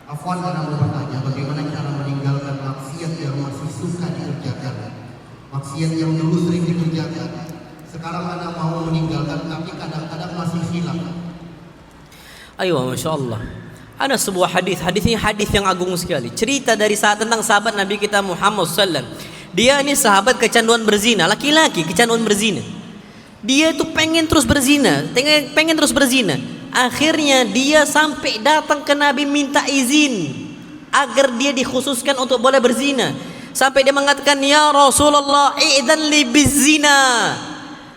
Afwan, ana mau bertanya, bagaimana cara meninggalkan maksiat yang masih suka dikerjakan, maksiat yang dulu sering dikerjakan, sekarang ana mau meninggalkan tapi kadang-kadang masih hilaf. Ayo, masya Allah. Ada sebuah hadis ini hadis yang agung sekali. Cerita dari tentang sahabat Nabi kita Muhammad sallallahu. Dia ini sahabat kecanduan berzina, laki-laki kecanduan berzina. Dia itu pengen terus berzina. Akhirnya dia sampai datang ke Nabi minta izin agar dia dikhususkan untuk boleh berzina. Sampai dia mengatakan, "Ya Rasulullah, idzan li bizina."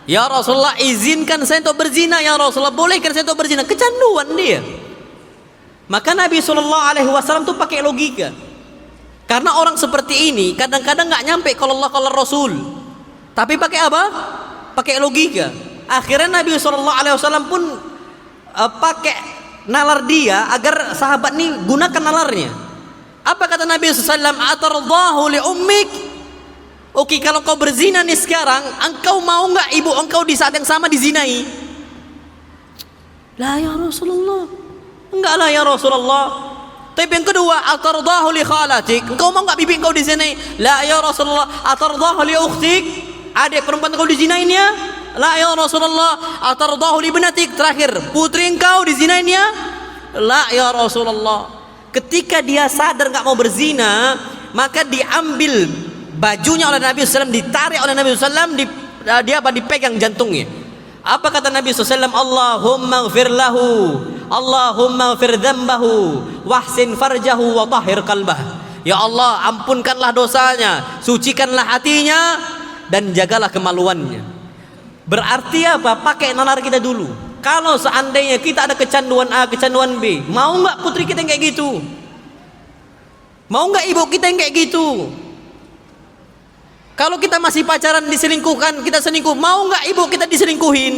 Ya Rasulullah, izinkan saya untuk berzina. Ya Rasulullah, bolehkan saya untuk berzina. Kecanduan dia. Maka Nabi SAW tuh pakai logika. Karena orang seperti ini kadang-kadang nggak nyampe kalau Allah kalau Rasul, tapi pakai apa? Pakai logika. Akhirnya Nabi SAW pun pakai nalar dia agar sahabat ini gunakan nalarnya. Apa kata Nabi SAW? Atardahu li ummik. Oke, kalau kau berzina nih sekarang, engkau mau nggak ibu engkau di saat yang sama dizinai? La ya Rasulullah, enggak lah ya Rasulullah. Tapi yang kedua, atardahu li khalatik, engkau mau enggak bibi engkau dizinai? La ya Rasulullah. Atardahu li ukhtik, adik perempuan engkau dizinainnya? La ya Rasulullah. Atardahu li ibnatik. Terakhir, putri engkau dizinain ya? La ya Rasulullah. Ketika dia sadar enggak mau berzina, maka diambil bajunya oleh Nabi SAW, ditarik oleh Nabi SAW, dipegang jantungnya. Apa kata Nabi SAW? Allahumma ighfir lahu, Allahumma ighfir dzambahu, wahsin farjahu wa tahhir qalbah. Ya Allah, ampunkanlah dosanya, sucikanlah hatinya, dan jagalah kemaluannya. Berarti apa? Pakai nalar kita dulu. Kalau seandainya kita ada kecanduan A, kecanduan B, mau nggak putri kita yang kayak gitu? Mau nggak ibu kita yang kayak gitu? Kalau kita masih pacaran diselingkuhkan, kita selingkuh, mau nggak ibu kita diselingkuhin?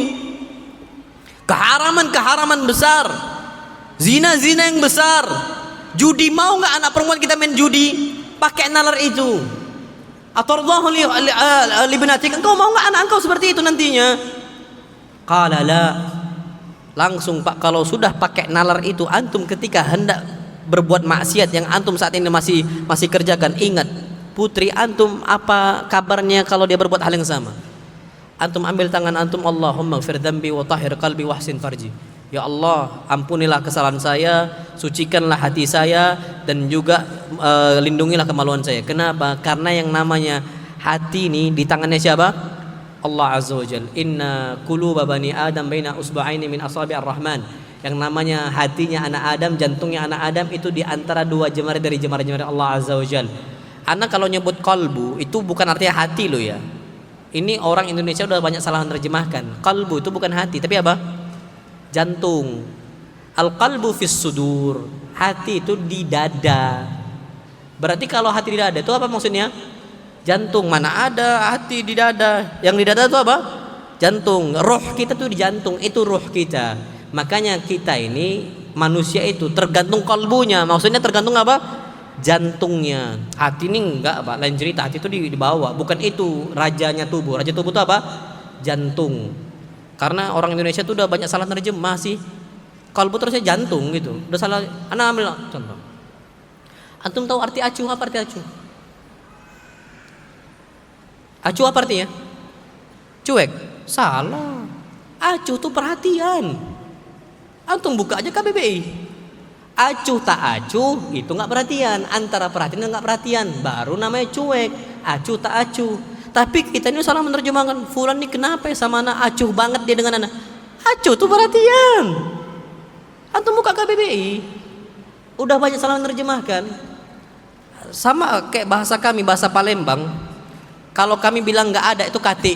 Keharaman besar, zina yang besar, judi, mau nggak anak perempuan kita main judi? Pakai nalar itu. Atardahu li ibnatik, engkau mau nggak anak engkau seperti itu nantinya? Qala la. Langsung Pak, kalau sudah pakai nalar itu, antum ketika hendak berbuat maksiat yang antum saat ini masih kerjakan, ingat putri antum apa kabarnya kalau dia berbuat hal yang sama. Antum ambil tangan antum, Allahumma ighfir dzambi wa tahhir qalbi wahsin farji. Ya Allah, ampunilah kesalahan saya, sucikanlah hati saya, dan juga lindungilah kemaluan saya. Kenapa? Karena yang namanya hati ini di tangannya siapa? Allah Azza wa Jalla. Inna quluba bani Adam baina usba'aini min asabi'ir rahman. Yang namanya hatinya anak Adam, jantungnya anak Adam itu di antara dua jemari dari jemari-jemari Allah Azza wa Jalla. Anak kalau nyebut qalbu itu bukan artinya hati loh ya. Ini orang Indonesia udah banyak salah menerjemahkan. Qalbu itu bukan hati, tapi apa? Jantung. Al-qalbu fis sudur. Hati itu di dada. Berarti kalau hati di dada itu apa maksudnya? Jantung. Mana ada hati di dada? Yang di dada itu apa? Jantung. Roh kita tuh di jantung, itu roh kita. Makanya kita ini manusia itu tergantung kalbunya. Maksudnya tergantung apa? Jantungnya. Hati ini enggak Pak, lain cerita. Hati itu di bawah. Bukan itu rajanya tubuh. Raja tubuh itu apa? Jantung. Karena orang Indonesia itu udah banyak salah nerjemah sih. Kalbu terusnya jantung gitu. Udah salah. Ana ambil contoh. Antum tahu arti acuh? Apa arti acuh? Acuh apa artinya? Cuek. Salah. Acuh tuh perhatian. Antum buka aja KBBI. Acuh tak acuh itu nggak perhatian. Antara perhatian dan nggak perhatian, baru namanya cuek. Acuh tak acuh. Tapi kita ini salah menerjemahkan. Fulan nih kenapa ya sama anak acuh banget dia dengan anak. Acuh tuh perhatian. Antum buka KBBI, udah banyak salah menerjemahkan. Sama kayak bahasa kami, bahasa Palembang. Kalau kami bilang nggak ada itu kati.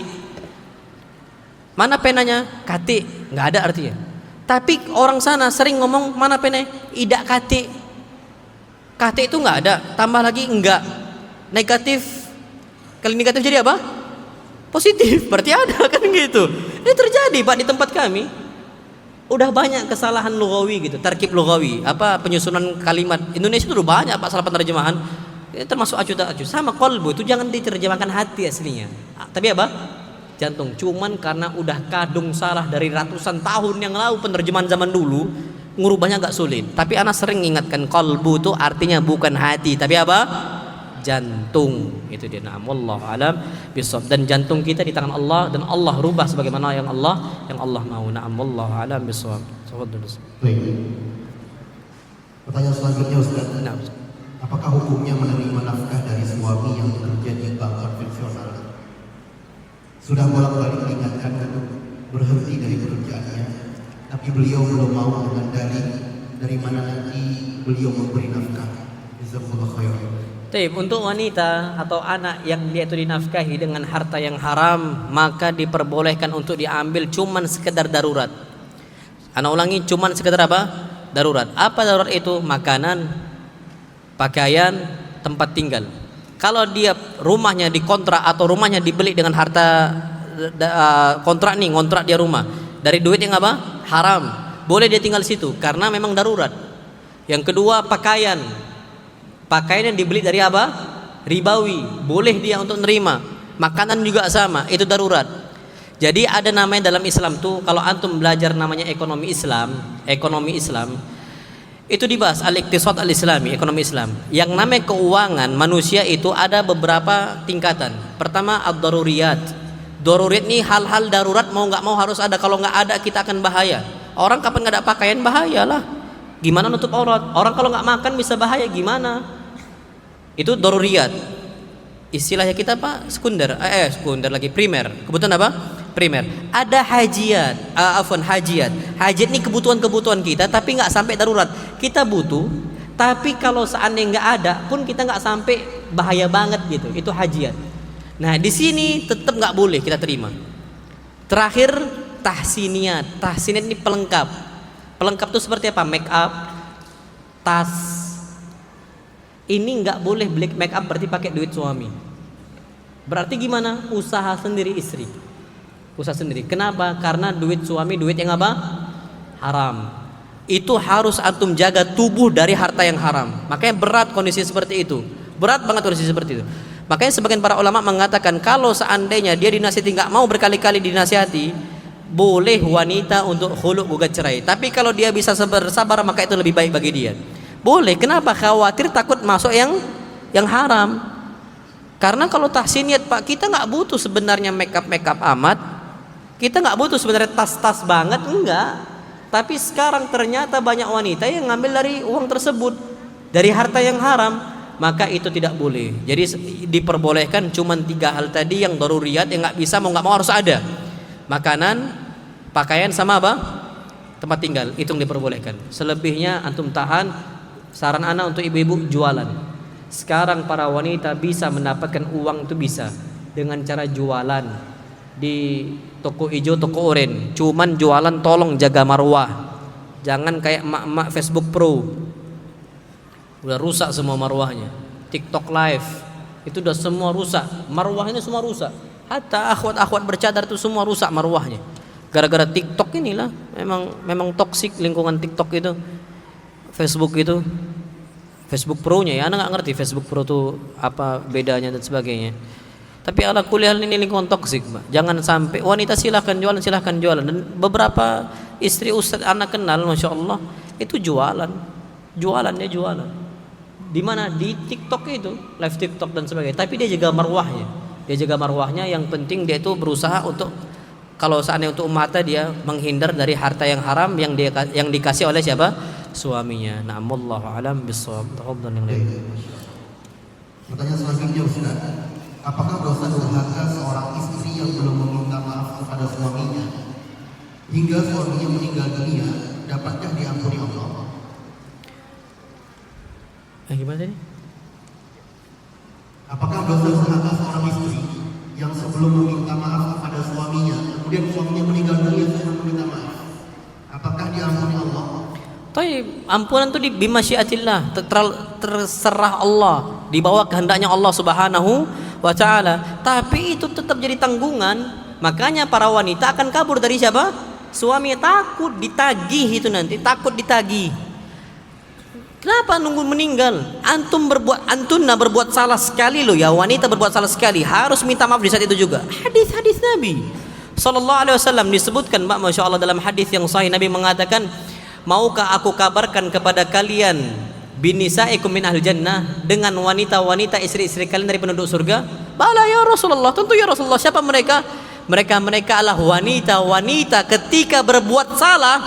Mana penanya? Kati, nggak ada artinya. Tapi orang sana sering ngomong mana penanya? Idak kati. Kati itu nggak ada. Tambah lagi enggak. Negatif. Kali negatif jadi apa? Positif. Berarti ada kan gitu. Ini terjadi Pak di tempat kami. Udah banyak kesalahan lugawi gitu. Tarkib lugawi. Apa penyusunan kalimat. Indonesia itu udah banyak Pak salah penerjemahan. Termasuk acuh tak acuh. Sama kolbu itu jangan diterjemahkan hati aslinya. Tapi apa? Jantung. Cuman karena udah kadung salah dari ratusan tahun yang lalu penerjemahan zaman dulu, ngurubahnya agak sulit. Tapi anak sering ingatkan kolbu itu artinya bukan hati, tapi apa? Jantung. Itu dia. Na'am wallahu alam bisawab. Dan jantung kita di tangan Allah, dan Allah rubah sebagaimana yang Allah mau. Na'am wallahu alam bisawab. Baik. Pertanyaan selanjutnya Ustaz. Nah, Apakah hukumnya menerima nafkah dari suami yang bekerja di bank konvensional? Sudah bolak-balik diingatkan untuk berhenti dari pekerjaannya, tapi beliau belum mau dengan dalih dari mana nanti beliau memberi nafkah. Jazakallahu khairan. Taib, untuk wanita atau anak yang dia itu dinafkahi dengan harta yang haram, maka diperbolehkan untuk diambil cuman sekedar darurat. Anak ulangi, cuman sekedar apa? Darurat. Apa darurat itu? Makanan, pakaian, tempat tinggal. Kalau dia rumahnya dikontrak atau rumahnya dibeli dengan harta kontrak nih, ngontrak dia rumah dari duit yang apa? Haram. Boleh dia tinggal situ karena memang darurat. Yang kedua, pakaian. Pakaian yang dibeli dari apa? Ribawi. Boleh dia untuk nerima. Makanan juga sama, itu darurat. Jadi ada namanya dalam Islam tuh, kalau antum belajar namanya ekonomi Islam itu dibahas al-iqtisad al-islami, ekonomi Islam. Yang namanya keuangan manusia itu ada beberapa tingkatan. Pertama ad-daruriyat. Darurat nih hal-hal darurat mau nggak mau harus ada. Kalau nggak ada kita akan bahaya. Orang kapan nggak ada pakaian bahaya lah. Gimana nutup aurat? Orang kalau nggak makan bisa bahaya gimana? Itu daruriyat. Istilahnya kita apa? Sekunder lagi primer. Kebutuhan apa? Primer. Ada hajiat. Hajiat. Hajiat ini kebutuhan-kebutuhan kita tapi nggak sampai darurat. Kita butuh, tapi kalau seandainya nggak ada pun kita nggak sampai bahaya banget gitu. Itu hajiat. Nah di sini tetap nggak boleh kita terima. Terakhir tahsiniyat. Tahsiniyat ini pelengkap. Pelengkap itu seperti apa? Make up, tas. Ini nggak boleh beli make up berarti pakai duit suami. Berarti gimana? Usaha sendiri istri. Usaha sendiri. Kenapa? Karena duit suami duit yang apa? Haram. Itu harus antum jaga tubuh dari harta yang haram. Makanya berat kondisi seperti itu. Berat banget kondisi seperti itu. Makanya sebagian para ulama mengatakan kalau seandainya dia dinasihati nggak mau berkali-kali dinasihati, boleh wanita untuk khulu gugat cerai. Tapi kalau dia bisa sabar maka itu lebih baik bagi dia. Boleh. Kenapa? Khawatir takut masuk yang haram. Karena kalau tahsiniyat Pak, kita nggak butuh sebenarnya make up amat. Kita nggak butuh sebenarnya tas banget, enggak. Tapi sekarang ternyata banyak wanita yang ngambil dari uang tersebut, dari harta yang haram. Maka itu tidak boleh. Jadi diperbolehkan cuma 3 hal tadi yang daruriyat, yang nggak bisa mau nggak mau harus ada. Makanan, pakaian sama apa? Tempat tinggal, itu yang diperbolehkan. Selebihnya antum tahan. Saran anak untuk ibu-ibu jualan. Sekarang para wanita bisa mendapatkan uang itu bisa dengan cara jualan di toko hijau, toko oranye. Cuman jualan tolong jaga marwah. Jangan kayak emak-emak Facebook Pro. Udah rusak semua marwahnya. TikTok live itu udah semua rusak. Marwahnya semua rusak. Hatta akhwat-akhwat bercadar itu semua rusak marwahnya. Gara-gara TikTok inilah. Memang toksik lingkungan TikTok itu. Facebook itu. Facebook Pro-nya ya, anak nggak ngerti Facebook Pro itu apa bedanya dan sebagainya. Tapi ala kuliah ini lingkungan toksik, Pak. Jangan sampai wanita silahkan jualan. Dan beberapa istri ustadz anak kenal, masya Allah, itu jualannya jualan. Di mana? Di TikTok itu, live TikTok dan sebagainya. Tapi dia jaga marwahnya. Yang penting dia itu berusaha untuk, kalau seandainya untuk umatnya dia menghindar dari harta yang haram yang dikasih oleh siapa? Suaminya. Na'amullahu alam bisawab. Tafadhal yang lain. Pertanyaan selanjutnya Ustaz, apakah dosa durhaka seorang istri yang belum meminta maaf kepada suaminya hingga suaminya meninggal dunia, dapatkah diampuni Allah? Gimana tadi? Apakah dosa durhaka seorang istri yang sebelum meminta maaf kepada suaminya, kemudian suaminya meninggal dunia sebelum meminta maaf, apakah diampuni Allah? Tapi ampunan itu bimasyiatillah, terserah Allah, di bawah kehendaknya Allah Subhanahu wa taala. Tapi itu tetap jadi tanggungan. Makanya para wanita akan kabur dari siapa? Suami, takut ditagih itu nanti, takut ditagih. Kenapa nunggu meninggal? Antuna berbuat salah sekali loh ya, wanita berbuat salah sekali, harus minta maaf di saat itu juga. Hadis Nabi sallallahu alaihi wasallam disebutkan, Mbak, masya Allah, dalam hadis yang sahih Nabi mengatakan, maukah aku kabarkan kepada kalian binisaikum min ahli jannah, dengan wanita-wanita istri-istri kalian dari penduduk surga? Bala ya Rasulullah, tentu ya Rasulullah. Siapa mereka? Mereka adalah wanita-wanita ketika berbuat salah,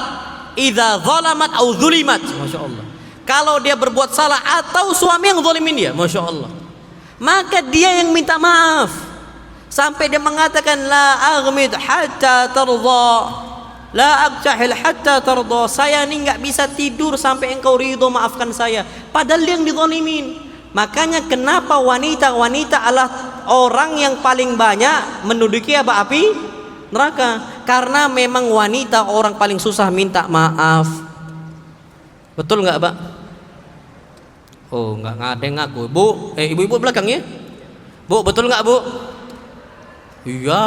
idza zalamat au zulimat. Masya Allah. Kalau dia berbuat salah atau suami yang zalimin dia, masya Allah, maka dia yang minta maaf. Sampai dia mengatakan, la aghmid hatta tardha, la abtahil hatta tardha. Saya ini nggak bisa tidur sampai engkau ridho maafkan saya. Padahal dia yang dizalimin. Makanya kenapa wanita-wanita adalah orang yang paling banyak menduduki api neraka? Karena memang wanita orang paling susah minta maaf. Betul nggak, Pak? Oh, nggak ada yang ngaku. Bu, ibu-ibu belakang ya. Bu, betul nggak, Bu? Iya,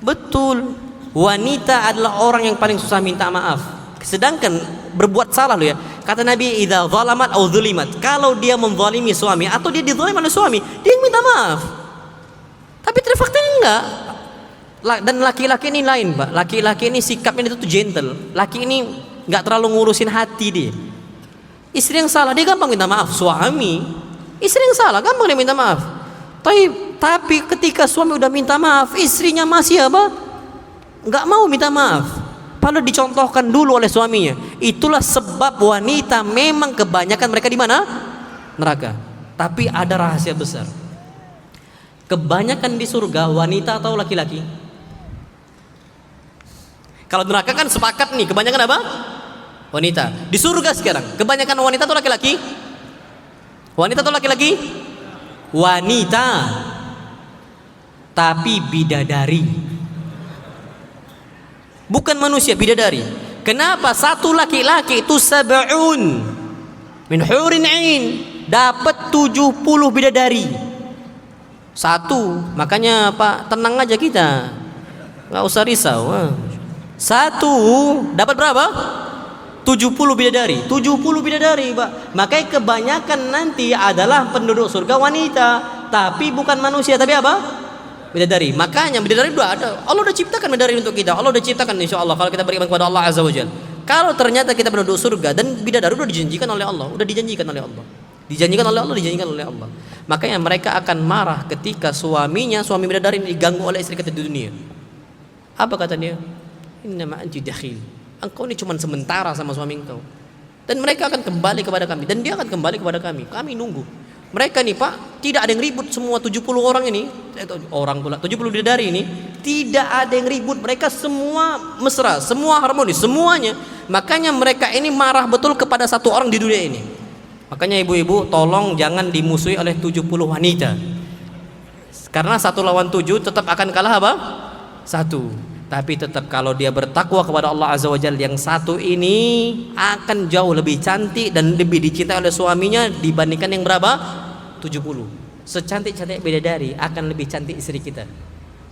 betul. Wanita adalah orang yang paling susah minta maaf. Sedangkan berbuat salah loh ya. Kata Nabi, idza zalamat au zulimat. Kalau dia menzalimi suami atau dia dizalim oleh suami, dia yang minta maaf. Tapi terfakta enggak. Dan laki-laki ini lain, Pak. Laki-laki ini sikapnya itu gentle. Laki ini nggak terlalu ngurusin hati dia. Istri yang salah dia gampang minta maaf. Suami, istri yang salah gampang dia minta maaf. Tapi Tapi ketika suami udah minta maaf, istrinya masih apa? Nggak mau minta maaf. Padahal dicontohkan dulu oleh suaminya. Itulah sebab wanita memang kebanyakan mereka di mana? Neraka. Tapi ada rahasia besar. Kebanyakan di surga wanita atau laki-laki? Kalau neraka kan sepakat nih, kebanyakan apa? Wanita. Di surga sekarang, kebanyakan wanita atau laki-laki? Wanita atau laki-laki? Wanita. Tapi bidadari. Bukan manusia, bidadari. Kenapa? Satu laki-laki itu sab'un min hurin 'ain, dapat 70 bidadari. Satu, makanya Pak, tenang aja kita, nggak usah risau. Satu dapat berapa? 70 bidadari. 70 bidadari, Pak. Makanya kebanyakan nanti adalah penduduk surga wanita, tapi bukan manusia, tapi apa? Bidadari. Makanya bidadari udah ada. Allah udah ciptakan bidadari untuk kita. Allah udah ciptakan insyaallah kalau kita beriman kepada Allah Azza wa Jalla. Kalau ternyata kita penduduk surga dan bidadari udah dijanjikan oleh Allah, udah dijanjikan oleh Allah. Dijanjikan oleh Allah, dijanjikan oleh Allah. Makanya mereka akan marah ketika suami bidadari diganggu oleh istri kita di dunia. Apa kata dia? Innama anti dakhil. Engkau ini cuma sementara sama suami engkau. Dan mereka akan kembali kepada kami, dan dia akan kembali kepada kami. Kami nunggu. Mereka nih Pak, tidak ada yang ribut semua 70 orang ini. Orang pula 70 bidadari ini, tidak ada yang ribut. Mereka semua mesra, semua harmonis, semuanya. Makanya mereka ini marah betul kepada satu orang di dunia ini. Makanya ibu-ibu tolong jangan dimusuhi oleh 70 wanita. Karena 1 lawan 7 tetap akan kalah apa? 1. Tapi tetap kalau dia bertakwa kepada Allah Azza wa Jalla, yang satu ini akan jauh lebih cantik dan lebih dicintai oleh suaminya dibandingkan yang berapa? 70. Secantik-cantik bidadari akan lebih cantik istri kita.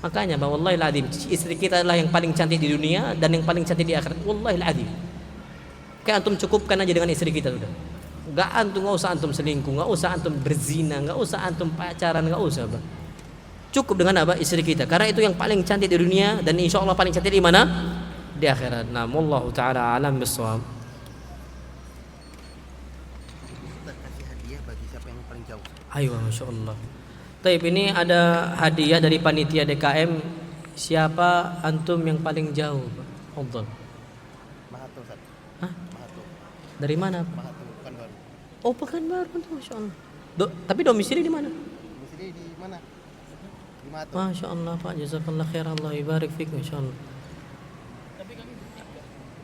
Makanya wallahi alazim, istri kita adalah yang paling cantik di dunia dan yang paling cantik di akhirat. Wallahi alazim. Kayak antum cukupkan aja dengan istri kita sudah. Enggak usah antum selingkuh, enggak usah antum berzina, enggak usah antum pacaran, enggak usah, Bang. Cukup dengan apa? Istri kita. Karena itu yang paling cantik di dunia dan insya Allah paling cantik di mana? Di akhirat. Nah, wallahu taala alam bisawab. Kasih hadiah bagi siapa yang paling jauh. Ayo, masya Allah. Taib, ini ada hadiah dari panitia DKM. Siapa antum yang paling jauh? Fadhal. Mahathir Ustaz. Hah? Mahathir. Dari mana? Mahathir Pekanbaru. Oh, Pekanbaru tuh, masya Allah. Tapi domisili di mana? Domisili di mana? Di Mahathir. Masya Allah Pak, jazakallah khair, Allah ibarik fik, masya Allah.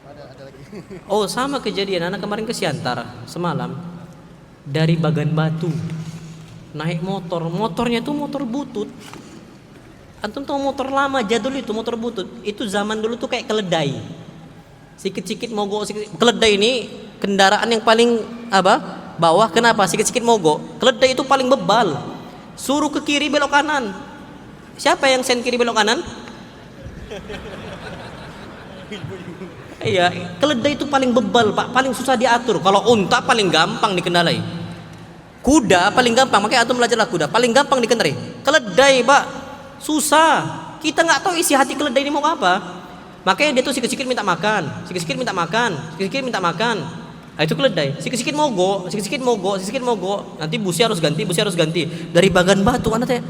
Ada lagi. Oh, sama kejadian anak kemarin ke Siantar semalam dari Bagan Batu naik motornya tuh motor butut. Antum tahu motor lama jadul itu motor butut itu zaman dulu tuh kayak keledai, sikit-sikit mogok. Keledai ini kendaraan yang paling bawah. Kenapa sikit-sikit mogok? Keledai itu paling bebal, suruh ke kiri belok kanan. Siapa yang sen kiri belok kanan? Iya, keledai itu paling bebal Pak, paling susah diatur. Kalau unta paling gampang dikendalai, kuda paling gampang, makanya antum belajarlah kuda, paling gampang dikendarai. Keledai Pak susah, kita nggak tahu isi hati keledai ini mau apa. Makanya dia tuh sikit-sikit minta makan, sikit-sikit minta makan, sikit-sikit minta makan. Nah, itu keledai, sikit-sikit mogok, sikit-sikit mogok, sikit-sikit mogok. Nanti busi harus ganti. Dari Bagan Batu, anak tanya,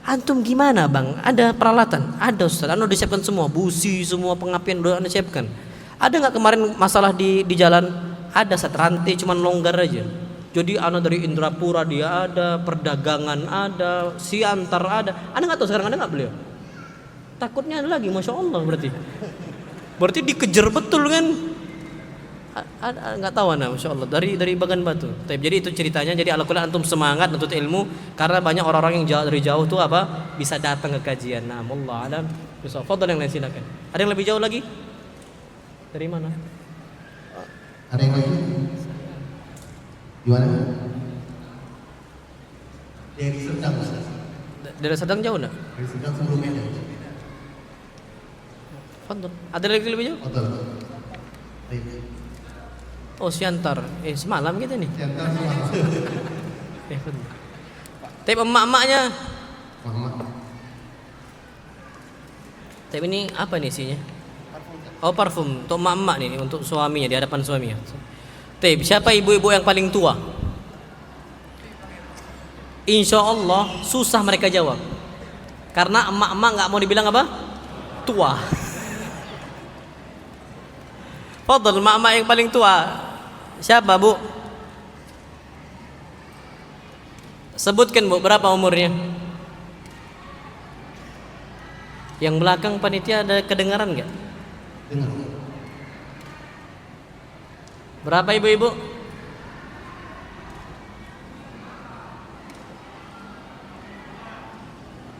antum gimana Bang? Ada peralatan? Ada Ustaz, anda udah siapkan semua, busi, semua pengapian udah anda siapkan. Ada nggak kemarin masalah di jalan? Ada, saat rantai cuman longgar aja. Jadi anak dari Indrapura dia ada, perdagangan ada, Siantar ada. Anda nggak tahu sekarang ada nggak beliau? Takutnya ada lagi, masya Allah berarti dikejar betul kan? Nggak tahu anak, masya Allah dari Bagan Batu. Jadi itu ceritanya. Jadi alhamdulillah antum semangat untuk ilmu karena banyak orang-orang yang dari jauh tuh bisa datang ke kajian. Nah, Allah alam. Bisa foto yang lain silakan. Ada yang lebih jauh lagi? Dari mana? Ada yang lagi? Gimana? Dari Serdang Ustaz. Dari Serdang jauh enggak? Dari Serdang sebelum Medan. Foto. Ada lagi lebih jauh? Betul. Baik. Oh, Siantar. Semalam kita nih. Siantar semalam. Foto. Tapi emak-emaknya. Mama. Tapi ini apa nih isinya? Oh, parfum untuk emak-emak nih, untuk suaminya, di hadapan suaminya. Tapi siapa ibu-ibu yang paling tua? Insya Allah susah mereka jawab. Karena emak-emak nggak mau dibilang apa? Tua. Fadl, emak-emak yang paling tua siapa, Bu? Sebutkan, Bu, berapa umurnya? Yang belakang panitia ada kedengaran nggak? Dengar. Berapa ibu-ibu?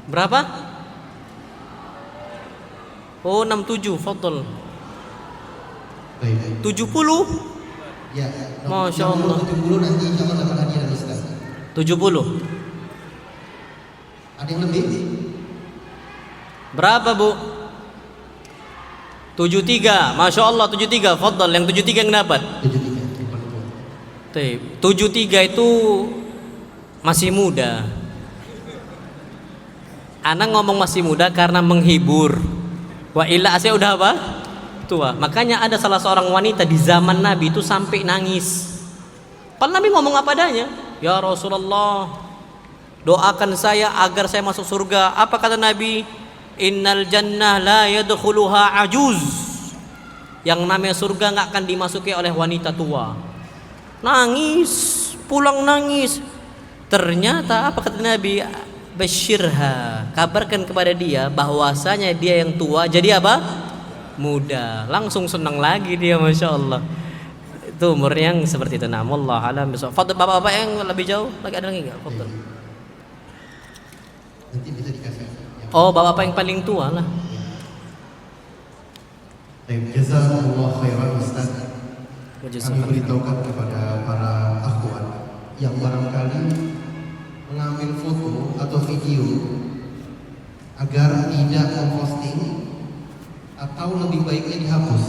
Berapa? Oh, 67, Fadl. Baik. 70? Ya. Masya Allah. 70 nanti insya Allah dapat hadiah dari Ustaz. 70. Ada yang lebih? Berapa, Bu? 73. Masya Allah, 73. Fadl, yang 73 yang dapat. 73. 73 itu masih muda. Anak ngomong masih muda karena menghibur. Wa illa saya udah apa? Tua. Makanya ada salah seorang wanita di zaman Nabi itu sampai nangis. Padahal Nabi ngomong apa adanya. Ya Rasulullah, doakan saya agar saya masuk surga. Apa kata Nabi? Innal jannah la yadkhuluha ajuz. Yang namanya surga nggak akan dimasuki oleh wanita tua. Nangis, pulang nangis. Ternyata apa kata Nabi? Basyirha, kabarkan kepada dia bahwasanya dia yang tua jadi apa? Muda. Langsung senang lagi dia, masya Allah. Itu umur yang seperti itu. Namullah alam bisawab. Fadl, bapak-bapak yang lebih jauh lagi ada lagi nggak? Fadl. Nanti bisa dikasih. Oh, bapak-bapak yang paling tua lah. Baik, jazakumullah khairan Ustaz. Kami beritahukan kepada para akhwat yang barangkali mengambil foto atau video agar tidak memposting atau lebih baiknya dihapus.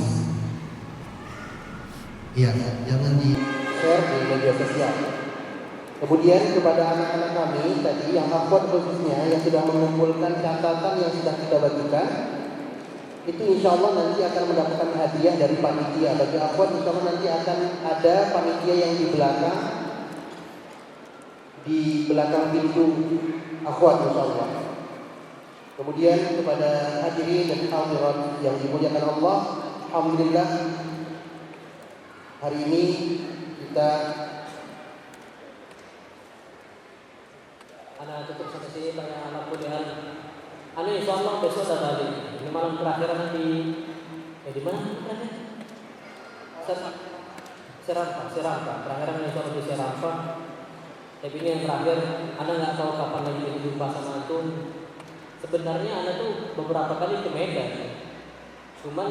Iya, jangan di share di media sosial. Kemudian kepada anak-anak kami tadi yang akhwat khususnya yang sudah mengumpulkan catatan yang sudah kita bagikan, itu insya Allah nanti akan mendapatkan hadiah dari panitia. Bagi akhwat insya Allah nanti akan ada panitia yang di belakang pintu akhwat insya Allah. Kemudian kepada hadirin dan hadirat yang dimuliakan Allah, alhamdulillah hari ini kita Anak tutup sampai sini tanya anak kuliah. Insya Allah besok ada balik. Ini malam terakhir nanti. Di mana terakhir? Serampa. Terakhir insya Allah di Serampa. Tapi ini yang terakhir, Anda nggak tahu kapan lagi jumpa sama antum. Sebenarnya Anda tuh beberapa kali ke Medan, cuman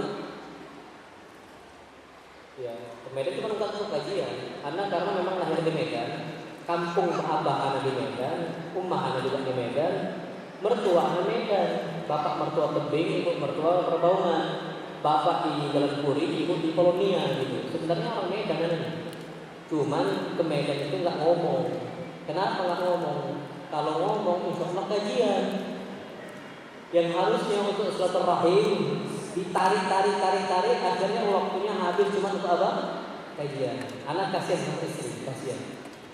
ya ke Medan cuma nggak tahu kajian. Anda karena memang lahir di Medan, kampung abah Anda di Medan, umah Anda juga di Medan, mertua Anda Medan, bapak mertua Tebing, ibu mertua Perbaungan, bapak di Jalan Puri, ibu di Polonia gitu. Sebenarnya orang Medan Anda. Cuman ke Medan itu nggak ngomong. Kenapa nggak ngomong? Kalau ngomong insya Allah kajian yang harusnya untuk silaturahim ditarik akhirnya waktunya habis cuma untuk apa? Kajian. Anak kasihan sama istri, kasihan.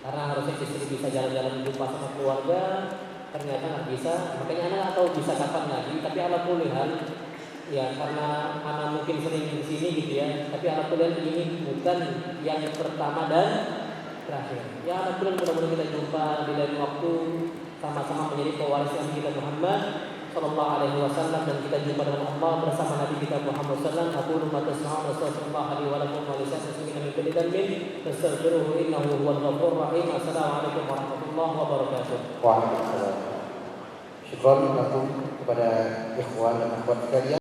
Karena harusnya istri bisa jalan-jalan jumpa sama keluarga, ternyata nggak bisa. Makanya anak nggak tahu bisa kapan lagi. Tapi ala kuliah ya karena anak mungkin sering di sini gitu ya. Tapi ala kuliah ini bukan yang pertama dan terakhir. Ya anak kuliah mudah-mudahan kita jumpa di lain waktu sama-sama menjadi pewaris Nabi kita Muhammad sallallahu alaihi wasallam dan kita jumpa dengan Allah bersama Nabi kita Muhammad sallallahu alaihi wasallam. Aku rumah tasma'un astaghfirullah li wa lakum wa li sa'iril muslimin min kulli dhanbin fastaghfiruhu innahu huwal ghafurur rahim. Assalamualaikum warahmatullahi wabarakatuh. Waalaikumsalam. Syukran lakum kepada ikhwan dan akhwat sekalian.